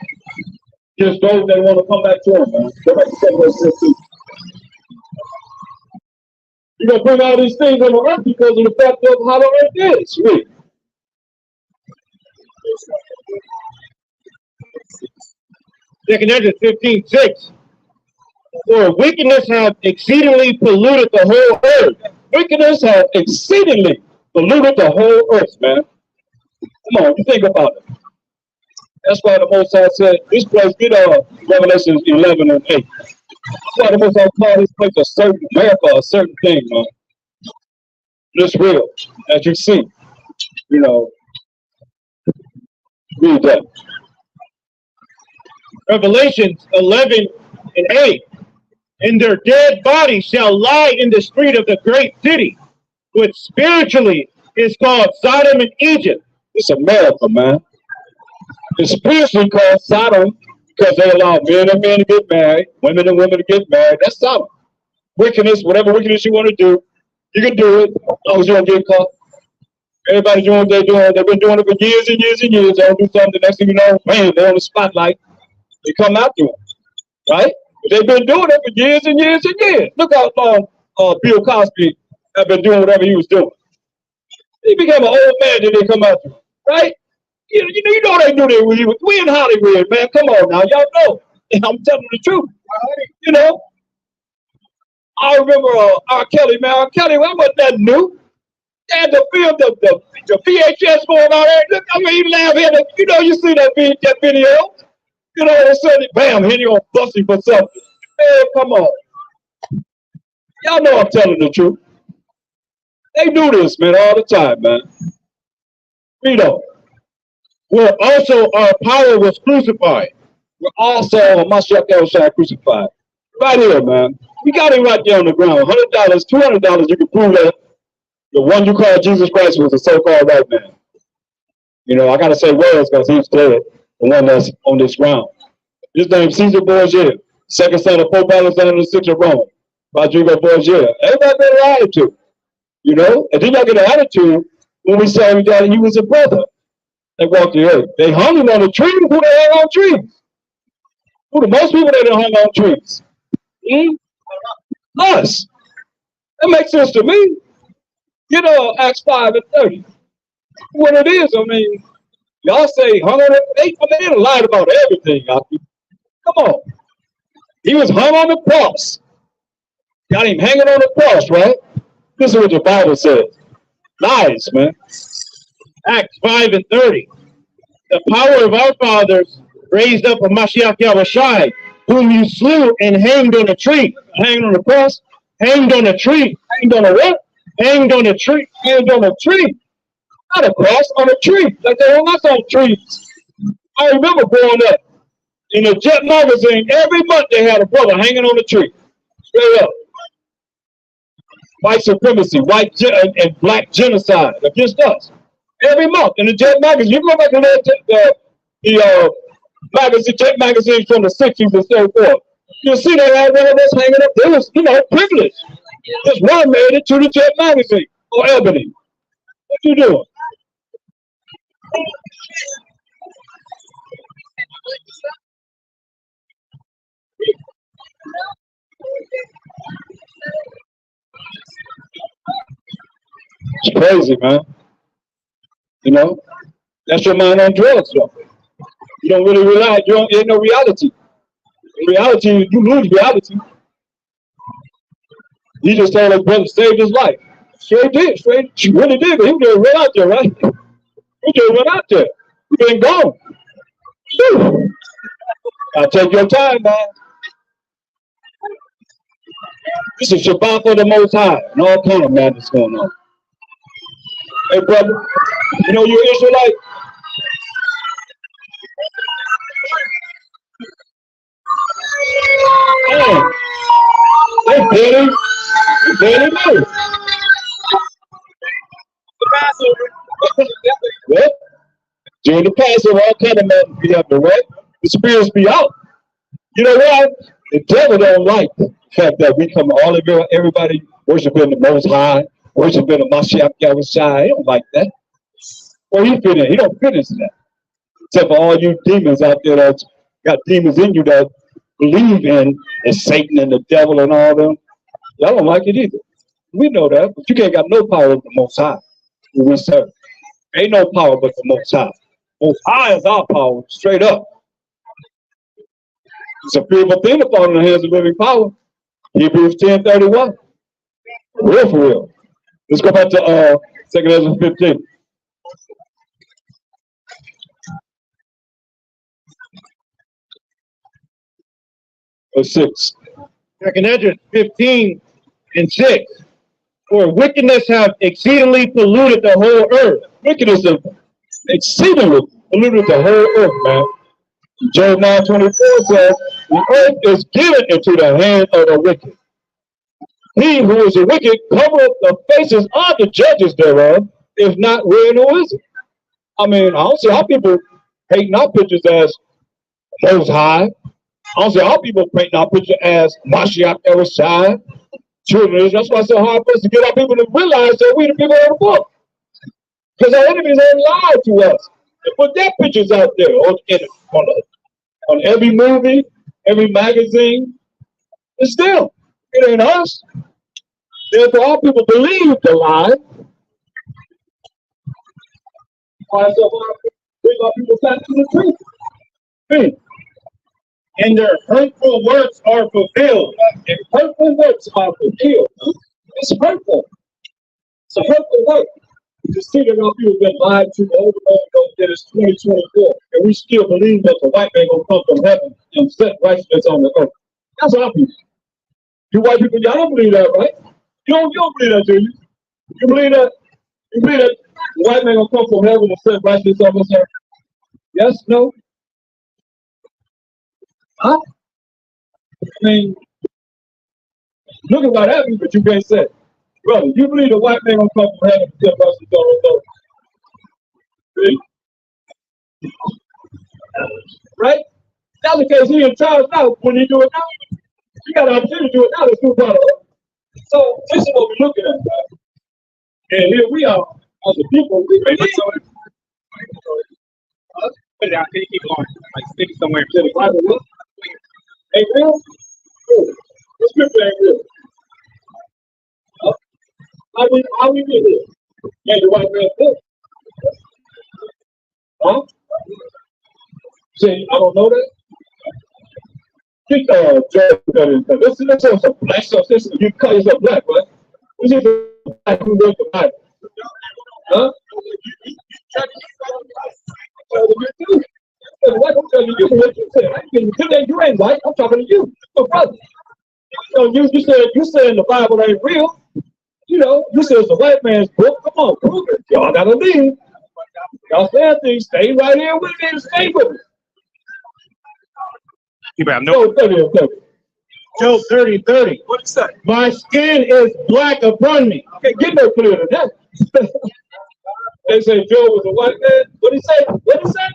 Just those that want to come back to him, man. Go back to 7 verse 15. You're going to bring all these things on the earth because of the fact of how the earth is. Read. Second Ezra 15:6. For wickedness hath exceedingly polluted the whole earth. Wickedness has exceedingly polluted the whole earth, man. Come on, you think about it. That's why the Most High said, this place, get Revelation 11 and 8. That's why the Most High called this place a certain America, a certain thing, man. It's real, as you see. You know, read that. Revelations 11 and 8. And their dead bodies shall lie in the street of the great city, which spiritually is called Sodom and Egypt. It's America, man. It's spiritually called Sodom because they allow men and men to get married, women and women to get married. That's Sodom. Wickedness, whatever wickedness you want to do, you can do it as long as you don't get caught. Everybody's doing what they're doing. They've been doing it for years and years and years. They'll do something. The next thing you know, man, they're on the spotlight. They come after them, right? But they've been doing it for years and years and years. Look how long Bill Cosby have been doing whatever he was doing. He became an old man, then they come after him, right? You know they knew they were. We in Hollywood, man. Come on now, y'all know. I'm telling the truth. You know, I remember R. Kelly, man. R. Kelly, well, wasn't that new? They had the film, the VHS going on there. Look, I mean, he laugh here. You know, you see that video. You know, all of a sudden, bam, here you on busting for something. Man, come on. Y'all know I'm telling the truth. They do this, man, all the time, man. Read on. Where also our power was crucified. We're also Mashiach Yahushua crucified. Right here, man. We got him right there on the ground. $100, $200, you can prove that the one you call Jesus Christ was a so-called right man. You know, I got to say was because he's dead, the one that's on this ground. His name's Caesar Borgia, second son of Pope Alexander VI of Rome, Rodrigo Borgia. Everybody been lied to, you know? And then y'all get an attitude when we say that he was a brother. They walked the earth. They hung him on a tree. Who they hang on trees? Who the most people that hung on trees? Us. That makes sense to me. You know, Acts 5 and 30. What it is, I mean, y'all say hung on it. They lied about everything, y'all. Come on. He was hung on the cross. Got him hanging on the cross, right? This is what the Bible says. Lies, man. Acts 5 and 30. The power of our fathers raised up a Mashiach Yahushua, whom you slew and hanged on a tree. Hanging on the cross. Hanged on a tree. Hanged on a what? Hanged on a tree. Hanged on a tree. Not a cross, on a tree. Like they hung us on trees. I remember growing up in a Jet magazine, every month they had a brother hanging on a tree. Straight up. White supremacy, white and black genocide against us. Every month in the Jet magazine. You go back to the magazine, Jet magazines from the 60s and so forth. You'll see they had one of us hanging up. There was, you know, privilege. Just one made it to the Jet magazine or Ebony. What you doing? It's crazy, man. You know, that's your mind on drugs, though. You don't really realize, you ain't no reality. In reality, you lose reality. He just told his brother saved his life. Straight did, straight. She really did, but he just run out there, right? He just run out there. He been gone. Whew. I'll take your time, man. This is Shabbat for the Most High, and all kind of madness going on. Hey, brother, you know you're Israelite? Oh, they barely know. The Passover. What? During the Passover, all kind of madness be happening, right? The spirits be out. You know what? The devil don't like the fact that we come all of everybody worshiping the Most High, worshiping the Mashiach Yahushua. He don't like that. Well, he fit in. He don't fit into that. Except for all you demons out there that's got demons in you that believe in Satan and the devil and all them. Y'all don't like it either. We know that, but you can't got no power with the Most High. Who we serve. Ain't no power but the Most High. Most High is our power, straight up. It's a fearful thing to fall in the hands of living power. Hebrews 10:31. For real. Let's go back to 2 Ezra 15. Verse 6. 2 Ezra 15:6. For wickedness have exceedingly polluted the whole earth. Wickedness have exceedingly polluted the whole earth, man. Job 9:24 says, the earth is given into the hand of the wicked. He who is a wicked covereth the faces of the judges thereof, if not where nor is it. I mean, I don't see how people painting our pictures as Most High. I don't see how people painting our picture as Mashiach Ereshai. Children, that's why it's so hard for us to get our people to realize that we the people of the book. Because our enemies have lied to us and put their pictures out there on every movie, every magazine. It's them. It ain't us. Therefore, our people believe the lie. Why it's so hard to bring our people back to the truth? And their hurtful works are fulfilled. And hurtful works are fulfilled. It's hurtful. It's a hurtful work. To see that our people have been lied to over and over that it's 2024, and we still believe that the white man gonna come from heaven and set righteousness on the earth. That's our people. You white people, y'all don't believe that, right? You don't believe that, do you? You believe that? You believe that the white man gonna come from heaven and set righteousness on this earth? Yes, no? Huh? I mean, look at what happened, but you can't say it. Brother, you believe the white man gonna come from heaven and set righteousness on this earth? See? Right? That's the case. He in charge now. When you do it now, you got an opportunity to do it now. Let's do it. So this is what we're looking at, guys. And here we are as a people. We believe. Put it out. Can you keep going? Like stick it somewhere. To the Bible. Ain't real? Good. The scripture ain't real. Huh? How we get here? Yeah, the white man book. Huh? See, I don't know that. This is some black stuff. This is, you call yourself black, right? This is a black who wrote the Bible. Huh? I'm telling you what you said. You ain't white. I'm talking to you. So, brother. So you said the Bible ain't real. You know, you said it's a white man's book. Come on, prove it. Y'all gotta leave. Y'all saying things. Stay right here with me and stay with me. No. Job 30:30. What is that? My skin is black upon me. Can't get no clearer than that. They say Joe was a white man. What he say? What he say?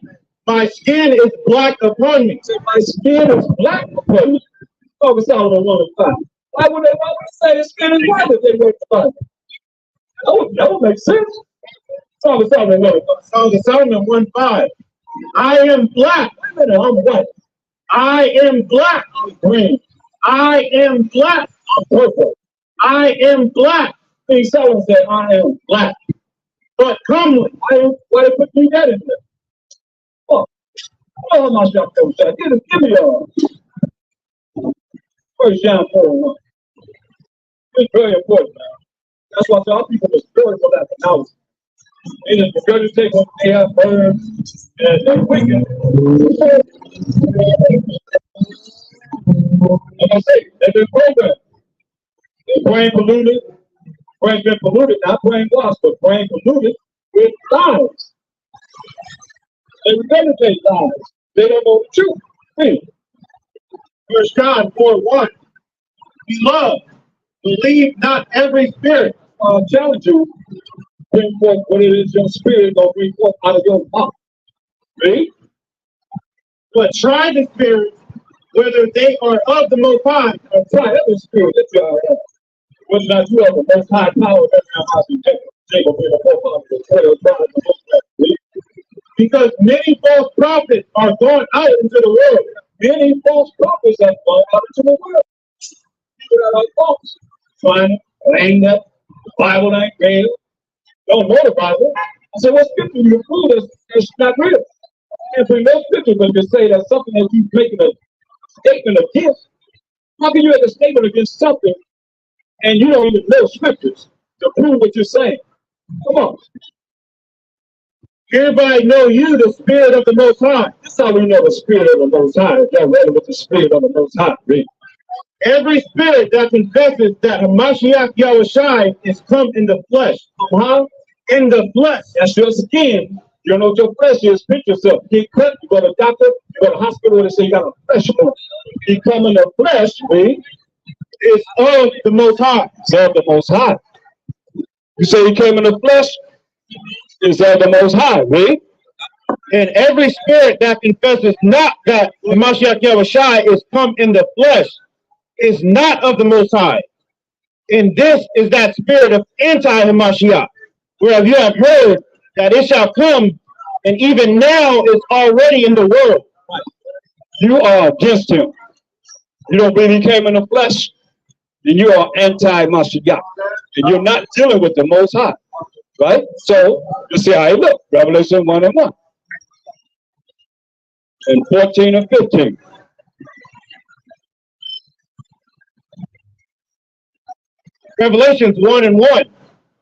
My skin is black upon me. Say my skin is black upon me. Oh, it's all on 105. Why would they say his skin is white if they went to find it? That would make sense. Song of Solomon 105. Song of Solomon 1:5. I am black. Wait a minute, I'm white. I am black. I'm green. I am black. I'm purple. I am black. King Solomon said, I am black. But comely. Why they put me that in there? Oh, how much y'all know that? Give me First John 4:1. It's very important, man. That's why our people are spiritual at the house. They just regurgitate what they have heard, and they're wicked. Like I say, they've been programmed. Their brain polluted. Brain's been polluted, not brain lost, but brain polluted with lies. They regurgitate lies. They don't know the truth. Hey. 1 John 4:1. Beloved, believe not every spirit. I'll challenge you. Bring forth what it is your spirit gonna bring forth out of your mouth. Read. But try the spirits, whether they are of the Most High. Try every spirit that you are. Whether or not you have the most high power, every house in Jacob. Jacob being a forefather of the 12 tribes of Israel. Because many false prophets are gone out into the world. Many false prophets have gone out into the world. People that are like false. Trying to claim that the Bible ain't real. Don't know the Bible. I said, what scripture do you prove that's not real? And for no scripture, but just say that's something that you're making a statement against. How can you make a statement against something and you don't even know scriptures to prove what you're saying? Come on. Hereby know you the Spirit of the Most High. This is how we know the Spirit of the Most High. Y'all ready with the Spirit of the Most High? Read. Every spirit that confesses that Hamashiach Yahushai is come in the flesh. How? In the flesh. That's your skin. You don't know what your flesh is. Pick yourself. Get cut. You go to the doctor. You go to the hospital and they say you got a flesh wound. You come in the flesh, read. Is of the Most High. It's of the Most High. You say he came in the flesh? It's of the Most High, read. And every spirit that confesses not that Hamashiach Yahushai is come in the flesh is not of the Most High. And this is that spirit of anti-Hamashiach, whereas you have heard that it shall come, and even now is already in the world. You are against him. You don't believe he came in the flesh, then you are anti-Mashiach. And you're not dealing with the Most High. Right? So, you see how it looks. Revelation 1 and 1. And 14 and 15. Revelations 1 and 1.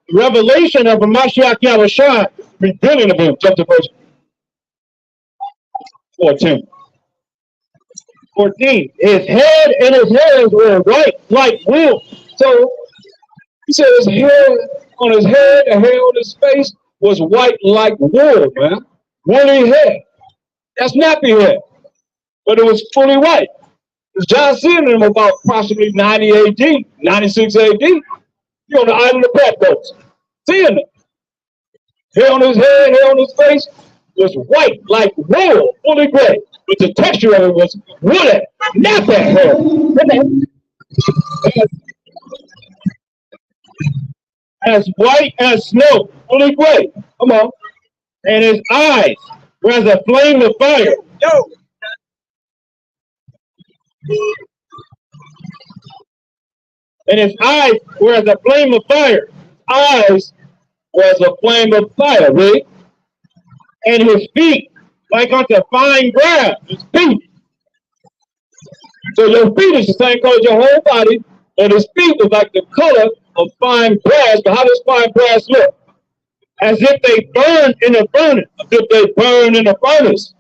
The revelation of Hamashiach Yahushua, Revealing of him. Jump to verse 14. 14. His head and his hairs were white like wool. So, he said his hair on his head, the hair on his face was white like wool, man. Woolly hair. That's nappy hair. But it was fully white. Because John seen him about approximately 90 AD, 96 AD. You're on the island of Patmos. Seeing it. Hair on his head, hair on his face was white like wool, fully gray. But the texture of it was woolly, nappy hair. As white as snow, Fully gray. Come on. and his eyes were as a flame of fire. Yo. And his eyes were as a flame of fire. Eyes was a flame of fire, right? And his feet like unto fine brass. His feet. So your feet is the same color as your whole body, and his feet was like the color of fine brass. But how does fine brass look? As if they burned in a furnace. As if they burn in a furnace.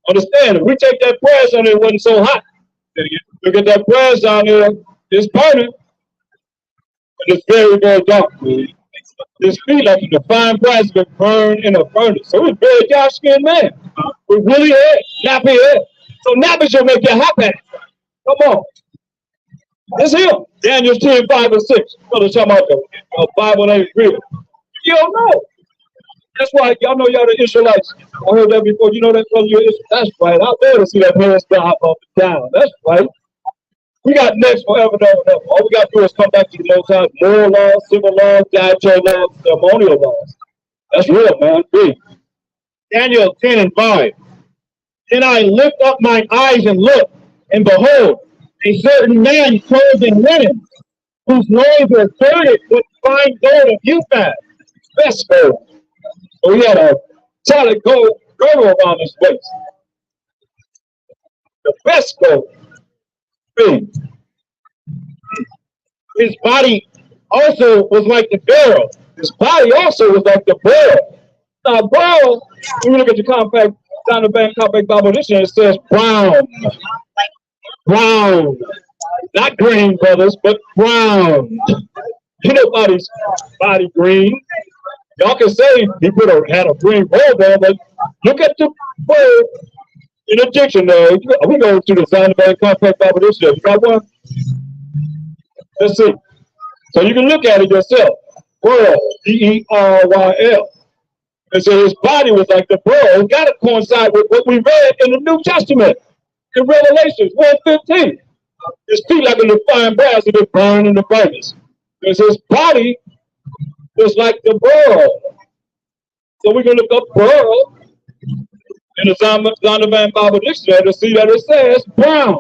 Understand? If we take that brass on it wasn't so hot. Look at that brass down there. It's burning. And it's very, very dark. His feet like the fine brass been burned in a furnace. So he's very dark-skinned man. With woolly hair, nappy hair. So nappy should make you happy. Come on. It's him. Daniel 10, 5 and 6. Brother talking about the Bible ain't real. You don't know. That's why y'all know y'all the Israelites. I heard that before. You know that brother, you're Israel. That's right. Out there to see that hair stop up and down. That's right. We got next forever and ever and ever. All we got to do is come back to the Most High. Moral laws, civil laws, dietary laws, ceremonial laws. That's real, man. Big. Daniel 10 and 5. Then I lift up mine eyes and look, and behold, a certain man clothed in linen, whose loins were girded with fine gold of Uphaz. Best gold. So he had a solid gold girdle around his waist. The best gold. Big. His body also was like the beryl. His body also was like the beryl. Now, beryl, when you look at your compact, down the bank compact Bible edition, it says brown. Brown. Not green, brothers, but brown. Nobody's body green. Y'all can say he had a green robe on, but look at the word in the dictionary. We go to the Sound Bank Compact Bible Dictionary. You got one? Let's see. So you can look at it yourself. World, B-E-R-Y-L. And so his body was like the pearl. It's got to coincide with what we read in the New Testament, in Revelation 1:15. His feet like in the fine brass that is burned in the furnace. Because his body was like the pearl. So we can look up pearl In the Zondervan Bible Dictionary, to see that it says brown.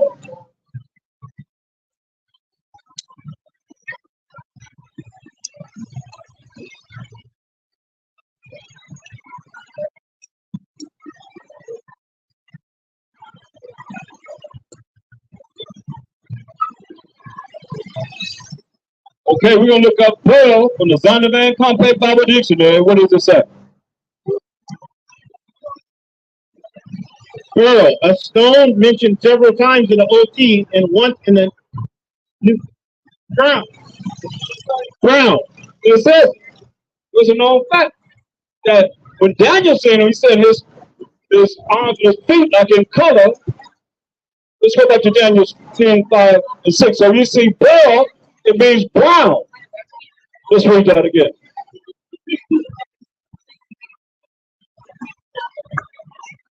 Okay, we're going to look up pearl from the Zondervan Compact Bible Dictionary. What does it say? Pearl, a stone mentioned several times in the OT and once in the New Brown. Brown. It says, it was a known fact that when Daniel seen him, he said his arms and his feet like in color. Let's go back to Daniel 10, 5, and 6. So you see pearl, it means brown. Let's read that again.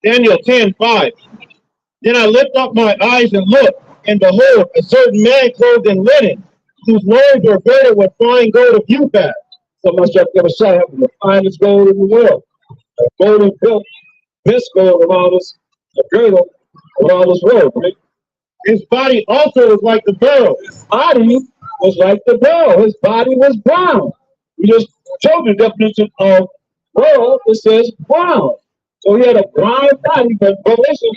Daniel 10:5. Then I lift up my eyes and looked, and behold, a certain man clothed in linen, whose loins were girded with fine gold of Uphaz. So much that never shall have the finest gold in the world. A golden belt, this gold around us, a girdle around this robe. Right? His body also was like the beryl. His body was like the beryl. His body was brown. We just showed the definition of beryl. It says brown. So he had a brown body, but Revelation,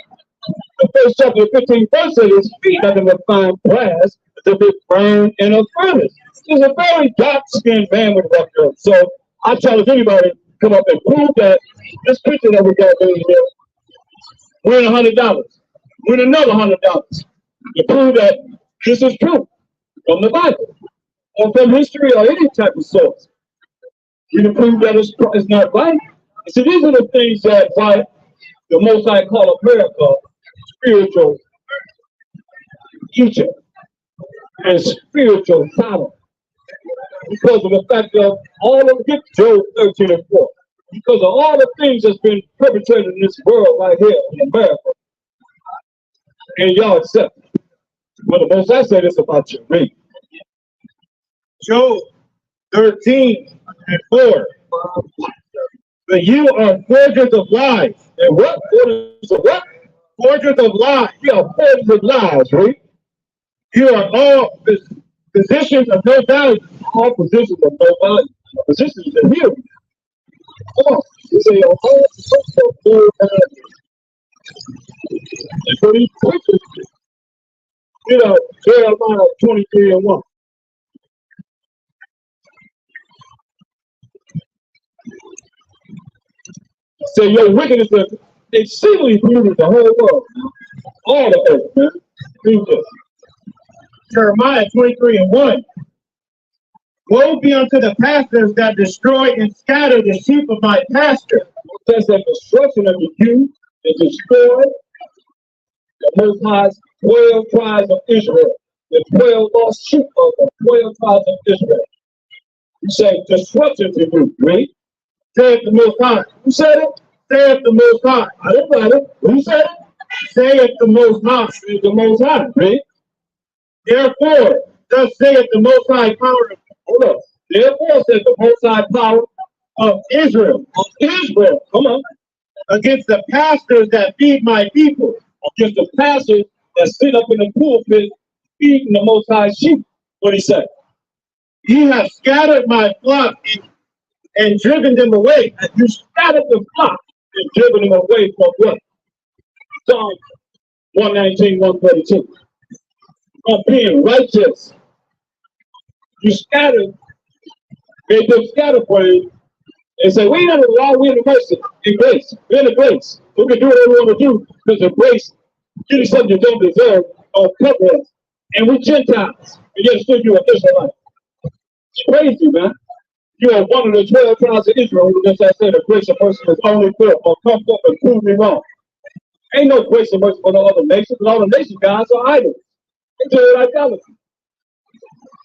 the first chapter, 15 verse, says his feet like a fine brass, to be burned in a furnace. He's a very dark-skinned man with rough hair. So I challenge anybody to come up and prove that this picture that we got over here, win $100, win another $100 to prove that this is true from the Bible or from history or any type of source. You can prove that it's not right. So these are the things that why the Most High call America spiritual Egypt and spiritual Sodom. Because of the fact of all of it, Job 13 and 4. Because of all the things that's been perpetrated in this world right here in America. And y'all accept it. But the Most High said it's about your read. Job 13 and 4. But you are forgers of lies. And what? Forgers of what? Forgers of lies. You are forgers of lies, right? You are all positions of no value. All positions of no value. Positions that heal. Come on. You say all positions of no value. And for these pictures, you know, Jeremiah 23 and 1. So your wickedness is exceedingly polluted the whole world. All the earth, man. Read this. Jeremiah 23 and 1. Woe be unto the pastors that destroy and scatter the sheep of my pasture. It says that destruction of the youth is destroyed. The Most High's 12 tribes of Israel. The 12 lost sheep of the 12 tribes of Israel. You say destruction to you, right? Saith the Most High. Who said it? Saith the Most High. I didn't write it. Who said it? Saith the Most High. Saith the Most High, right? Therefore, thus saith the Most High power of, hold up. Therefore, says the Most High power of Israel. of Israel. Come on. Against the pastors that feed my people. Against the pastors that sit up in the pulpit feeding the Most High sheep. What he said? Ye have scattered my flock and driven them away. And you scattered the flock and driven them away from what? Psalm 119, 132. From being righteous. You scattered, made them scatter praise, and say, we ain't law, we're in the mercy, in grace. We're in the grace. We can do whatever we want to do because of grace. Give you something you don't deserve or cover us. And we Gentiles. And yet still you an Israelite. It's crazy, man. You are one of the 12 tribes of Israel. Just as I said, the grace of mercy is only built or come up and prove me wrong. Ain't no grace and mercy for no other nations. All the nations, guys, are idols. They do it idolatry.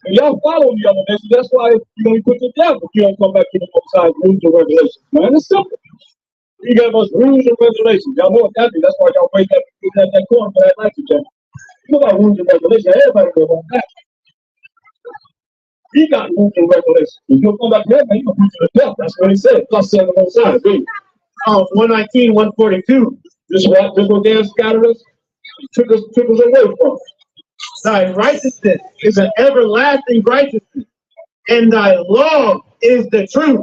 And y'all follow the other nations. That's why you're going to be put to death if you don't come back to the Most High rules and regulations. Man, it's simple. You got us rules and regulations. Y'all know what that is. That's why y'all break that corner for that nitrogen. You know about rules and regulations. Everybody knows about that. He got rules and regulations. If you don't come back to heaven, you're going to put you to death. That's what he said. Plus 7 on side. Psalms 119, 142. This what they have scattered us, took us away from. Thy righteousness is an everlasting righteousness, and thy law is the truth.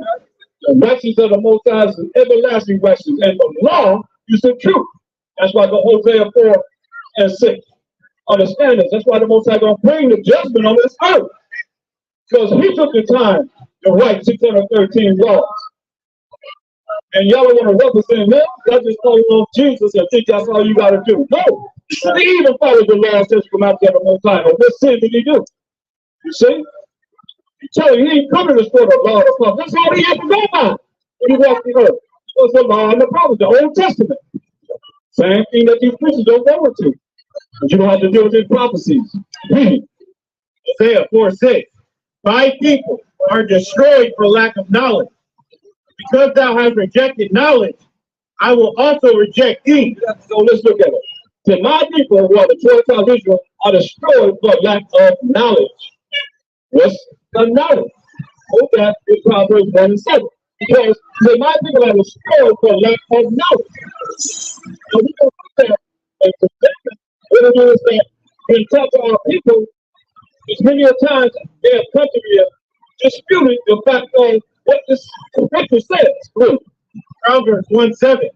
The righteousness of the Most High is an everlasting righteousness, and the law is the truth. That's why the Hosea 4 and 6. Understand this. That's why the Most High going to bring the judgment on this earth. Because he took the time to write 613 laws. And y'all don't want to represent him. Y'all just calling on Jesus and think that's all you got to do. No. He even followed the laws that come out there the Most High. But what sin did he do? You see? He told you he ain't coming to restore the law of the That's all he had to go by when he walked the earth. It was the law and the prophets, the Old Testament. Same thing that these preachers don't go into. But you don't have to deal with these prophecies. Hosea 4:6. My people are destroyed for lack of knowledge. Because thou hast rejected knowledge, I will also reject thee. So let's look at it. So my people who are the 12 tribes of Israel are destroyed for lack of knowledge. What's the knowledge? Hold that in Proverbs 1 and 7. Because my people are destroyed for lack of knowledge. So we don't do that. And what we do is that we talk to our people, as many a times they have come to me disputing the fact of what this scripture says. Really. Proverbs 1:7.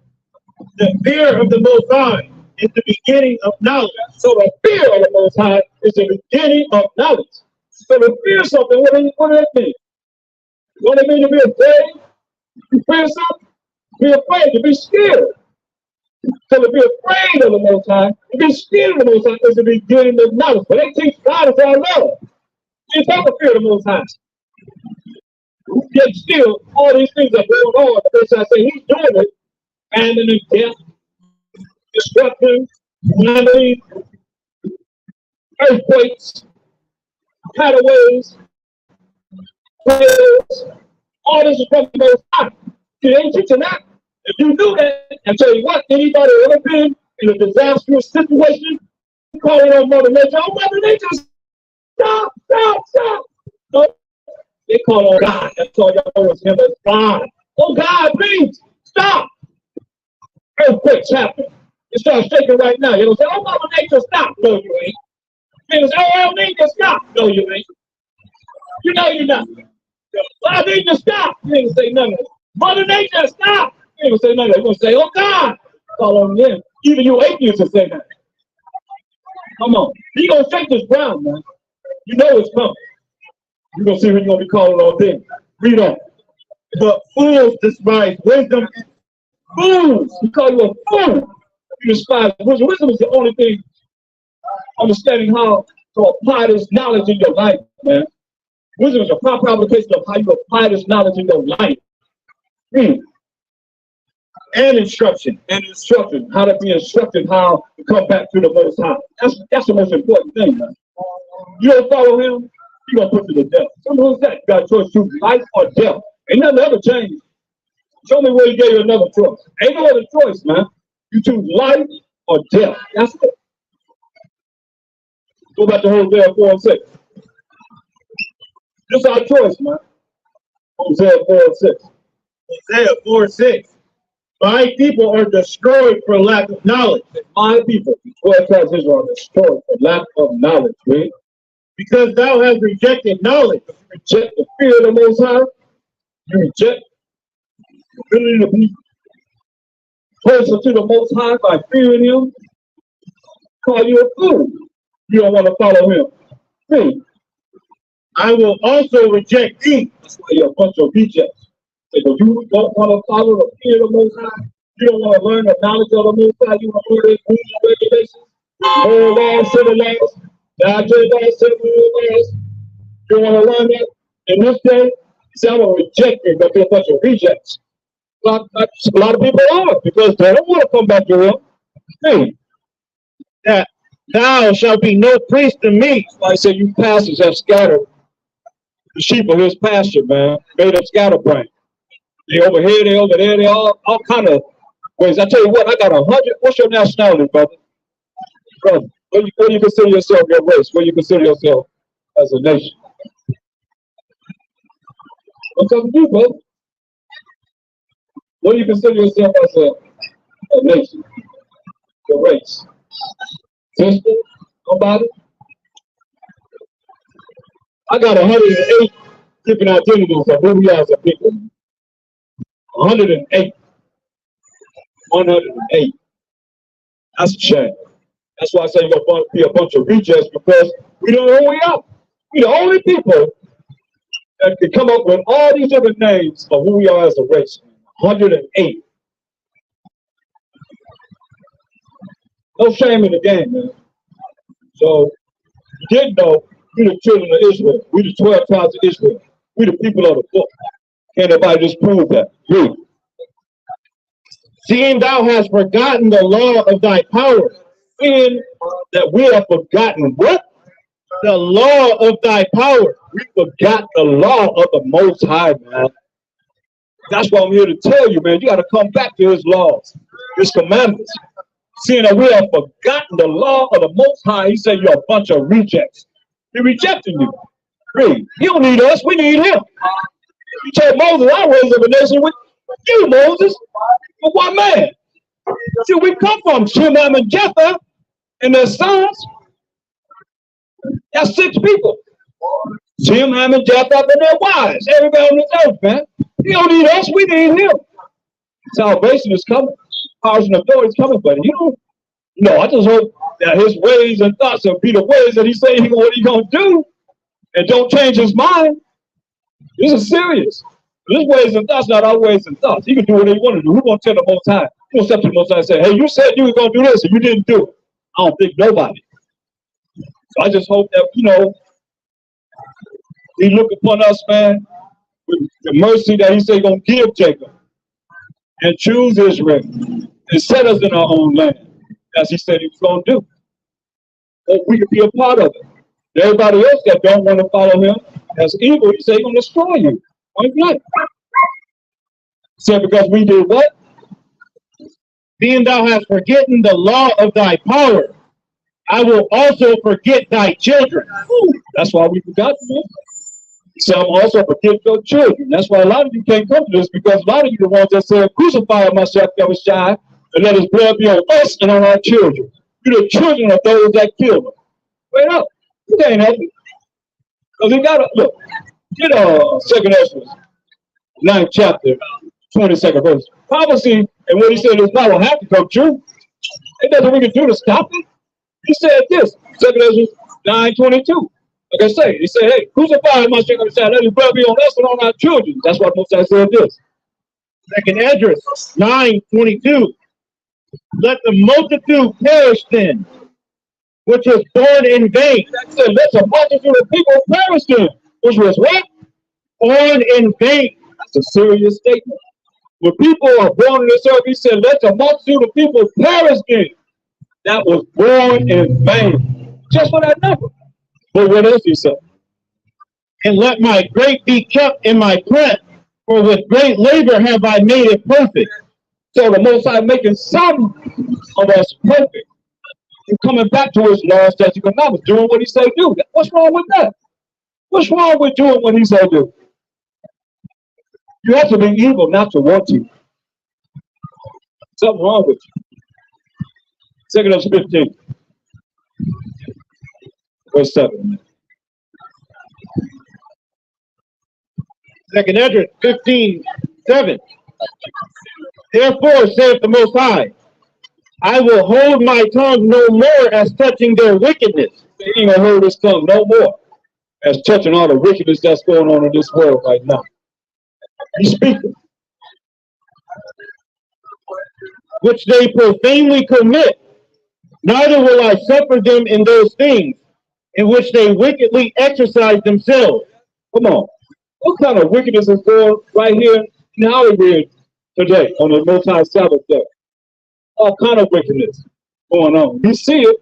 The fear of the Most High is the beginning of knowledge. So the fear of the Most High is the beginning of knowledge. So to fear something, what does that mean? What does it mean to be afraid? To fear something? Be afraid, to be scared. So to be afraid of the Most High, to be scared of the Most High is the beginning of knowledge. But they teach God is our love. You talk of fear of the Most High. Yet still, all these things are going on. Because I say he's doing it, abandoning death, destruction, calamity, earthquakes, cataways, plagues. All this is from the Most High. You ain't teaching that. If you do that, I tell you what, anybody ever been in a disastrous situation, calling on Mother Nature, oh, Mother Nature, stop. No, they call on God. That's all y'all know is him as God. Oh, God, please, stop. Earthquakes happen. It starts shaking right now. You'll say, oh, Mother Nature, stop. No, you ain't. You'll say, oh, El Niño, stop. No, you ain't. You know you're not. I need to stop. You ain't say nothing. Mother Nature, stop. You ain't gonna say nothing. You're gonna say, oh God. Call on them. Even you atheists will say that. Come on. You're gonna shake this ground, man. You know it's coming. You're gonna see who you're gonna be calling on then. Read on. But fools despise wisdom. Fools. We call you a fool. You despise wisdom. Wisdom is the only thing understanding how to apply this knowledge in your life, man. Wisdom is a proper application of how you apply this knowledge in your life. And instruction. How to be instructed how to come back to the Most High. That's the most important thing, man. You don't follow him, you're going to put you to death. So who's that? You got a choice to life or death. Ain't nothing ever changed. Show me where he gave you another choice. Ain't no other choice, man. You choose life or death. That's it. Go back to Hosea 4 and 6. This is our choice, man. Hosea 4 and 6. Hosea 4:6. My people are destroyed for lack of knowledge. My people, 12 tribes of Israel, are destroyed for lack of knowledge, right? Because thou hast rejected knowledge. You reject the fear of the Most High. You reject the ability to be closer to the Most High by fearing him. Call you a fool. You don't want to follow him. See, I will also reject thee. that's why you're a bunch of rejects. If you don't want to follow the fear of the Most High, you don't want to learn the knowledge of the Most High, you want to learn rules and regulations, moral laws, civil laws, dietary laws, civil laws. You don't want to learn that in this day. See, I'm going to reject you, but they're a bunch of rejects. A lot of people are because they don't want to come back to him. Hey, That thou shalt be no priest to me. like I said, you pastors have scattered the sheep of his pasture, man. Made them scatterbrained. They over here, they over there, they all kind of ways. I tell you what, I got 100. What's your nationality, brother? Brother, what do you consider yourself, your race? What do you consider yourself as a nation? What's up with you, brother? What do you consider yourself as a nation? A race? Sister? Nobody? I got 108 different identities of who we are as a people. 108. 108. That's a shame. That's why I say you're going to be a bunch of rejects, because we don't know who we are. We're the only people that can come up with all these different names of who we are as a race. 108. No shame in the game, man. So, you didn't know, we the children of Israel. We the 12 tribes of Israel. We the people of the book. Can't nobody just prove that? Read. Seeing thou hast forgotten the law of thy power. Seeing that we have forgotten what? The law of thy power. We forgot the law of the Most High, man. That's why I'm here to tell you, man. You got to come back to His laws, His commandments. Seeing that we have forgotten the law of the Most High, He said you're a bunch of rejects. He rejected you. Read. He don't need us. We need Him. He told Moses, I raise up a nation with you, Moses. But what man? See, we come from Shem, Ham, and Japheth and their sons. That's 6 people. Shem, Ham, and Japheth and their wives. Everybody on this earth, man. He don't need us. We need Him. Salvation is coming. Powers and authority is coming, but I just hope that His ways and thoughts will be the ways that He say what He gonna do, and don't change His mind. This is serious. His ways and thoughts not our ways and thoughts. He can do whatever He want to do. Who's gonna tell the Most High? Who's gonna step to the Most High and say, "Hey, you said you were gonna do this, and you didn't do it"? I don't think nobody. So I just hope that He look upon us, man, with the mercy that He said He gonna give Jacob, and choose Israel, and set us in our own land, as He said He was gonna do. Hope we can be a part of it. Everybody else that don't want to follow Him as evil, He said He's gonna destroy you. Point blank. Said because we did what? Seeing thou hast forgotten the law of thy power, I will also forget thy children. That's why we forgot them. So I'm also forget your children. That's why a lot of you can't come to this, because a lot of you the ones that said, "Crucify myself, Yahushua, and let His blood be on us and on our children." You're the children of those that killed them. Wait up. You can't help it. Because He got to look. Get 2nd Ezra, 9th chapter, 22nd verse. Prophecy and what He said is not will have to come true. Ain't nothing we can do to stop it. He said this, 2nd Ezra 9:22. Like I say, He said, "Hey, crucify my shame, let His blood be on us and on our children." That's what Moses said this. 2nd Ezra 9:22. Let the multitude perish then, which was born in vain. That said, let the multitude of people perish then, which was what? Born in vain. That's a serious statement. When people are born in this earth, He said, let the multitude of people perish then. That was born in vain. Just for that number. But what else He said? And let my grape be kept in my press, for with great labor have I made it perfect. So the Most High making some of us perfect. And coming back to His law, statutes, and commandments, doing what He said do. What's wrong with that? What's wrong with doing what He said do? You have to be evil not to want to. Something wrong with you. 2nd Ezra 15, verse 7. 2nd Ezra 15:7. Therefore saith the Most High, I will hold my tongue no more as touching their wickedness. He ain't gonna hold His tongue no more as touching all the wickedness that's going on in this world right now. He's speaking. Which they profanely commit, neither will I suffer them in those things in which they wickedly exercise themselves. Come on. What kind of wickedness is going right here in Hollywood today on the Most High Sabbath day? All kind of wickedness going on. You see it.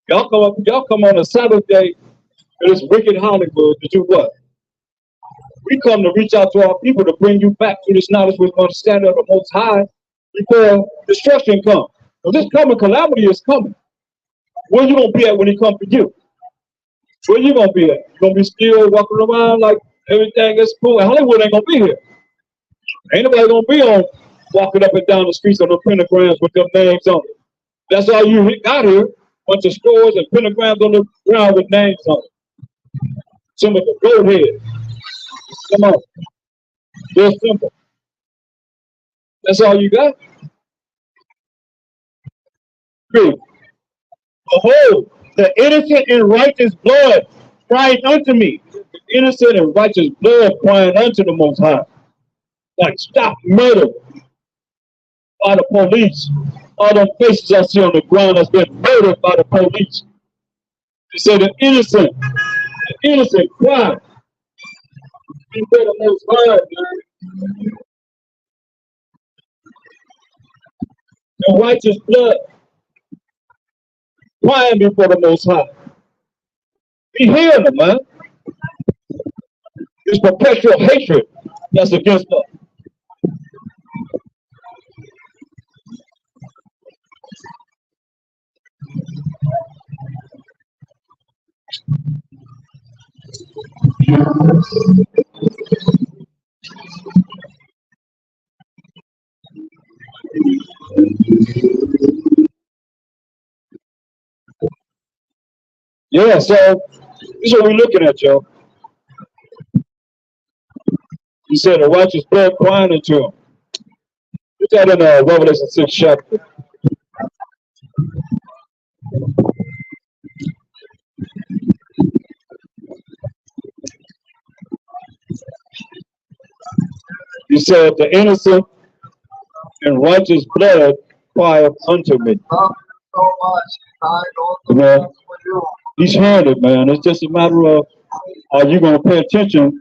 Y'all come on a Sabbath day in this wicked Hollywood to do what? We come to reach out to our people to bring you back to this knowledge with understanding of the Most High before destruction comes. So this coming calamity is coming. Where you gonna be at when He comes for you? Where you gonna be at? You gonna be still walking around like everything is cool? Hollywood ain't gonna be here. Ain't nobody gonna be on walking up and down the streets on the pentagrams with their names on it. That's all you got here. Bunch of scores and pentagrams on the ground with names on it. Some of the goat head. Come on. Real simple. That's all you got. Good. Behold, the innocent and righteous blood cried unto me. Innocent and righteous blood crying unto the Most High. Like, stop murder by the police. All them faces I see on the ground that's been murdered by the police. They say the innocent cry. You pray the Most High, man. The righteous blood crying before the Most High. He hears them, man. This perpetual hatred that's against us. Yeah, so this is what we're looking at, y'all. He said the righteous blood crying into him. Put that in Revelation 6 chapter. He said the innocent and righteous blood crieth unto me. Man, he's heard it, man. It's just a matter of are you going to pay attention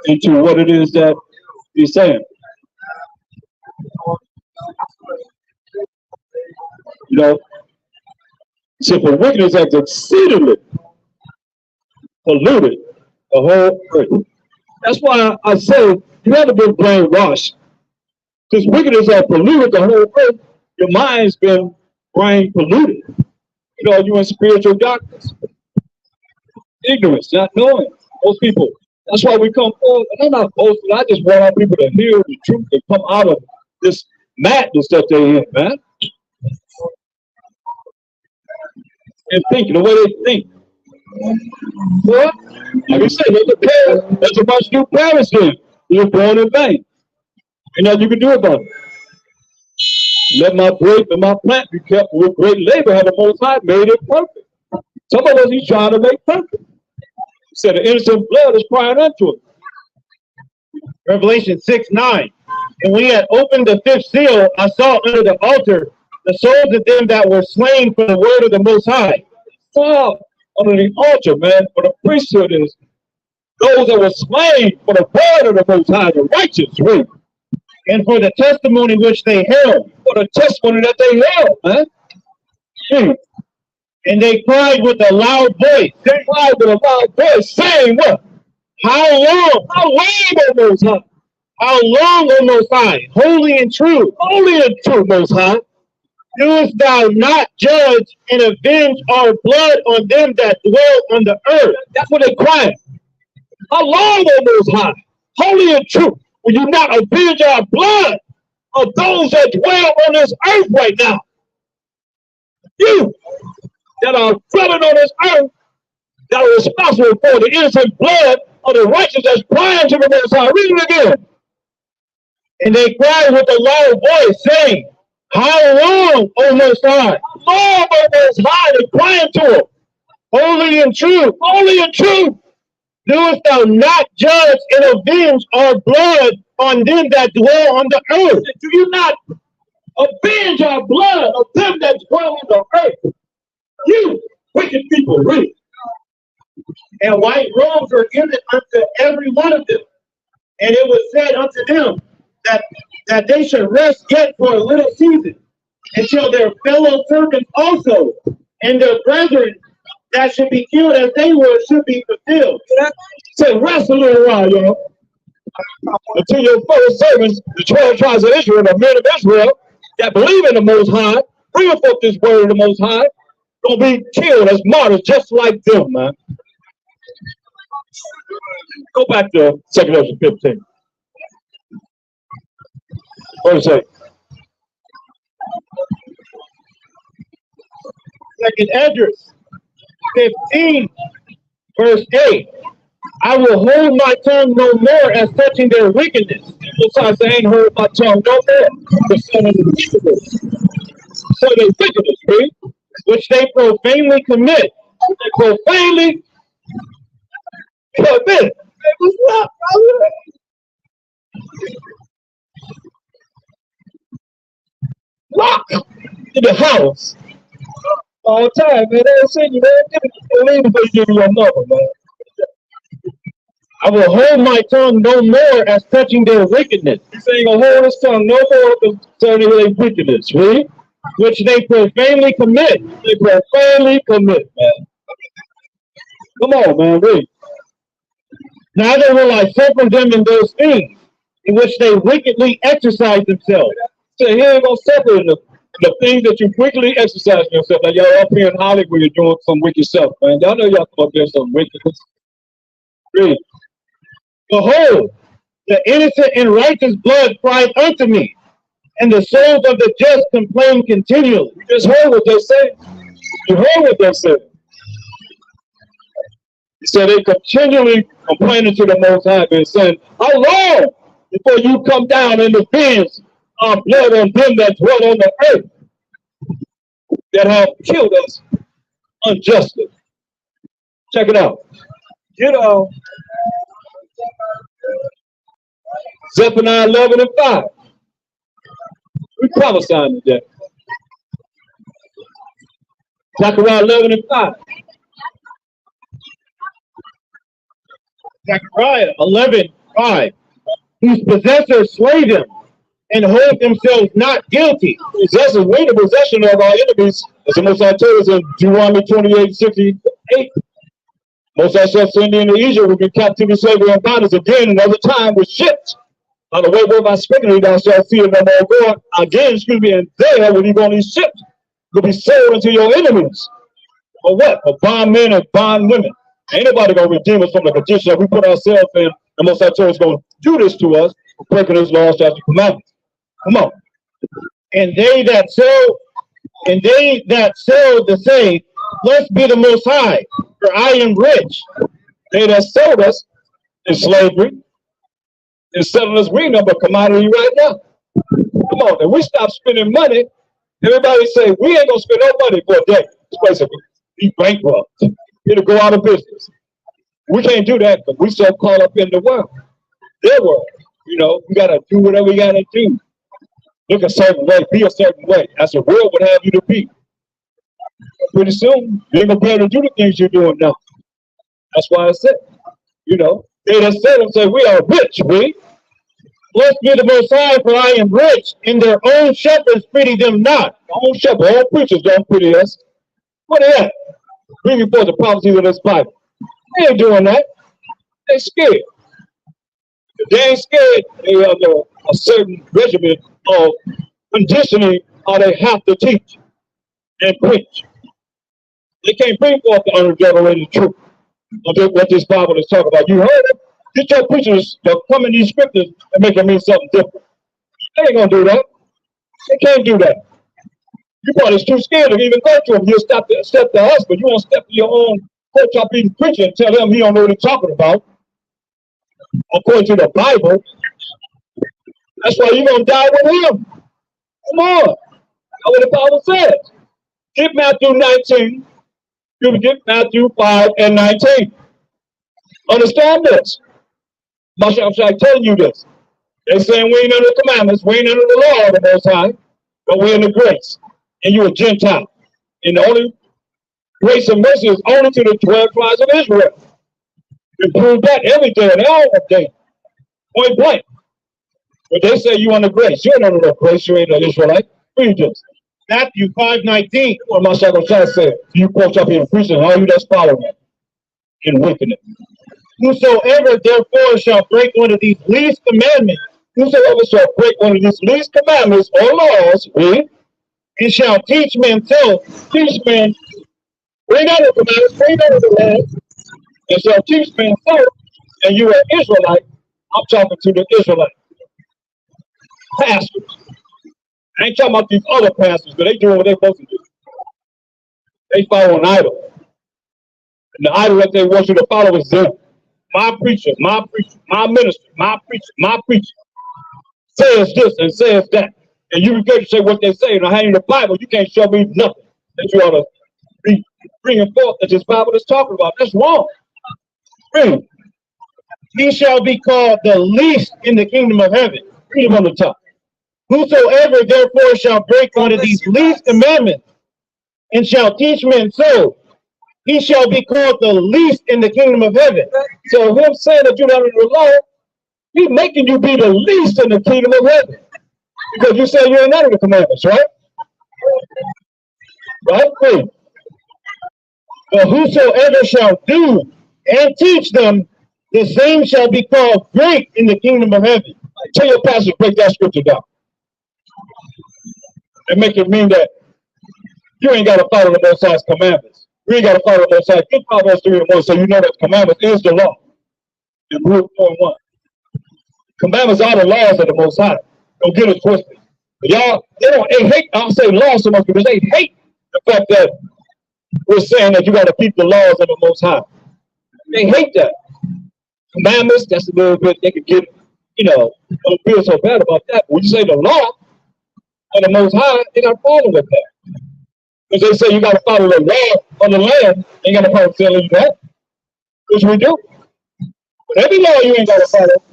into what it is that he's saying. You know, so for wickedness has exceedingly polluted the whole earth. That's why I say you haven't been brainwashed. Because wickedness has polluted the whole earth, your mind's been brain polluted. You know, you're in spiritual darkness. Ignorance, not knowing. Most people. That's why we come forward. And I'm not boasting. I just want our people to hear the truth and come out of this madness that they're in, man. And think the way they think. Well, like I said, there's a bunch of new parents here. You're born in vain. Ain't nothing you can do about it. Let my grape and my plant be kept with great labor. Have the Most High made it perfect. Some of us he's trying to make perfect. He said the innocent blood is crying unto it. Revelation 6:9. And when he had opened the fifth seal, I saw under the altar the souls of them that were slain for the word of the Most High. Saw under the altar, man, for the priesthood is those that were slain for the word of the Most High, the righteous, right? And for the testimony which they held. For the testimony that they held, man. And they cried with a loud voice. They cried with a loud voice, saying what? How long? How long, O Most High? How long, O Most High? Holy and true. Holy and true, Most High. Doest thou not judge and avenge our blood on them that dwell on the earth? That's what they crying. How long, O Most High? Holy and true. Will you not avenge our blood of those that dwell on this earth right now? You that are dwelling on this earth, that are responsible for the innocent blood of the righteous that's crying to the Most High. Read it again. And they cried with a loud voice, saying, How long, O Most High? How long, O Most High? They're crying to him. Holy and true. Holy and true. Doest thou not judge and avenge our blood on them that dwell on the earth? Do you not avenge our blood of them that dwell on the earth? You wicked people, read. And white robes were given unto every one of them. And it was said unto them that they should rest yet for a little season, until their fellow servants also and their brethren that should be killed as they were should be fulfilled. Say, rest a little while, y'all. Until your fellow servants, the 12 tribes of Israel, the men of Israel, that believe in the Most High, bring forth this word of the Most High, gonna be killed as martyrs just like them, man. Go back to 2 Corinthians 15. What is it? Second address, 15, verse 8. I will hold my tongue no more as touching their wickedness. Besides, I ain't heard my tongue no more. Concerning the wickedness. So they wickedness, read. Which they profanely commit. They profanely commit. It was not, brother. Lock in the house. All the time, man. They don't send you, man. Don't leave before you give me your number, man. I will hold my tongue no more as touching their wickedness. He's ain't gonna hold his tongue no more concerning their wickedness, read. Which they profanely commit. They profanely commit, man. Come on, man, read. Neither will I suffer them in those things in which they wickedly exercise themselves. So he ain't gonna suffer in the things that you quickly exercise yourself. Like y'all up here in Hollywood, you're doing some wicked stuff, man. Y'all know y'all come up there some wickedness. Read. Behold, the innocent and righteous blood cried unto me, and the souls of the just complain continually. You just heard what they say. You heard what they said. So they continually complaining to the Most High and saying, how long before you come down and avenge our blood on them that dwell on the earth that have killed us unjustly? Check it out. Zephaniah 11 and 5. We prophesying today. Zechariah 11 and 5. Zechariah 11:5. Whose possessors slay them and hold themselves not guilty. Possessors, we the possession of our enemies, as the Most High told us in Deuteronomy 28:68. Most High shall send into Egypt with captivity, slavery, and bondage again another time with ships. On the way where my speaking, thou shalt see it no more going again, and there when you go on these ships, you'll be sold into your enemies. For what? For bondmen and bondwomen. Ain't nobody gonna redeem us from the condition that we put ourselves in. The Most High told us gonna do this to us for breaking His laws, statutes, and commandments. Come on. And they that sell the say, blessed be the Most High, for I am rich. They that sold us in slavery is selling us we number commodity right now. Come on, if we stop spending money, everybody say we ain't gonna spend no money for a day. This place will be bankrupt. It'll go out of business. We can't do that because we so caught up in the world. Their world. You know, we gotta do whatever we gotta do. Look a certain way, be a certain way, as the world would have you to be. Pretty soon, you ain't gonna be able to do the things you're doing now. That's why I said, you know, they that said and say, we are rich, we. Blessed be the Most High, for I am rich, and their own shepherds pity them not. Our own shepherd, all preachers don't pity us. What are that? Bring forth the prophecies of this Bible. They ain't doing that. They scared. If they ain't scared, they under a certain regimen of conditioning how they have to teach and preach. They can't bring forth the unadulterated truth of what this Bible is talking about. You heard it? Get your preachers to come in these scriptures and make it mean something different. They ain't gonna do that. They can't do that. You probably too scared to even go to them. You'll step to us, but you won't step to your own coach up being preacher and tell him he don't know what he's talking about. According to the Bible. That's why you're gonna die with him. Come on. That's what the Bible says. Get Matthew 19. You can get Matthew 5 and 19. Understand this. I'm telling you this. They're saying we ain't under the commandments, we ain't under the law of the Most High, but we're in the grace. And you're a Gentile. And the only grace and mercy is only to the 12 tribes of Israel. You prove that every day and all day. Point blank. But they say you under grace. You're not under grace, you ain't an Israelite. Read this. Matthew 5:19. What my second child said. You quote up here and preaching, all you that's following in wickedness. Whosoever therefore shall break one of these least commandments, Whosoever shall break one of these least commandments or laws, read, and shall teach men so, teach men, bring out the commandments, bring out the laws, and shall teach men so, and you are Israelite. I'm talking to the Israelite. pastors. I ain't talking about these other pastors, but they doing what they're supposed to do. They follow an idol. And the idol that they want you to follow is them. My preacher, my minister, my preacher says this and says that. And you regurgitate say what they say. And I hand you the Bible, you can't show me nothing that you ought to be bringing forth that this Bible is talking about. That's wrong. Read. He shall be called the least in the kingdom of heaven. Read them on the top. Whosoever therefore shall break one of these least commandments and shall teach men so, he shall be called the least in the kingdom of heaven. So him saying that you're not under the law, he's making you be the least in the kingdom of heaven. Because you say you ain't under the commandments, right? Right? Read. But whosoever shall do and teach them, the same shall be called great in the kingdom of heaven. Tell your pastor to break that scripture down. And make it mean that you ain't got to follow the Most High's commandments. You ain't got to follow the Most High. Get Proverbs 3:1 so you know that commandments is the law. In Rule 4:1. Commandments are the laws of the Most High. Don't get it twisted. But y'all, they hate, I'll say law so much because they hate the fact that we're saying that you got to keep the laws of the Most High. They hate that. Commandments, that's a little bit, they could get, don't feel so bad about that. But when you say the law of the Most High, they got a problem with that. Because they say you got to follow the law of the land, they got a problem telling you that, which we do. But every law you ain't got to follow.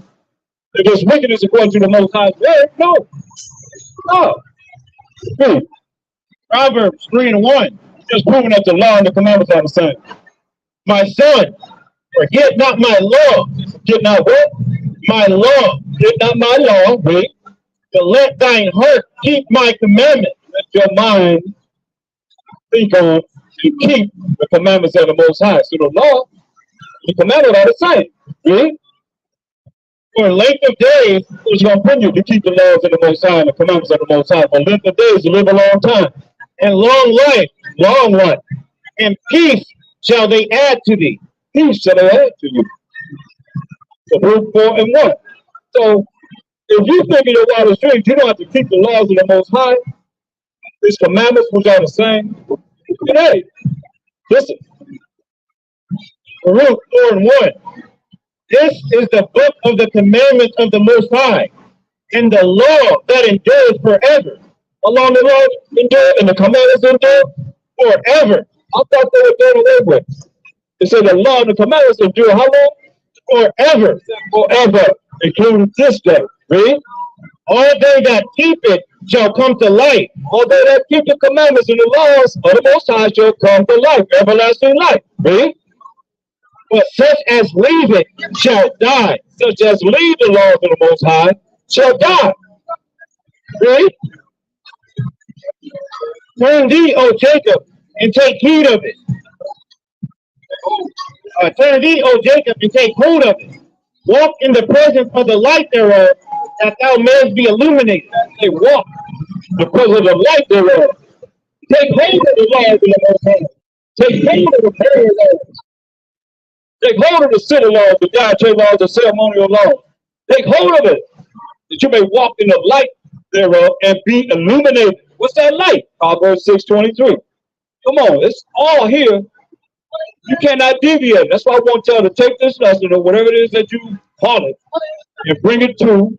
If there's wickedness according to the Most High's word, no. No. Proverbs 3:1. Just proving that the law and the commandments are the same. My son, forget not my law. Get not what? My law. Get not my law. Read. But let thine heart keep my commandment. Let your mind think on and keep the commandments of the Most High. So the law, the commandments are the same. Read. For length of days, It's going to put you to keep the laws of the Most High and the commandments of the Most High. For length of days, you live a long time. and long life, and peace shall they add to thee. Peace shall they add to you. So Rule 4:1. So if you think in your wildest dreams, you don't have to keep the laws of the Most High, His commandments, which are the same. And hey, listen. Baruch 4:1. This is the book of the commandments of the Most High, and the law that endures forever. How long the laws endure and the commandments endure? Forever. I thought they were done away with. They said the law and the commandments endure how long? Forever. Forever, including this day. Read. All they that keep it shall come to life. All they that keep the commandments and the laws of the Most High shall come to life, everlasting life. Read. But such as leave it shall die. Such as leave the laws of the Most High shall die. Read. Turn thee, O Jacob, and take heed of it. Turn thee, O Jacob, and take hold of it. Walk in the presence of the light thereof, that thou mayest be illuminated. They walk because of the light thereof. Take hold of the laws of the Most High. Take hold of the prayer laws. Take hold of the civil laws, the dietary laws, the ceremonial laws. Take hold of it, that you may walk in the light thereof and be illuminated. What's that light? Proverbs 6:23. Come on, it's all here. You cannot deviate. That's why I want y'all to take this lesson or whatever it is that you call it and bring it to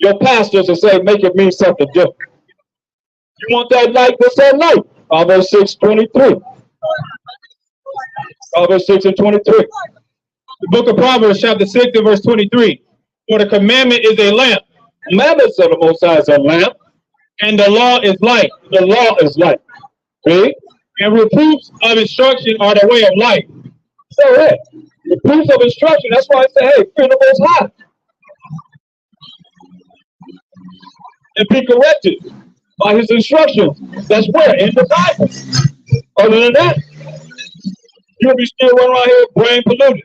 your pastors and say, make it mean something different. You want that light? What's that light? Proverbs 6:23. Proverbs 6:23. The book of Proverbs, chapter 6, and verse 23. For the commandment is a lamp, Commandments of the Most High is a lamp, and the law is light. the law is light. Read. And reproofs of instruction are the way of life. So, hey, the proofs of instruction, that's why I say, hey, fear the Most High. And be corrected by His instructions. That's where? In the Bible. Other than that, you'll be still running around here brain polluted.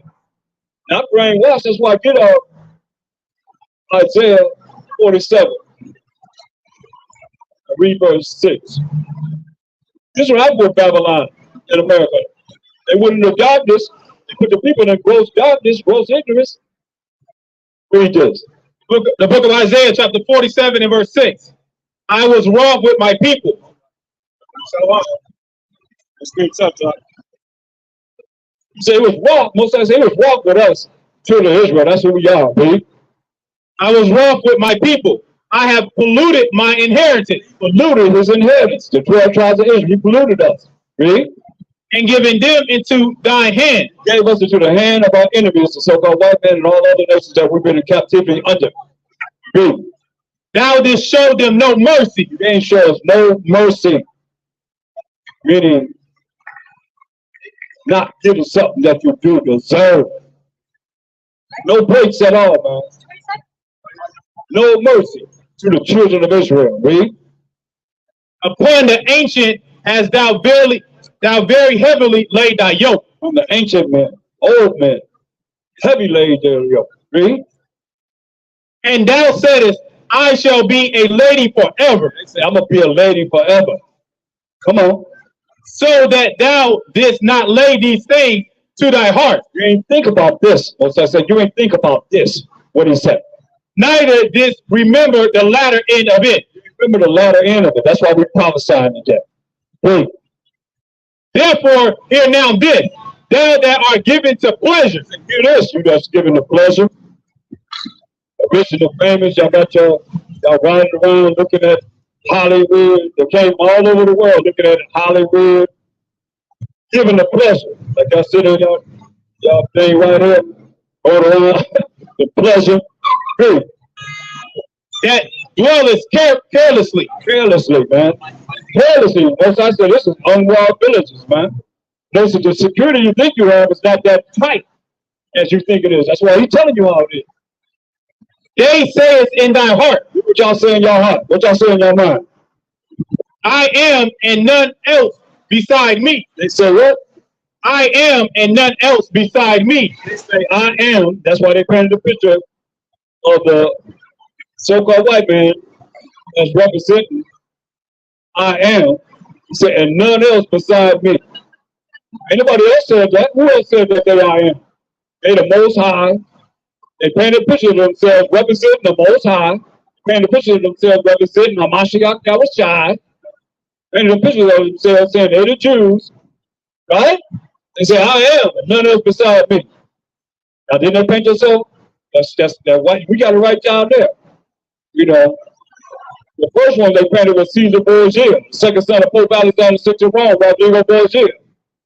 Not brainwashed. That's why I get out Isaiah 47. I read verse 6. This is what happened with Babylon in America. They went into darkness. They put the people in gross darkness, gross ignorance. Read this. The book of Isaiah, chapter 47 and verse 6. I was wroth with my people. That's good stuff, John. So it was wrong. Most times it was wrong with us, children of Israel. That's who we are, baby. I was wroth with my people. I have polluted my inheritance. Polluted his inheritance. The 12 tribes of Israel, he polluted us. Read. And given them into thine hand. Gave us into the hand of our enemies, the so-called white men and all other nations that we've been in captivity under. Read. Thou didst show them no mercy. You didn't show us no mercy. Meaning, not giving something that you do deserve. No breaks at all, man. No mercy to the children of Israel. Read. Upon the ancient hast thou very heavily laid thy yoke. On the ancient men, old men, heavy laid their yoke. Read. And thou saidest, I shall be a lady forever. They say, I'm going to be a lady forever. Come on. So that thou didst not lay these things to thy heart. You ain't think about this. As I said, you ain't think about this. What he said. Neither didst remember the latter end of it. Remember the latter end of it. That's why we prophesying today. Read. Therefore, hear now this, thou that art given to pleasure. Hear this, you that's given the pleasure. The rich and the famous, y'all got y'all riding around looking at Hollywood. They came all over the world looking at Hollywood, giving the pleasure. Like I said, y'all thing right here, going around, the pleasure. Hey. That dwelleth carelessly. Carelessly, man. Carelessly. As I said, this is unwalled villages, man. Listen, the security you think you have is not that tight as you think it is. That's why he's telling you how it is. They say it's in thy heart. What y'all say in your heart? What y'all say in your mind? I am and none else beside me. They say what? I am and none else beside me. They say I am. That's why they painted the picture of the so-called white man as representing I am. He said, and none else beside me. Anybody else said that? Who else said that they I am? They the Most High. They painted a picture of themselves representing the Most High. Painted a picture of themselves representing Hamashiach Yahushai. Painted a picture of themselves saying they're the Jews. Right? They say, I am, and none else beside me. Now, didn't they paint yourself? That's that white. We got it right down there. You know, the first one they painted was Caesar Borgia, the second son of Pope Alexander VI of Rome, Rodrigo Borgia.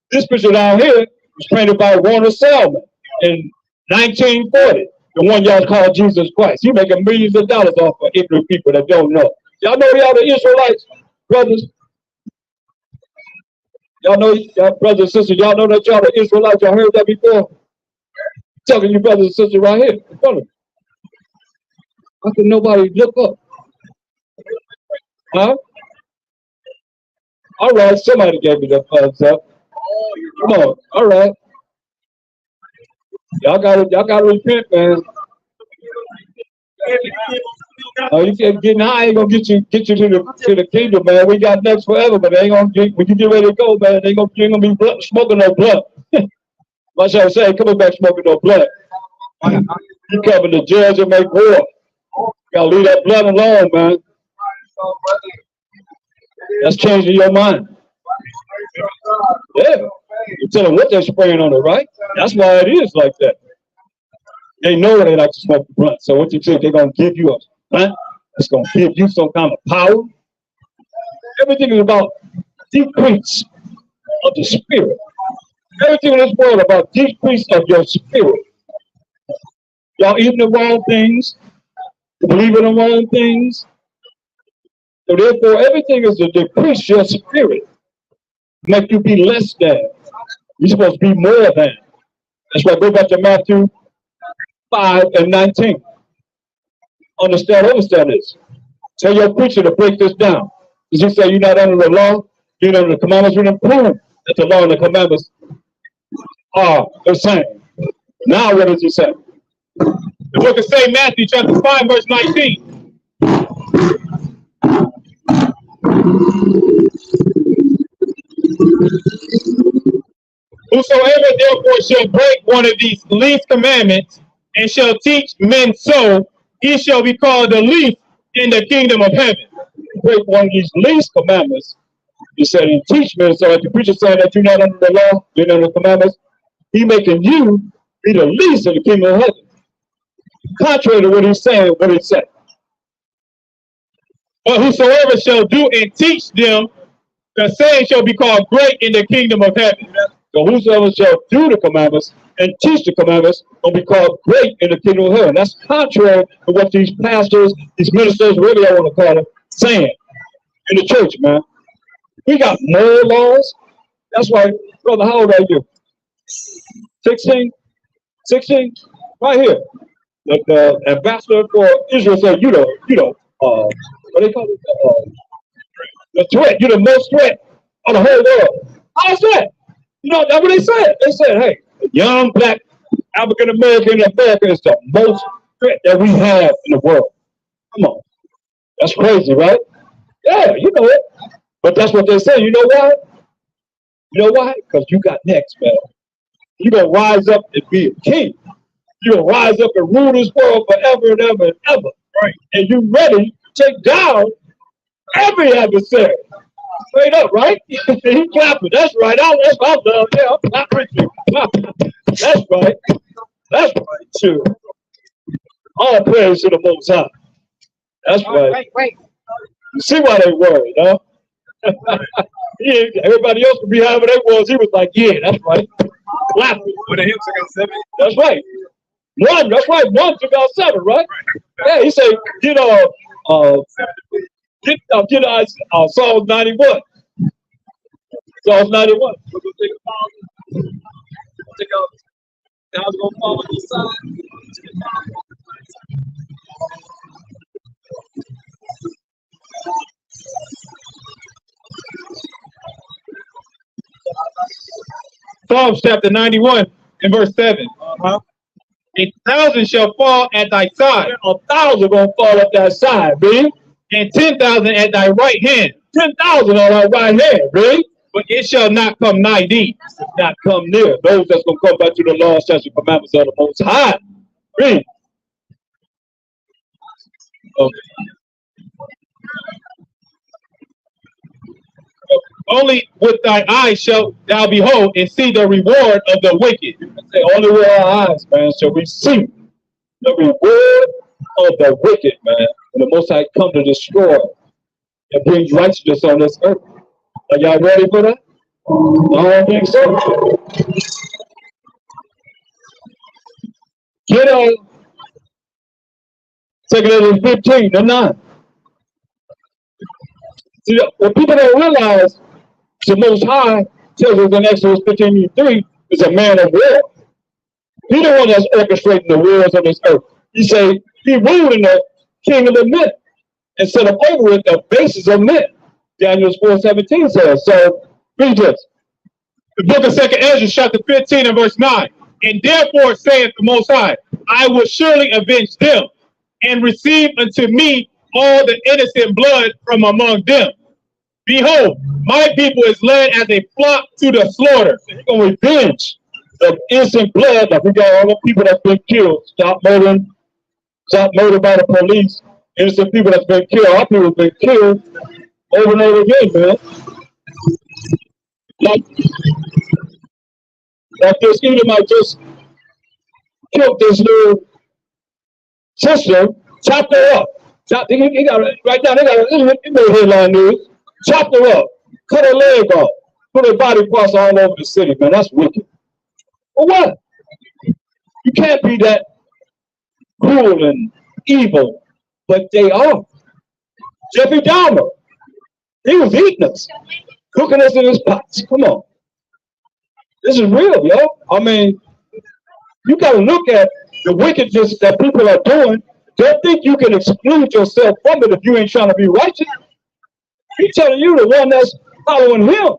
This picture down here was painted by Warner Salmon in 1940. The one y'all call Jesus Christ. He making millions of dollars off of ignorant people that don't know. Y'all know y'all the Israelites, brothers? Y'all know, y'all brothers and sisters, y'all know that y'all the Israelites. Y'all heard that before? Talking to you brothers and sisters right here in front of me. How can nobody look up? Huh? All right, somebody gave me the thumbs up. Come on, all right. Y'all gotta repent, man. Oh, you can't get high, ain't gonna get you to the kingdom, man. We got nuts forever, but they ain't gonna get when you get ready to go, man. You ain't gonna be smoking no blunt. Like I was saying, coming back smoking no blunt. You coming to judge and make war. Gotta leave that blood alone, man. That's changing your mind. Yeah. You tell them what they're spraying on it, right? That's why it is like that. They know they like to smoke the blunt. So what you think? They're gonna give you a blunt that's gonna give you some kind of power. Everything is about decrease of the spirit. Everything in this world about decrease of your spirit. Y'all eating the wrong things, believing the wrong things. So therefore, everything is to decrease your spirit, make you be less than. You're supposed to be more than. That's why I go back to Matthew 5 and 19. Understand this. Tell your preacher to break this down. Because you say you're not under the law, you're under the commandments. We didn't prove that the law and the commandments are the same. Now what does he say? The book of St. Matthew, chapter 5, verse 19. Whosoever therefore shall break one of these least commandments and shall teach men so, he shall be called the least in the kingdom of heaven. Break one of these least commandments. He said, "You teach me." So if the preacher saying that you're not under the law, you're under the commandments, he making you be the least in the kingdom of heaven. Contrary to what he's saying, what he said. But whosoever shall do and teach them, the same shall be called great in the kingdom of heaven. So whosoever shall do the commandments and teach the commandments will be called great in the kingdom of heaven. That's contrary to what these pastors, these ministers, whatever you want to call them, saying in the church, man. We got more laws. That's why, brother, how old are you? 16? 16? Right here. The ambassador for Israel said, what they call it? The threat. You're the most threat on the whole world. How's that? That's what they said. They said, hey, young black African American American is the most threat that we have in the world. Come on. That's crazy, right? Yeah, you know it. But that's what they say. You know why? You know why? Because you got next, man. You're going to rise up and be a king. You're going to rise up and rule this world forever and ever and ever. Right? And you're ready to take down every adversary. Straight up, right? He clapping. That's right. That's what I'm done. Yeah, I'm clapping you. That's right. That's right, too. All praise to the Most High. That's right. Right. You see why they worried, huh? Everybody else would be however they was. He was like, yeah, that's right. Clapping. With the hymns, I got 7. That's right. That's right. One took out 7, right? Yeah, he said, Psalms 91. Psalms 91. Take out. How's it gonna fall on the side? Psalms chapter 91 and verse 7. 1,000 shall fall at thy side. 1,000 gonna fall at that side, man. And 10,000 at thy right hand. 10,000 on our right hand, man. But it shall not come nigh thee. Not come near those that's gonna come back to the law, statutes, and commandments of the Most High. Read. Okay. Only with thy eyes shalt thou behold and see the reward of the wicked. Say, only with our eyes, man, shall we see the reward of the wicked, man. And the Most High come to destroy and bring righteousness on this earth. Are y'all ready for that? I don't think so. Get on. 2 15 to 9. See, what people don't realize, the Most High tells us in Exodus 15:3 is a man of war. He the one that's orchestrating the wars of this earth. He say he ruled in the king of the men and set up over it the bases of men. Daniel 4:17 says. So read this. The book of 2 Ezra, chapter 15 and verse 9. And therefore saith the Most High, I will surely avenge them and receive unto me all the innocent blood from among them. Behold, my people is led as a flock to the slaughter. He's going to revenge the innocent blood. Like we got all the people that's been killed. Stop murdered by the police. Innocent people that's been killed. Our people have been killed over and over again, man. Like this Edomite just killed this little sister, chopped her up. He got it right now. They got a headline news. Chopped her up, cut her leg off, put her body parts all over the city, man. That's wicked. For what? You can't be that cruel and evil, but they are. Jeffrey Dahmer, he was eating us, cooking us in his pots. Come on. This is real, yo. I mean, you got to look at the wickedness that people are doing. Don't think you can exclude yourself from it if you ain't trying to be righteous. He's telling you the one that's following him,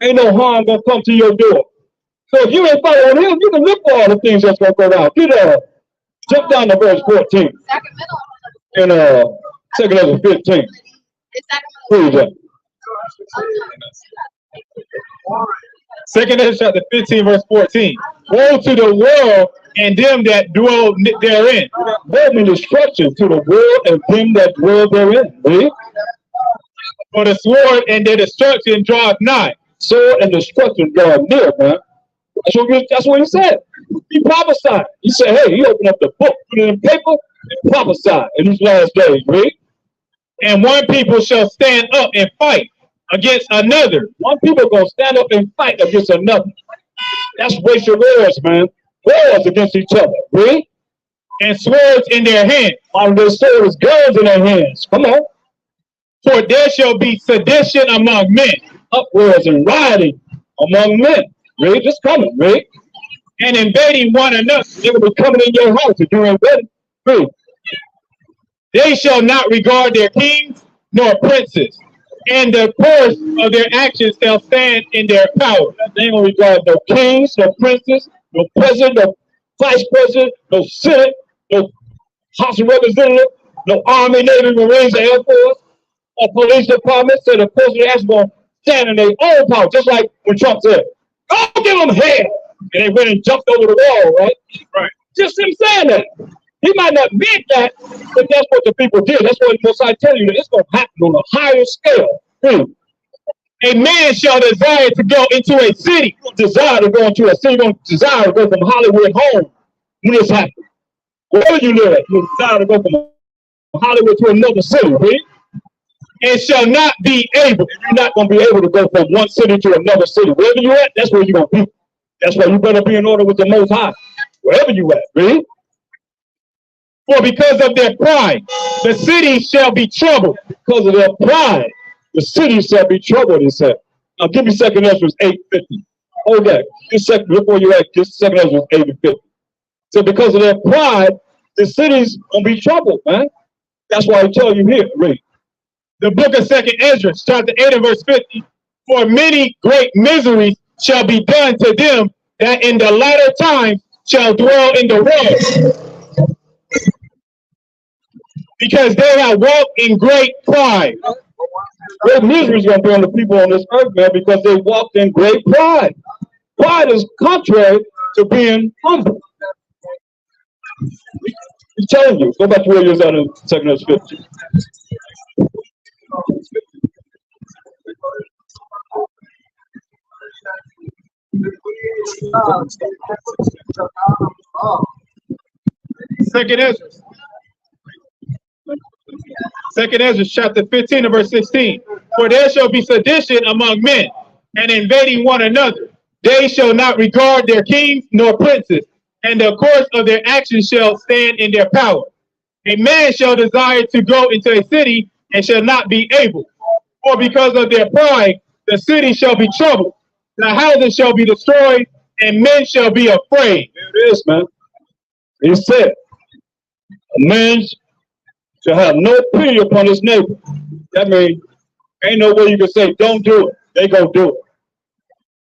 ain't no harm gonna come to your door. So if you ain't following him, you can look for all the things that's gonna go down. Jump down to verse 14 in 2 Ezra 15. Read that. 2 Ezra chapter 15 verse 14. Woe to the world and them that dwell therein. Bring destruction to the world and them that dwell therein. Read. For the sword and their destruction draweth nigh. Sword and destruction draw near, man. That's what he said. He prophesied. He said, hey, he opened up the book, put it in paper, and prophesied in these last days. Read. And one people shall stand up and fight against another. One people gonna stand up and fight against another. That's racial wars, man. Wars against each other. Read. And swords in their hand. All their swords, guns in their hands. Come on. For there shall be sedition among men. Upwards and rioting among men. Read. Just coming. Read. And invading one another. They will be coming in your house if you're invading. Read. They shall not regard their kings nor princes, and the course of their actions shall stand in their power. They ain't gonna regard no kings, no princes, no president, no vice president, no senate, no House of Representatives, no Army, Navy, Marines, or Air Force, or police department. So the course of their actions gonna stand in their own power, just like when Trump said, "Go give them hell," and they went and jumped over the wall, right? Right. Just him saying that. He might not mean that, but that's what the people did. That's what Most High tell you that it's gonna happen on a higher scale. A man shall desire to go into a city. Desire to go into a city, don't desire to go from Hollywood home when this happens. Wherever you live at, you desire to go from Hollywood to another city, right? And shall not be able. You're not going to be able to go from one city to another city. Wherever you at, that's where you're going to be. That's why you better be in order with the Most High. Wherever you at, right? For because of their pride, the city shall be troubled. Because of their pride, the city shall be troubled, he said. Now give me 2nd Ezra 8:50. Hold that. Just second, look where you're at. Just 2nd Ezra 8:50. So because of their pride, the city's gonna be troubled, man. That's why I tell you here, read. The book of 2nd Ezra, chapter 8 and verse 50. For many great miseries shall be done to them that in the latter time shall dwell in the world, because they have walked in great pride. Great misery is going to be on the people on this earth, man, because they walked in great pride. Pride is contrary to being humble. I'm telling you. Go back to where you was at in 2nd Ezra 50. Second Ezra. 2nd Ezra chapter 15 and verse 16. For there shall be sedition among men, and invading one another. They shall not regard their kings nor princes, and the course of their actions shall stand in their power. A man shall desire to go into a city, and shall not be able. For because of their pride, the city shall be troubled, the houses shall be destroyed, and men shall be afraid. There it is, man. He said, a man shall have no pity upon his neighbor. That means ain't no way you can say, don't do it. They go do it.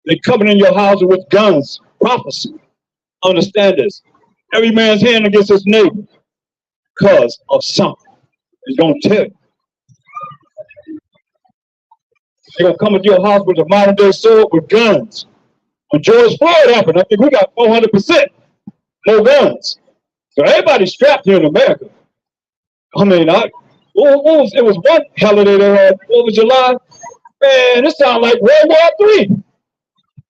They coming in your house with guns. Prophecy. Understand this. Every man's hand against his neighbor because of something. He's going to tell you. They're going to come into your house with a modern day sword with guns. When George Floyd happened, I think we got 400% more guns. So everybody's strapped here in America. I mean, it was one holiday they had, 4th of July. Man, it sounded like World War III.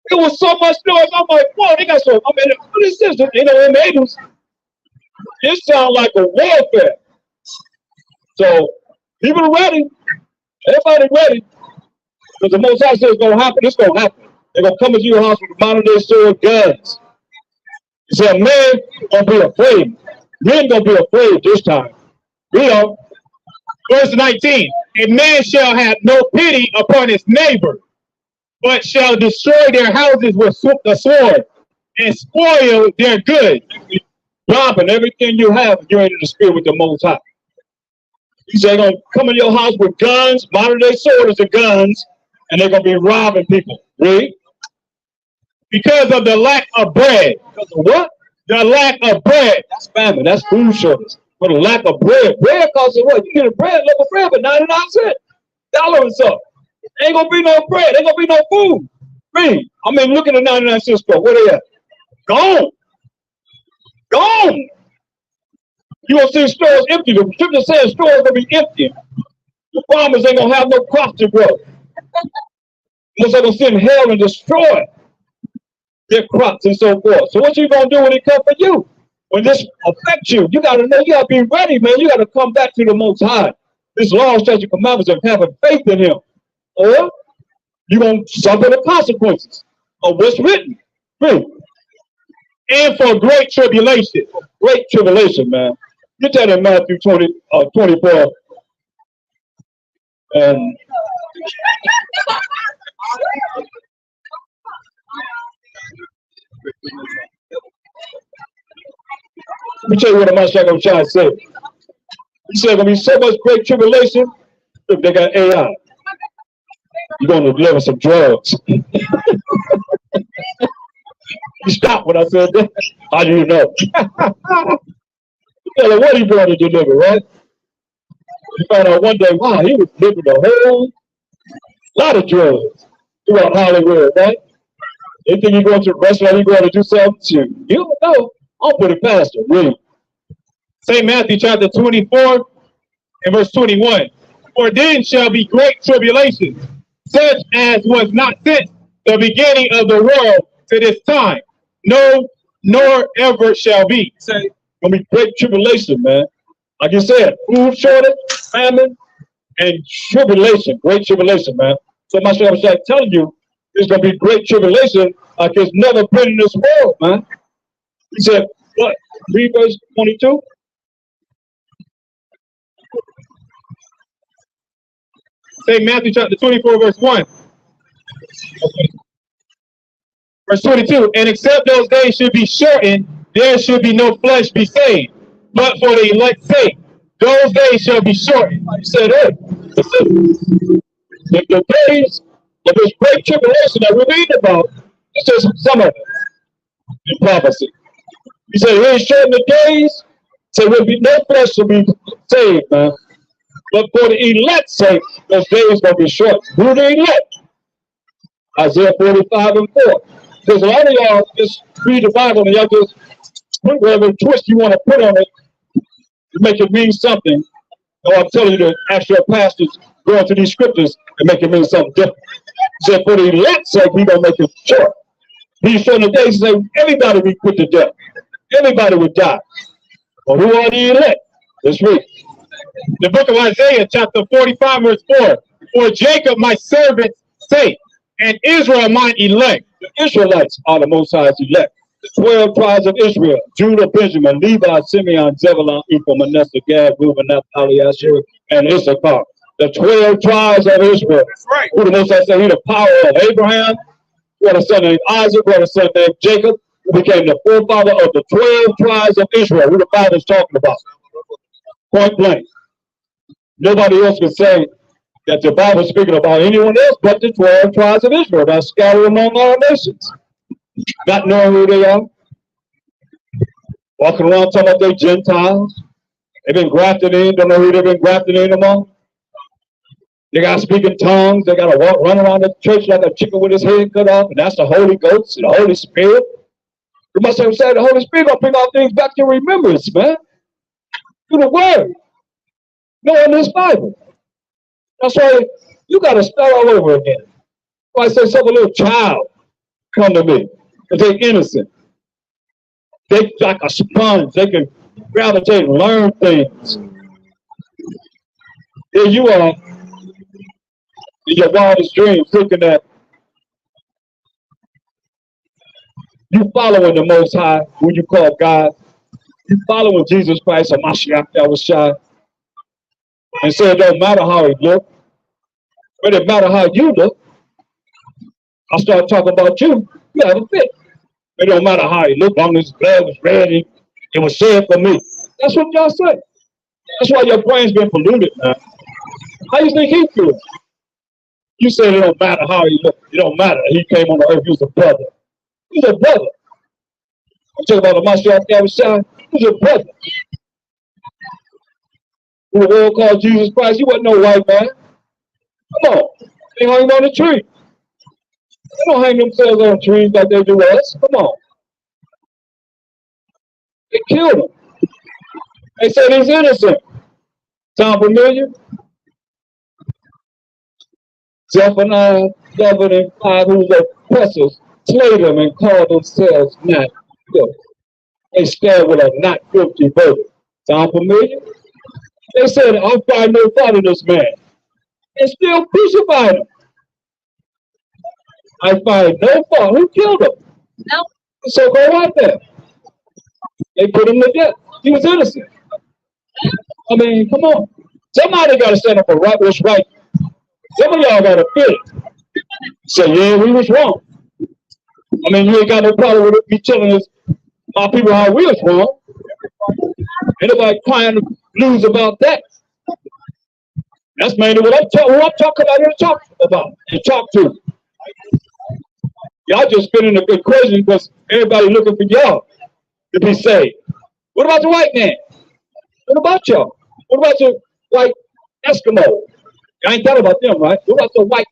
It was so much noise. I'm like, whoa, they got so, I mean, what is this? You know, neighbors. It sounds like a warfare. So, people are ready. Everybody ready. Because the Most High says it's going to happen. It's going to happen. They're going to come into your house with modern day sword guns. He said, man, going to be afraid. Men going to be afraid this time. We are. Verse 19. A man shall have no pity upon his neighbor, but shall destroy their houses with the sword and spoil their goods. Robbing everything you have if you're in the spirit with the Most High. He said they're going to come in your house with guns, modern day swords and guns, and they're going to be robbing people. Read. Because of the lack of bread. Because of what? The lack of bread. That's famine. That's food shortage. For the lack of bread. Bread costs what? You get a bread, loaf of bread for 99 cents. $1 and something. Ain't going to be no bread. Ain't going to be no food. Read. I mean, look at the 99 cent store. Where they at? Gone. Gone. You gonna see stores empty. The scripture says stores gonna be empty. The farmers ain't gonna have no crops to grow. Most are gonna send hell and destroy their crops and so forth. So what you gonna do when it comes for you? When this affects you, you gotta know, you gotta be ready, man. You gotta come back to the Most High. This law, statute, commandments of having faith in Him, or you're gonna suffer the consequences of what's written. And for great tribulation. Great tribulation, man. Get that in Matthew 24. And let me tell you what I'm trying to say. He said, gonna be so much great tribulation. If they got AI, you're gonna deliver some drugs. You stopped when I said that. How do you know? Tell her what he going to deliver, right? You found out one day, wow, he was delivering a whole lot of drugs throughout Hollywood, right? They think you're going to the restaurant, you're going to do something to you. You don't know. I'll put it past you, really. St. Matthew chapter 24 and verse 21. For then shall be great tribulation, such as was not since the beginning of the world to this time, no, nor ever shall be. Say, gonna be great tribulation, man. Like you said, food shortage, famine, and tribulation, great tribulation, man. So my shop is telling you, there's gonna be great tribulation like it's never been in this world, man. He said, what? Read verse 22. St. Matthew chapter 24, verse 1. Verse 22. And except those days should be shortened, there should be no flesh be saved. But for the elect's sake, those days shall be shortened. He said, hey, if the days of this great tribulation that we're reading about, it's just some of it in prophecy. He said, he ain't shortened the days, so there'll be no flesh to be saved, man. But for the elect's sake, those days gonna be short. Who the elect? Isaiah 45 and 4. Because a lot of y'all just read the Bible and y'all just put whatever twist you want to put on it to make it mean something. Or I'm telling you to ask your pastors, go into these scriptures and make it mean something different. He said, for the elect's sake, he gonna make it short. He's showing the days and say, everybody be put to death. Everybody would die. But who are the elect? Let's read. The book of Isaiah, chapter 45, verse 4. For Jacob, my servant's sake, and Israel, mine elect. The Israelites are the Most High's elect. The 12 tribes of Israel, Judah, Benjamin, Levi, Simeon, Zebulun, Ephraim, Manasseh, Gad, Reuben, Naphtali, Asher, and Issachar. The 12 tribes of Israel. That's right. Who the Most High said he the power of Abraham, who had a son named Isaac, who had a son named Jacob, who became the forefather of the 12 tribes of Israel, who the Bible's talking about. Point blank. Nobody else can say that the Bible is speaking about anyone else but the 12 tribes of Israel that are scattered among all nations. Not knowing who they are. Walking around talking about they Gentiles. They've been grafted in, don't know who they've been grafted in among. They got to speak in tongues. They got to run around the church like a chicken with his head cut off. And that's the Holy Ghost and the Holy Spirit. You must have said the Holy Spirit going to bring all things back to remembrance, man. Through the Word. Knowing this Bible. That's why you got to start all over again. Why I say some little child come to me and they're innocent. They like a sponge. They can gravitate and learn things. Here you are in your wildest dreams thinking that you following the Most High, who you call God. You following Jesus Christ or Mashiach Yahushua. And so it don't matter how he look, but it matter how you look. I start talking about you, you have a fit. It don't matter how he look, long as his blood was red, it was shed for me. That's what y'all say. That's why your brain's been polluted, man. How you think he feels? You said it don't matter how he look. It don't matter. He came on the earth, he was a brother. He's a brother. I'm talking about the Mashiach Yahushua. He's a brother. Who the world called Jesus Christ, he wasn't no white man. Come on. They hung him on a tree. They don't hang themselves on trees like they do us. Come on. They killed him. They said he's innocent. Sound familiar? Zephaniah 11 and 5, who the oppressors slayed them and called themselves not guilty. They stand with a not guilty verdict. Sound familiar? They said, I'll find no fault in this man. And still crucified him. I find no fault. Who killed him? No. So go out there. They put him to death. He was innocent. I mean, come on. Somebody got to stand up for right what's right. Some of y'all got to feel it. Say, yeah, we was wrong. I mean, you ain't got no problem with me telling us, our people, how we was wrong. Ain't nobody crying blues about that. That's mainly what I'm talking about here to talk about and talk to. Y'all just spinning a good crazy because everybody looking for y'all to be saved. What about the white man? What about y'all? What about the white Eskimo? I ain't thought about them, right? What about the white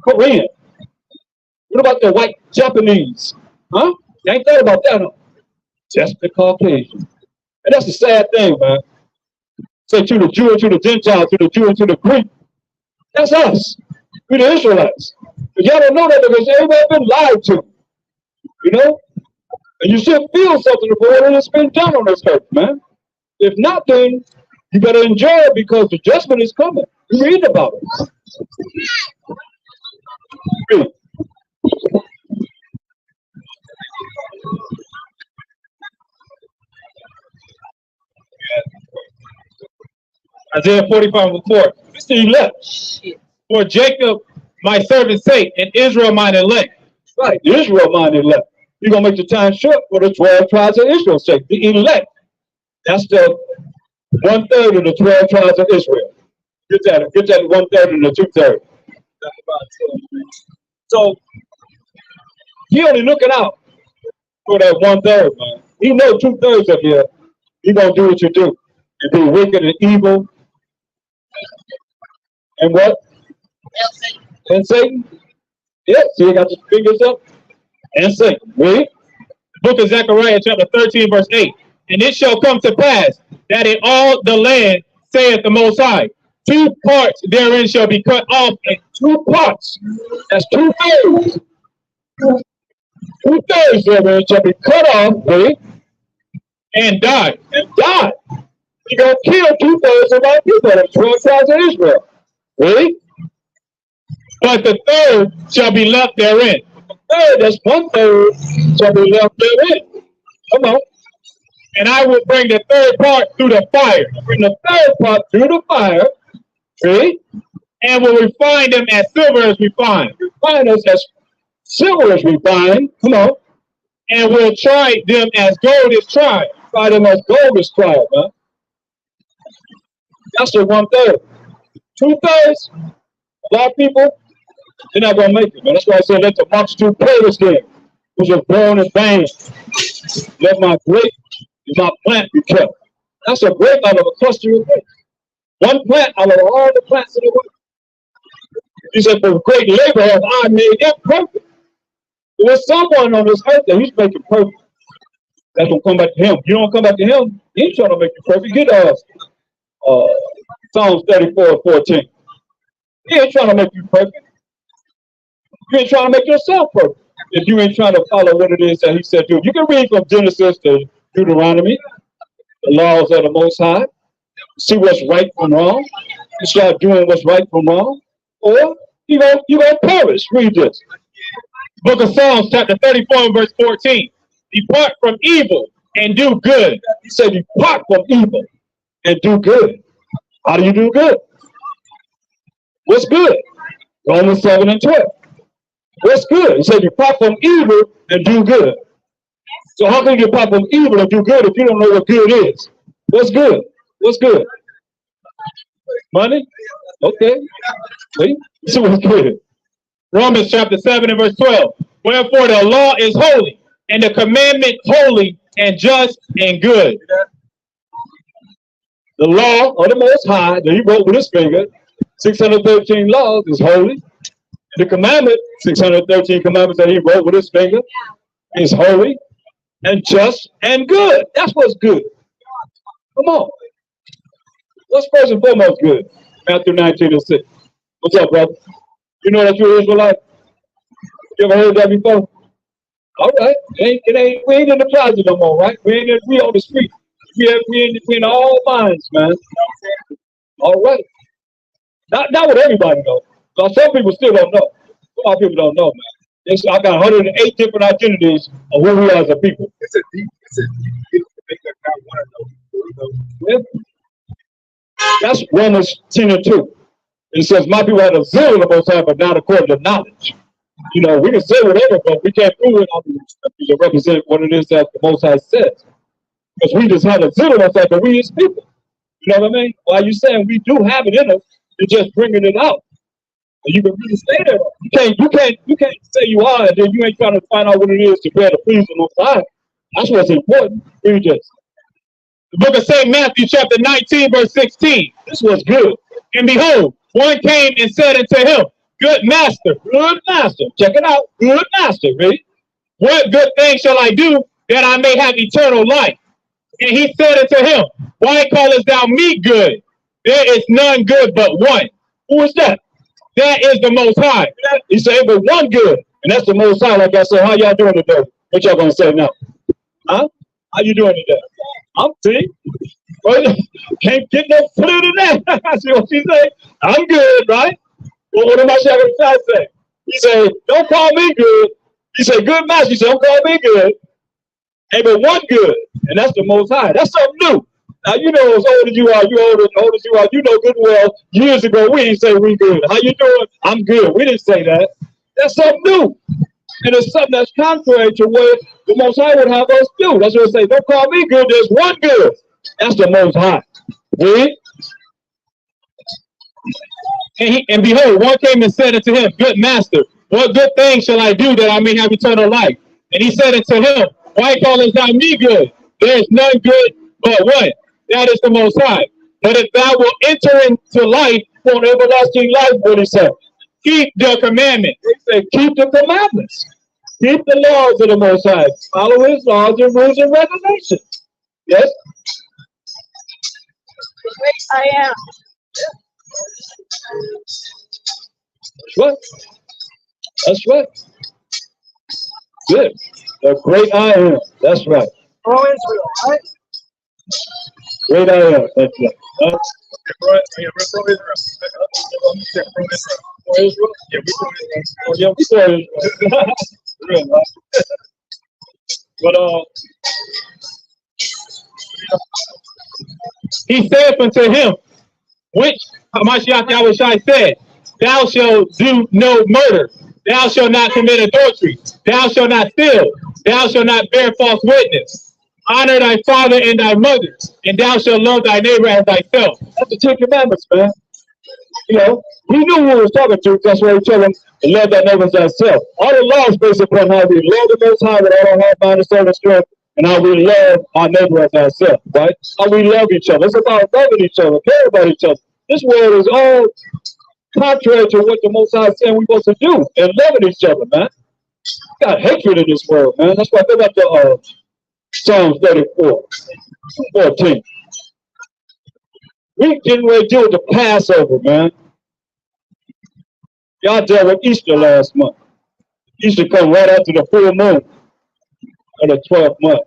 Korean? What about the white Japanese? Huh? You ain't thought about that, huh? Just the Caucasian. And that's the sad thing, man. Say to the Jew and to the Gentile, to the Jew and to the Greek. That's us. We the Israelites. But y'all don't know that because everybody been lied to. You know? And you should feel something for what has been done on this earth, man. If not, then you better enjoy it because the judgment is coming. You read about it. Read. Isaiah 45 and 4. This the elect. For Jacob, my servant's sake, and Israel, mine elect. Right, Israel, mine elect. You're going to make the time short for the 12 tribes of Israel's sake. The elect. That's the 1/3 of the 12 tribes of Israel. Get that 1/3 and the 2/3. So he only looking out for that 1/3, man. He knows 2/3 of you. He gonna do what you do and be wicked and evil. And what? And Satan. Yes, you got your fingers up. And Satan. Read. Book of Zechariah, chapter 13, verse 8. And it shall come to pass that in all the land, saith the Most High, 2 parts therein shall be cut off in 2 parts. That's 2/3. 2/3 therein shall be cut off, read, And die. and die. He gonna kill 2/3 of our people, the 12 tribes of Israel. Read. But the third shall be left therein. Third, that's 1/3 shall be left therein. Come on. And I will bring the third part through the fire, Bring the third part through the fire. See? and will refine them as silver as refined, Refine us as silver as refined. Come on. and will try them as gold is tried. Try them as gold is tried, man. That's the 1/3. 2/3, a lot of people, they're not gonna make it, man. That's why I said let the multitude pay this game, which was born in vain. Let my grape and my plant be kept. That's a grape out of a cluster of grapes. One plant out of all the plants in the world. He said, for great labor have I made it perfect. There was someone on this earth that he's making perfect. That's gonna come back to him. You don't come back to him, he ain't trying to make you perfect. Get Psalms 34:14. He ain't trying to make you perfect. You ain't trying to make yourself perfect. If you ain't trying to follow what it is that he said do. You can read from Genesis to Deuteronomy, the laws of the Most High. See what's right from wrong. You start doing what's right from wrong. Or you gonna perish. Read this. Book of Psalms, chapter 34, and verse 14. Depart from evil and do good. He said, depart from evil and do good. How do you do good? What's good? Romans 7 and 12. What's good? He said, depart from evil and do good. So how can you depart from evil and do good if you don't know what good is? What's good? What's good? Money? Okay. See? So what's good? Romans chapter 7 and verse 12. Wherefore the law is holy, and the commandment holy and just and good. The law of the Most High that he wrote with his finger, 613 laws, is holy. The commandment, 613 commandments that he wrote with his finger, is holy. and just and good. That's what's good. Come on. What's first and foremost good? Matthew 19:6. What's up, brother? You know that you're Israelite? You ever heard that before? All right. We ain't in the closet no more, right? We on the street. We in all minds, man. All right. Not what everybody knows. So some people still don't know. A lot of people don't know, man. I got 108 different identities of who we are as a people. It's a deep to make that God want to know. Yeah. That's Romans 10:2. It says, my people had a zeal of the Most High, but not according to knowledge. You know, we can say whatever, but we can't prove it to represent what it is that the Most High says. Because we just have a zeal of the Most High, but we his people. You know what I mean? While you're saying we do have it in us, you're just bringing it out. And you can really say that. You can't say you are, and then you ain't trying to find out what it is to be able to please the Most High. That's what's important. Read this. The book of St. Matthew, chapter 19, verse 16. This was good. And behold, one came and said unto him, Good master, Check it out. Good master, read. what good thing shall I do that I may have eternal life? And he said unto him, Why callest thou me good? There is none good but one. Who is that? That is the Most High. He said, but one good. And that's the Most High. Like I said, how y'all doing today? What y'all going to say now? Huh? How you doing today? I'm see. Can't get no flu today. See what she say? I'm good, right? Well, what am I trying to say? He said, don't call me good. He said, good master. He said, don't call me good. Hey, but one good. And that's the Most High. That's something new. Now, you know, as old as you are, old as you are, you know good well, years ago, we didn't say we good. How you doing? I'm good. We didn't say that. That's something new. And it's something that's contrary to what the Most High would have us do. That's what it says. Don't call me good. There's one good. That's the Most High. Read. And behold, one came and said unto him, Good master, what good thing shall I do that I may have eternal life? And he said unto him, Why callest thou me good? There is none good but one. That is the Most High. But if thou wilt enter into life, For everlasting life, what he said. keep the commandment. He said, keep the commandments. Keep the laws of the Most High. Follow his laws and rules and regulations. Yes? I am. That's right. That's right. Good. The great I am. That's right. Oh, Israel, right? Great I am. That's right. Yeah, we're from Israel. Yeah, Yeah, we saw it. Real, right? But He saith unto him, which Hamashiach Yahushai said, Thou shalt do no murder, thou shalt not commit adultery, thou shalt not steal, thou shalt not bear false witness. Honor thy father and thy mother, and thou shalt love thy neighbor as thyself. that's the 10 Commandments, man. You know, he knew who he was talking to. That's why he told him to love thy neighbor as thyself. All the laws based upon how we love the Most High with all our heart, mind, and soul, and strength, and how we love our neighbor as ourselves, right? How we love each other. It's about loving each other, care about each other. This world is all contrary to what the Most High is saying we're supposed to do and loving each other, man. We got hatred in this world, man. That's why I go back to Psalms 34:14. We getting ready to deal with the Passover, man. Y'all dealt with Easter last month. Easter come right after the full moon of the 12th month.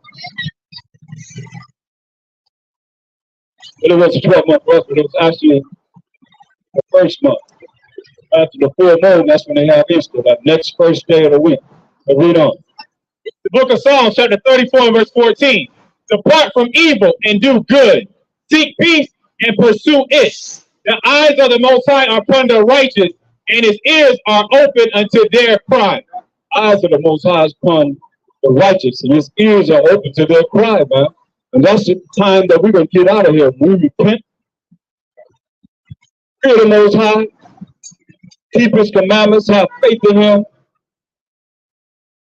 But it was the 12th month for us, but it was actually the first month. After the full moon, that's when they have Easter, that next first day of the week. But read on. The book of Psalms, chapter 34, and verse 14. Depart from evil and do good. Seek peace and pursue it. The eyes of the Most High are upon the righteous, and his ears are open unto their cry. Eyes of the Most High is upon the righteous, and his ears are open to their cry, man. And that's the time that we're going to get out of here. We repent, fear the Most High, keep his commandments, have faith in him,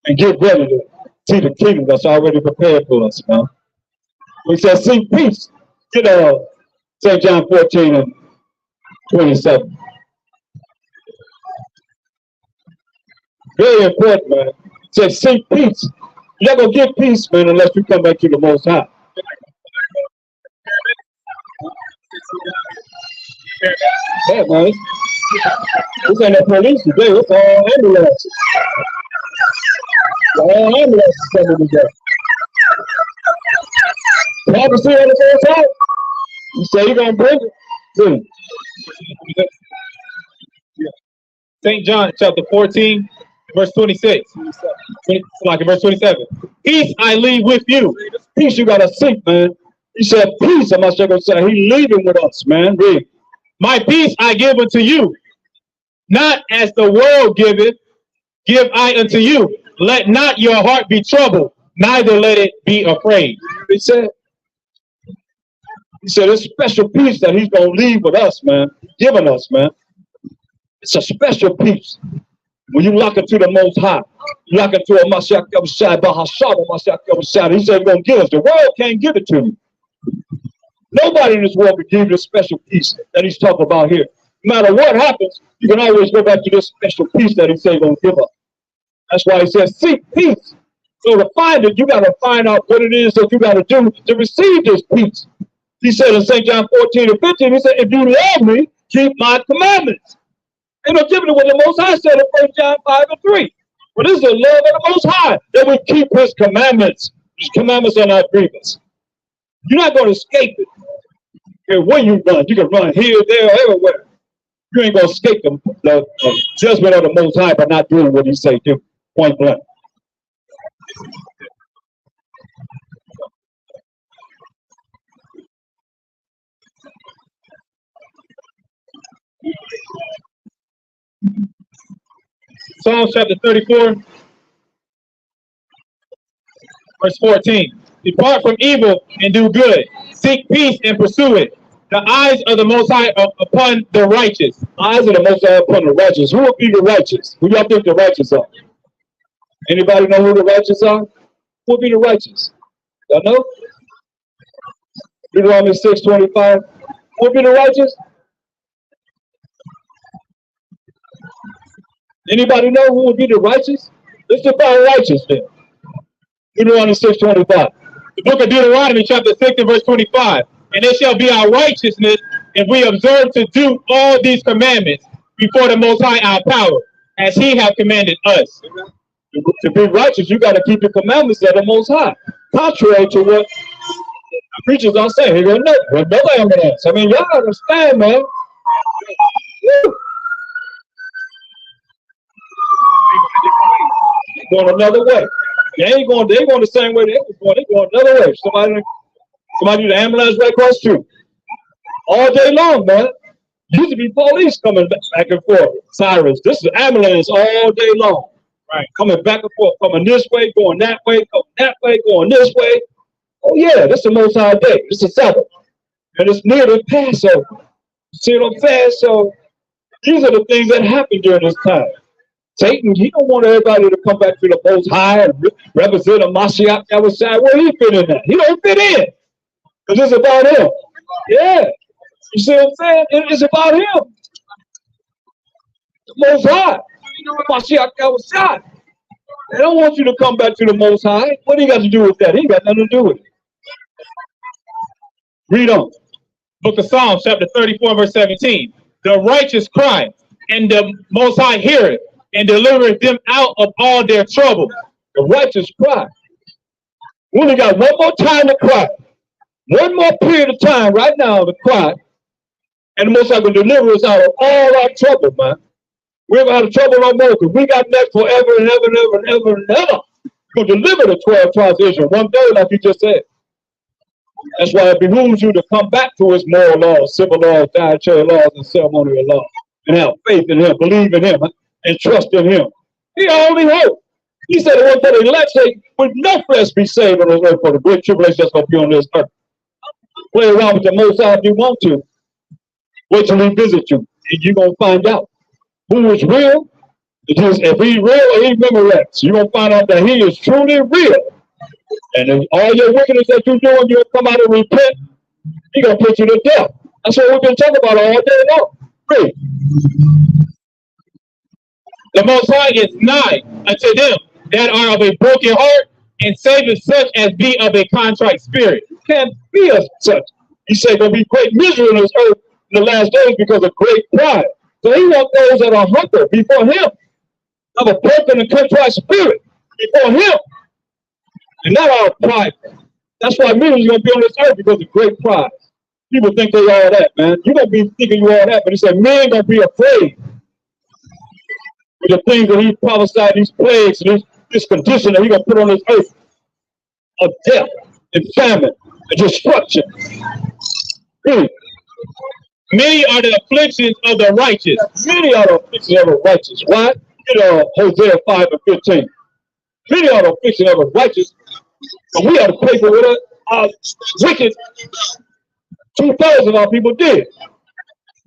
and get ready to see the kingdom that's already prepared for us, man. We said, seek peace. Get St. John 14:27. Very important, man. It says, seek peace. You're not gonna get peace, man, unless you come back to the Most High. Yeah, man. This ain't the police today. It's all ambulances. All ambulances coming today. Have you seen on the Most High? You say you're gonna bring it. Boom. St. John chapter 14, verse 26. Like verse 27. Peace I leave with you. Peace you gotta seek, man. He said peace. I'm not gonna say he leaving with us, man. Read. My peace I give unto you. Not as the world giveth, give I unto you. Let not your heart be troubled, neither let it be afraid. He said this special peace that he's gonna leave with us, man. Giving us, man. It's a special peace. When you lock into the Most High, you lock into a Mashiach Yahushua, Bahasham Mashiach Yahushua. He said he's gonna give us. The world can't give it to you. Nobody in this world can give you the special peace that he's talking about here. No matter what happens, you can always go back to this special peace that he said he's gonna give us. That's why he says seek peace. So to find it, you gotta find out what it is that you gotta do to receive this peace. He said in St. John 14 and 15, he said, if you love me, keep my commandments. Ain't no different than what the Most High said in 1 John 5 and 3. But this is the love of the Most High, that we keep his commandments. His commandments are not grievous. You're not going to escape it. When you run, you can run here, there, everywhere. You ain't going to escape the judgment of the Most High by not doing what he say do, point blank. Psalms chapter 34, verse 14. Depart from evil and do good. Seek peace and pursue it. The eyes of the Most High are upon the righteous. Eyes of the Most High upon the righteous. Who will be the righteous? Who y'all think the righteous are? Anybody know who the righteous are? Who will be the righteous? Y'all know? Deuteronomy 6:25. Who will be the righteous? Anybody know who would be the righteous? Let's define righteous then. Deuteronomy 6:25. The book of Deuteronomy chapter 6 and verse 25. And it shall be our righteousness if we observe to do all these commandments before the Most High our power, as he hath commanded us. To be righteous, you got to keep the commandments of the Most High. Contrary to what the preachers are saying. Here go another evidence. I mean, y'all understand, man. Woo. Going another way. They ain't going the same way they was going. They going another way. Somebody do the ambulance right across the street. All day long, man. Used to be police coming back and forth. Sirens. This is ambulance all day long. Right. Coming back and forth, coming this way, going that way, going that way, going this way. Oh yeah, this is the Most High day. This is Sabbath. And it's near the Passover. See what I'm saying? So these are the things that happen during this time. Satan, he don't want everybody to come back to the Most High and represent a Mashiach that was sad. Where he fit in that? He don't fit in. Because it's about him. Yeah. You see what I'm saying? It's about him. The Most High. Mashiach that was sad. They don't want you to come back to the Most High. What do you got to do with that? He ain't got nothing to do with it. Read on. Book of Psalms chapter 34 verse 17. The righteous cry, and the Most High heareth, and delivereth them out of all their trouble. The righteous cry. We only got one more time to cry. One more period of time right now to cry. And the Most High will deliver us out of all our trouble, man. We ain't gonna have trouble no more because we got next forever and ever and ever and ever and ever. We're gonna deliver the 12 tribes of Israel one day, like you just said. That's why it behooves you to come back to his moral laws, civil laws, dietary laws, and ceremonial laws, and have faith in him, believe in him, and trust in him. He only hope. He said the one for the elect say, with no flesh be saved on this earth for the great tribulation that's going to be on this earth. Play around with the Most High if you want to. Wait till he visit you, and you're going to find out who is real. Because if he's real or he memorex, you're going to find out that he is truly real. And if all your wickedness that you're doing, you'll come out and repent, he's going to put you to death. That's what we've been talking about all day long. Read. The Most High is nigh unto them that are of a broken heart, and saveth such as be of a contrite spirit. Can't be as such. He said there'll be great misery on this earth in the last days because of great pride. So he wants those that are humble before him, have a broken and contrite spirit before him, and not all pride. That's why misery is going to be on this earth because of great pride. People think they all that, man. You're going to be thinking you all that, but he said men going to be afraid with the things that he prophesied, these plagues, and this condition that he's going to put on this earth of death and famine and destruction. Many are the afflictions of the righteous. Many are the afflictions of the righteous. Why? Hosea 5 and 15. Many are the afflictions of the righteous, but we are the people with our wicked. 2/3 of our people did.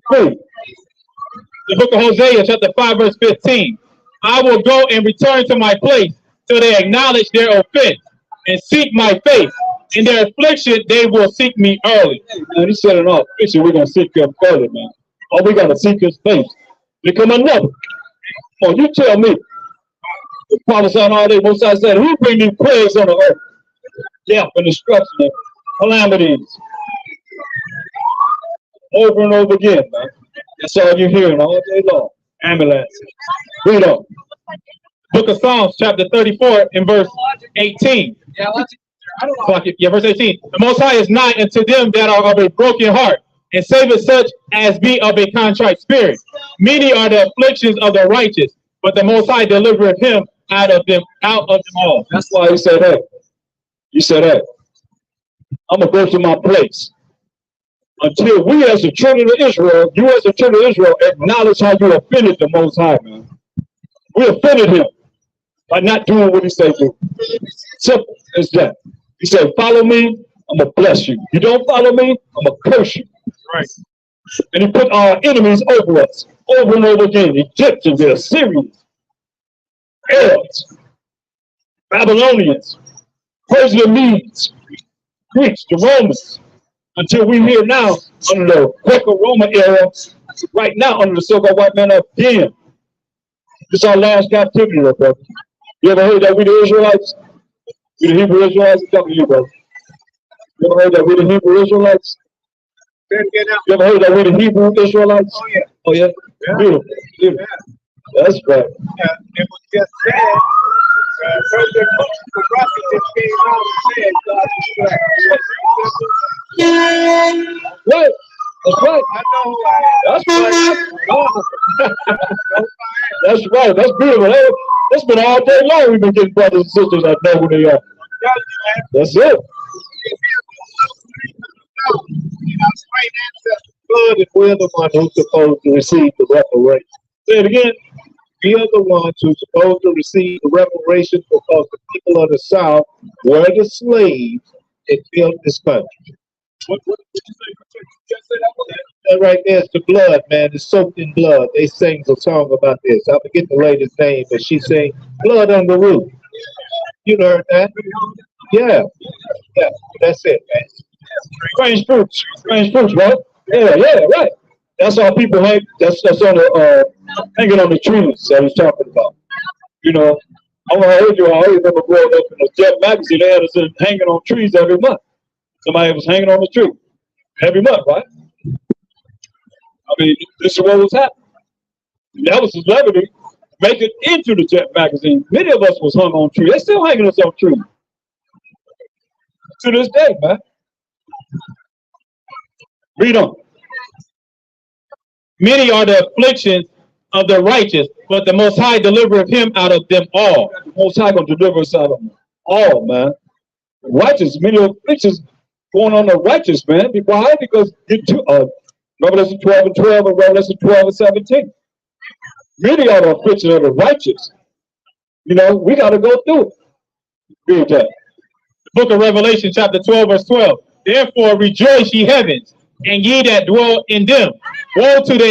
The book of Hosea, chapter 5, verse 15. I will go and return to my place till they acknowledge their offense and seek my face. In their affliction, they will seek me early. Man, he said in our affliction, we're going to seek him early, man. Oh, we got to seek his face. Become another. Oh, you tell me. The prophesying all day, most I said, who bring these plagues on the earth? Death and destruction and calamities. Over and over again, man. That's all you're hearing all day long. Ambulances. Read on. Book of Psalms, chapter 34, and verse 18. Verse 18. The Most High is nigh unto them that are of a broken heart, and saveth such as be of a contrite spirit. Many are the afflictions of the righteous, but the Most High delivereth him out of them all. That's why he said, hey, he said, hey, I'm going to go to my place. Until we as the children of Israel, you as the children of Israel, acknowledge how you offended the Most High, man. We offended him by not doing what he said do. Simple as that. He said, follow me, I'm going to bless you. You don't follow me, I'm going to curse you. Right. And he put our enemies over us, over and over again. Egyptians, the Assyrians, Arabs, Babylonians, Persian Medes, Greeks, the Romans. Until we here now, under the Greco-Roman era, right now under the so-called white man of again. This is our last captivity, though, brother. You ever heard that we the Israelites? We the Hebrew Israelites? I'm talking to you, brother. You ever heard that we the Hebrew Israelites? You ever heard that we the Hebrew Israelites? Oh, yeah. Oh, yeah? Yeah. Beautiful. Beautiful. Yeah. That's right. Yeah, it was just said. President Progressive just came out and said God is black. Right. That's right. I know who I am. That's right. That's right. That's beautiful. That's been all day long. We've been getting brothers and sisters that know who they are. That's it. Blood, if we're the one who's supposed to receive the reparation. Say it again. We are the ones who's supposed to receive the reparations because the people of the South were the slaves that built this country. What did you say? That right there is the blood, man. It's soaked in blood. They sing a song about this. I forget the lady's name, but she sang "Blood on the Roof." You heard that? Yeah. Yeah. That's it, man. Strange fruits, right? Yeah, right. That's how people hang. That's on the hanging on the trees that he's talking about. You know, I remember growing up in the Jet magazine. They had us hanging on trees every month. Somebody was hanging on the tree every month, right? I mean, this is what was happening. That was celebrity. Make it into the Jet magazine. Many of us was hung on trees. They're still hanging us on trees to this day, man. Read on. Many are the afflictions of the righteous, but the Most High delivereth him out of them all. The Most High gonna deliver us out of them all, man. Righteous, many afflictions going on the righteous, man. Why? Because Revelation 12 and 12 and Revelation 12 and 17. Many are the afflictions of the righteous. You know, we got to go through it. Read that. The book of Revelation, chapter 12, verse 12. Therefore rejoice, ye heavens, and ye that dwell in them. Woe to the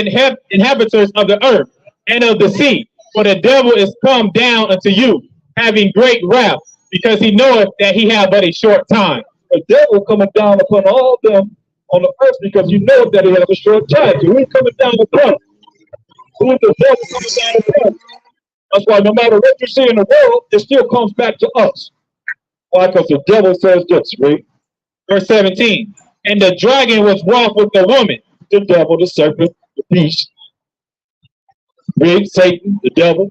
inhabitants of the earth and of the sea, for the devil is come down unto you, having great wrath, because he knoweth that he hath but a short time. The devil coming down upon all them on the earth because you know that he has a short time. So who's coming down upon him? Who is the devil coming down upon him? That's why no matter what you see in the world, it still comes back to us. Why? Because the devil says this, read. Verse 17. And the dragon was wroth with the woman. The devil, the serpent, the beast, read, Satan, the devil.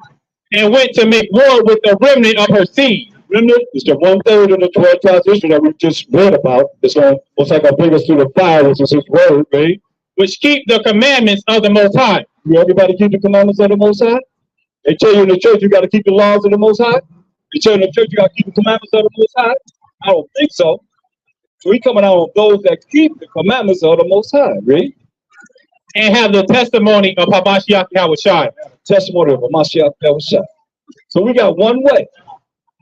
And went to make war with the remnant of her seed. Remnant is the 1/3 of the 12 tribes of Israel that we just read about. It's like a bring us through the fire, which is his word, right? Which keep the commandments of the Most High. You everybody keep the commandments of the Most High? They tell you in the church you got to keep the laws of the Most High? They tell you in the church you got to keep the commandments of the Most High? I don't think so. So we coming out on those that keep the commandments of the Most High, right? And have the testimony of Hamashiach Yahushua. Testimony of Hamashiach Yahushua. So we got one way,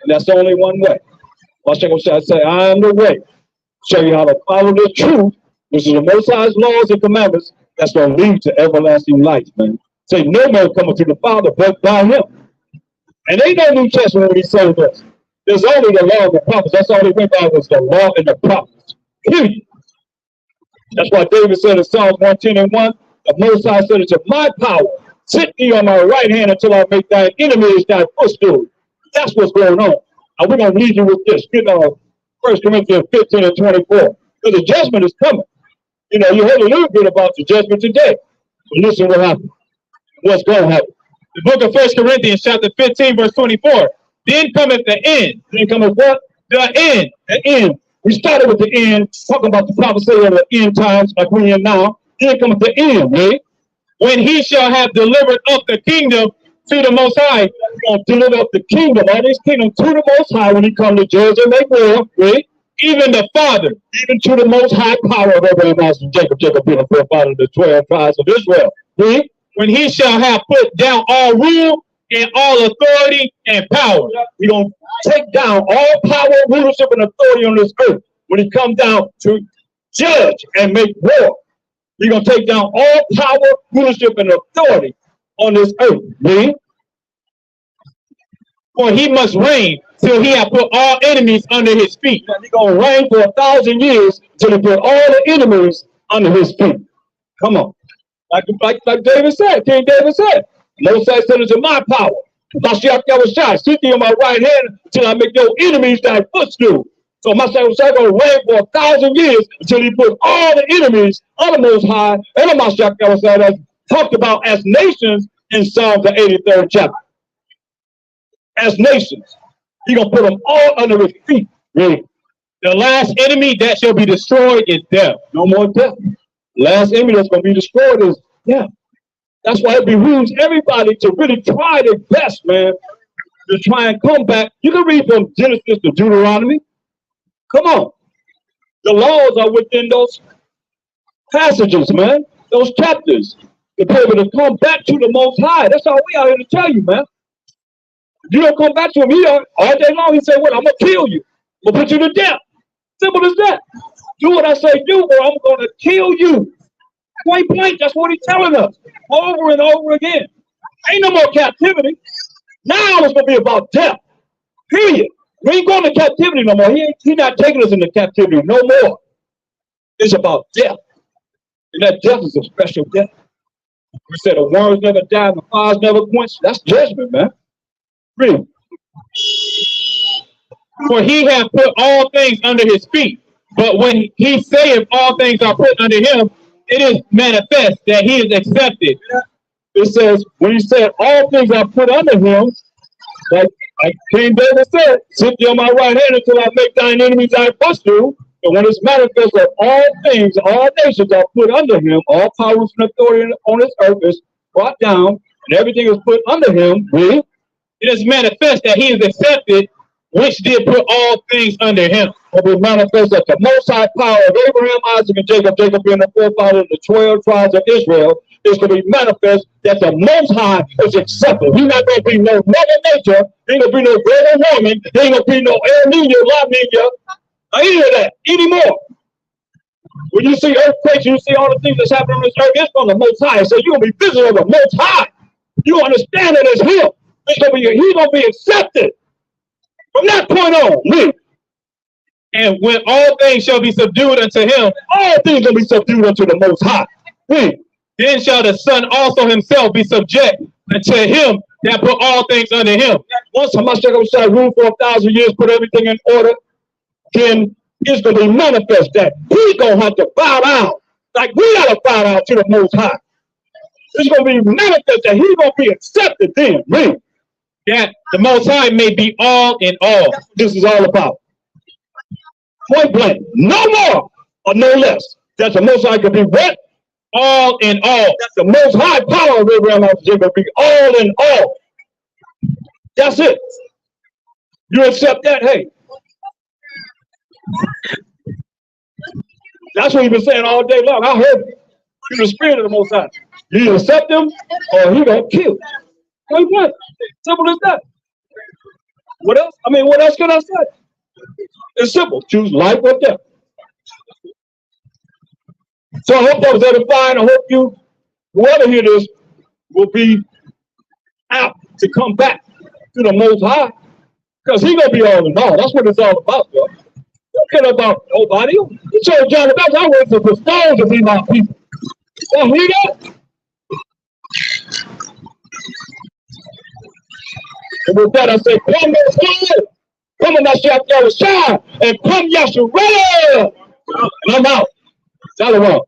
and that's the only one way. Hamashiach Yahushua say, I am the way. Show you how to follow the truth, which is the Most High's laws and commandments, that's going to lead to everlasting life, man. Say, no man coming to the Father but by him. And ain't no New Testament when he said this. There's only the law and the prophets. That's all they went by was the law and the prophets. Period. That's why David said in Psalms 110:1, the Most High said, it's of my power. Sit thee on my right hand until I make thy enemies thy footstool. That's what's going on. And we're going to leave you with this. Get 1 Corinthians 15:24. Because the judgment is coming. You know, you heard a little bit about the judgment today. But listen what happened. What's going to happen. The book of 1 Corinthians chapter 15 verse 24. Then cometh the end. Then cometh what? The end. The end. We started with the end, talking about the prophecy of the end times, like we in now. Then cometh the end, man. When he shall have delivered up the kingdom to the Most High. He's going to deliver up the kingdom, all this kingdom to the Most High when he come to judge and make war, right? Even the Father. Even to the Most High power of Abraham, Isaac, Jacob. Jacob being the forefather of the 12 tribes of Israel, right? When he shall have put down all rule and all authority and power. We're going to take down all power, rulership, and authority on this earth. When he comes down to judge and make war, we're going to take down all power, rulership, and authority on this earth. Right? For he must reign till he have put all enemies under his feet. He's going to reign for 1,000 years till he put all the enemies under his feet. Come on. Like David said, King David said, Moses said, it's in my power. Mashiach Yahushua, sit thee on my right hand until I make your enemies thy footstool. So Mashiach Yahushua going to reign for 1,000 years until he put all the enemies of the Most High and the Mashiach Yahushua that's talked about as nations in Psalms the 83rd chapter. As nations. He's going to put them all under his feet. Really. The last enemy that shall be destroyed is death. No more death. Last enemy that's going to be destroyed is death. That's why it behooves everybody to really try their best, man, to try and come back. You can read from Genesis to Deuteronomy. Come on. The laws are within those passages, man, those chapters, to be able to come back to the Most High. That's all we out here to tell you, man. If you don't come back to him, all day long, he said, well, I'm going to kill you. I'm going to put you to death. Simple as that. Do what I say do, or I'm going to kill you. Point blank, that's what he's telling us over and over again. Ain't no more captivity. Now it's going to be about death. Period. We ain't going to captivity no more. He's not taking us into captivity no more. It's about death. And that death is a special death. We said the worms never die, the fires never quench. That's judgment, man. Really. For he hath put all things under his feet. But when he saith all things are put under him, it is manifest that he is accepted. It says, when he said all things are put under him, like King David said, sit thee on my right hand until I make thine enemies thy footstool. And when it's manifest that all things, all nations are put under him, all powers and authority on this earth is brought down, and everything is put under him, really? It is manifest that he is accepted, which did put all things under him. It will manifest that the Most High power of Abraham, Isaac, and Jacob, Jacob being the forefather of the 12 tribes of Israel, is to be manifest that the Most High is accepted. He's not going to be no Mother Nature. He ain't going to be no global warming. He ain't going to be no El Nino, La Nina, any of that anymore. When you see earthquakes, you see all the things that's happening on this earth, it's from the Most High. So you're going to be visiting the Most High. You understand it as him. He's going to be accepted. From that point on, me. And when all things shall be subdued unto him, all things will be subdued unto the Most High. Then shall the Son also himself be subject unto him that put all things under him. Once Hamashiach Yahushua ruled for 1,000 years, put everything in order, then it's going to be manifest that we going to have to bow down. Like we got to bow down to the Most High. It's going to be manifest that he's going to be accepted then. Read. That the Most High may be all in all. This is all about. Point blank. No more or no less. That the Most High can be what? All in all. That the Most High power of Abraham will be all in all. That's it. You accept that? Hey. That's what he's been saying all day long. I heard it. You're the spirit of the Most High. You accept him or he gonna kill. Point blank. Simple as that. What else? I mean, what else can I say? It's simple. Choose life or death. So I hope that was edifying. I hope you, whoever hear this, will be apt to come back to the Most High. Because he's going to be all in all. That's what it's all about, bro. Don't care about nobody. You told John the Baptist, I went to the stones to be my people. Y'all hear that? And with that, I say, come Most High. Come on, Yahshua, and come Yahshua. And I'm out. Shalom.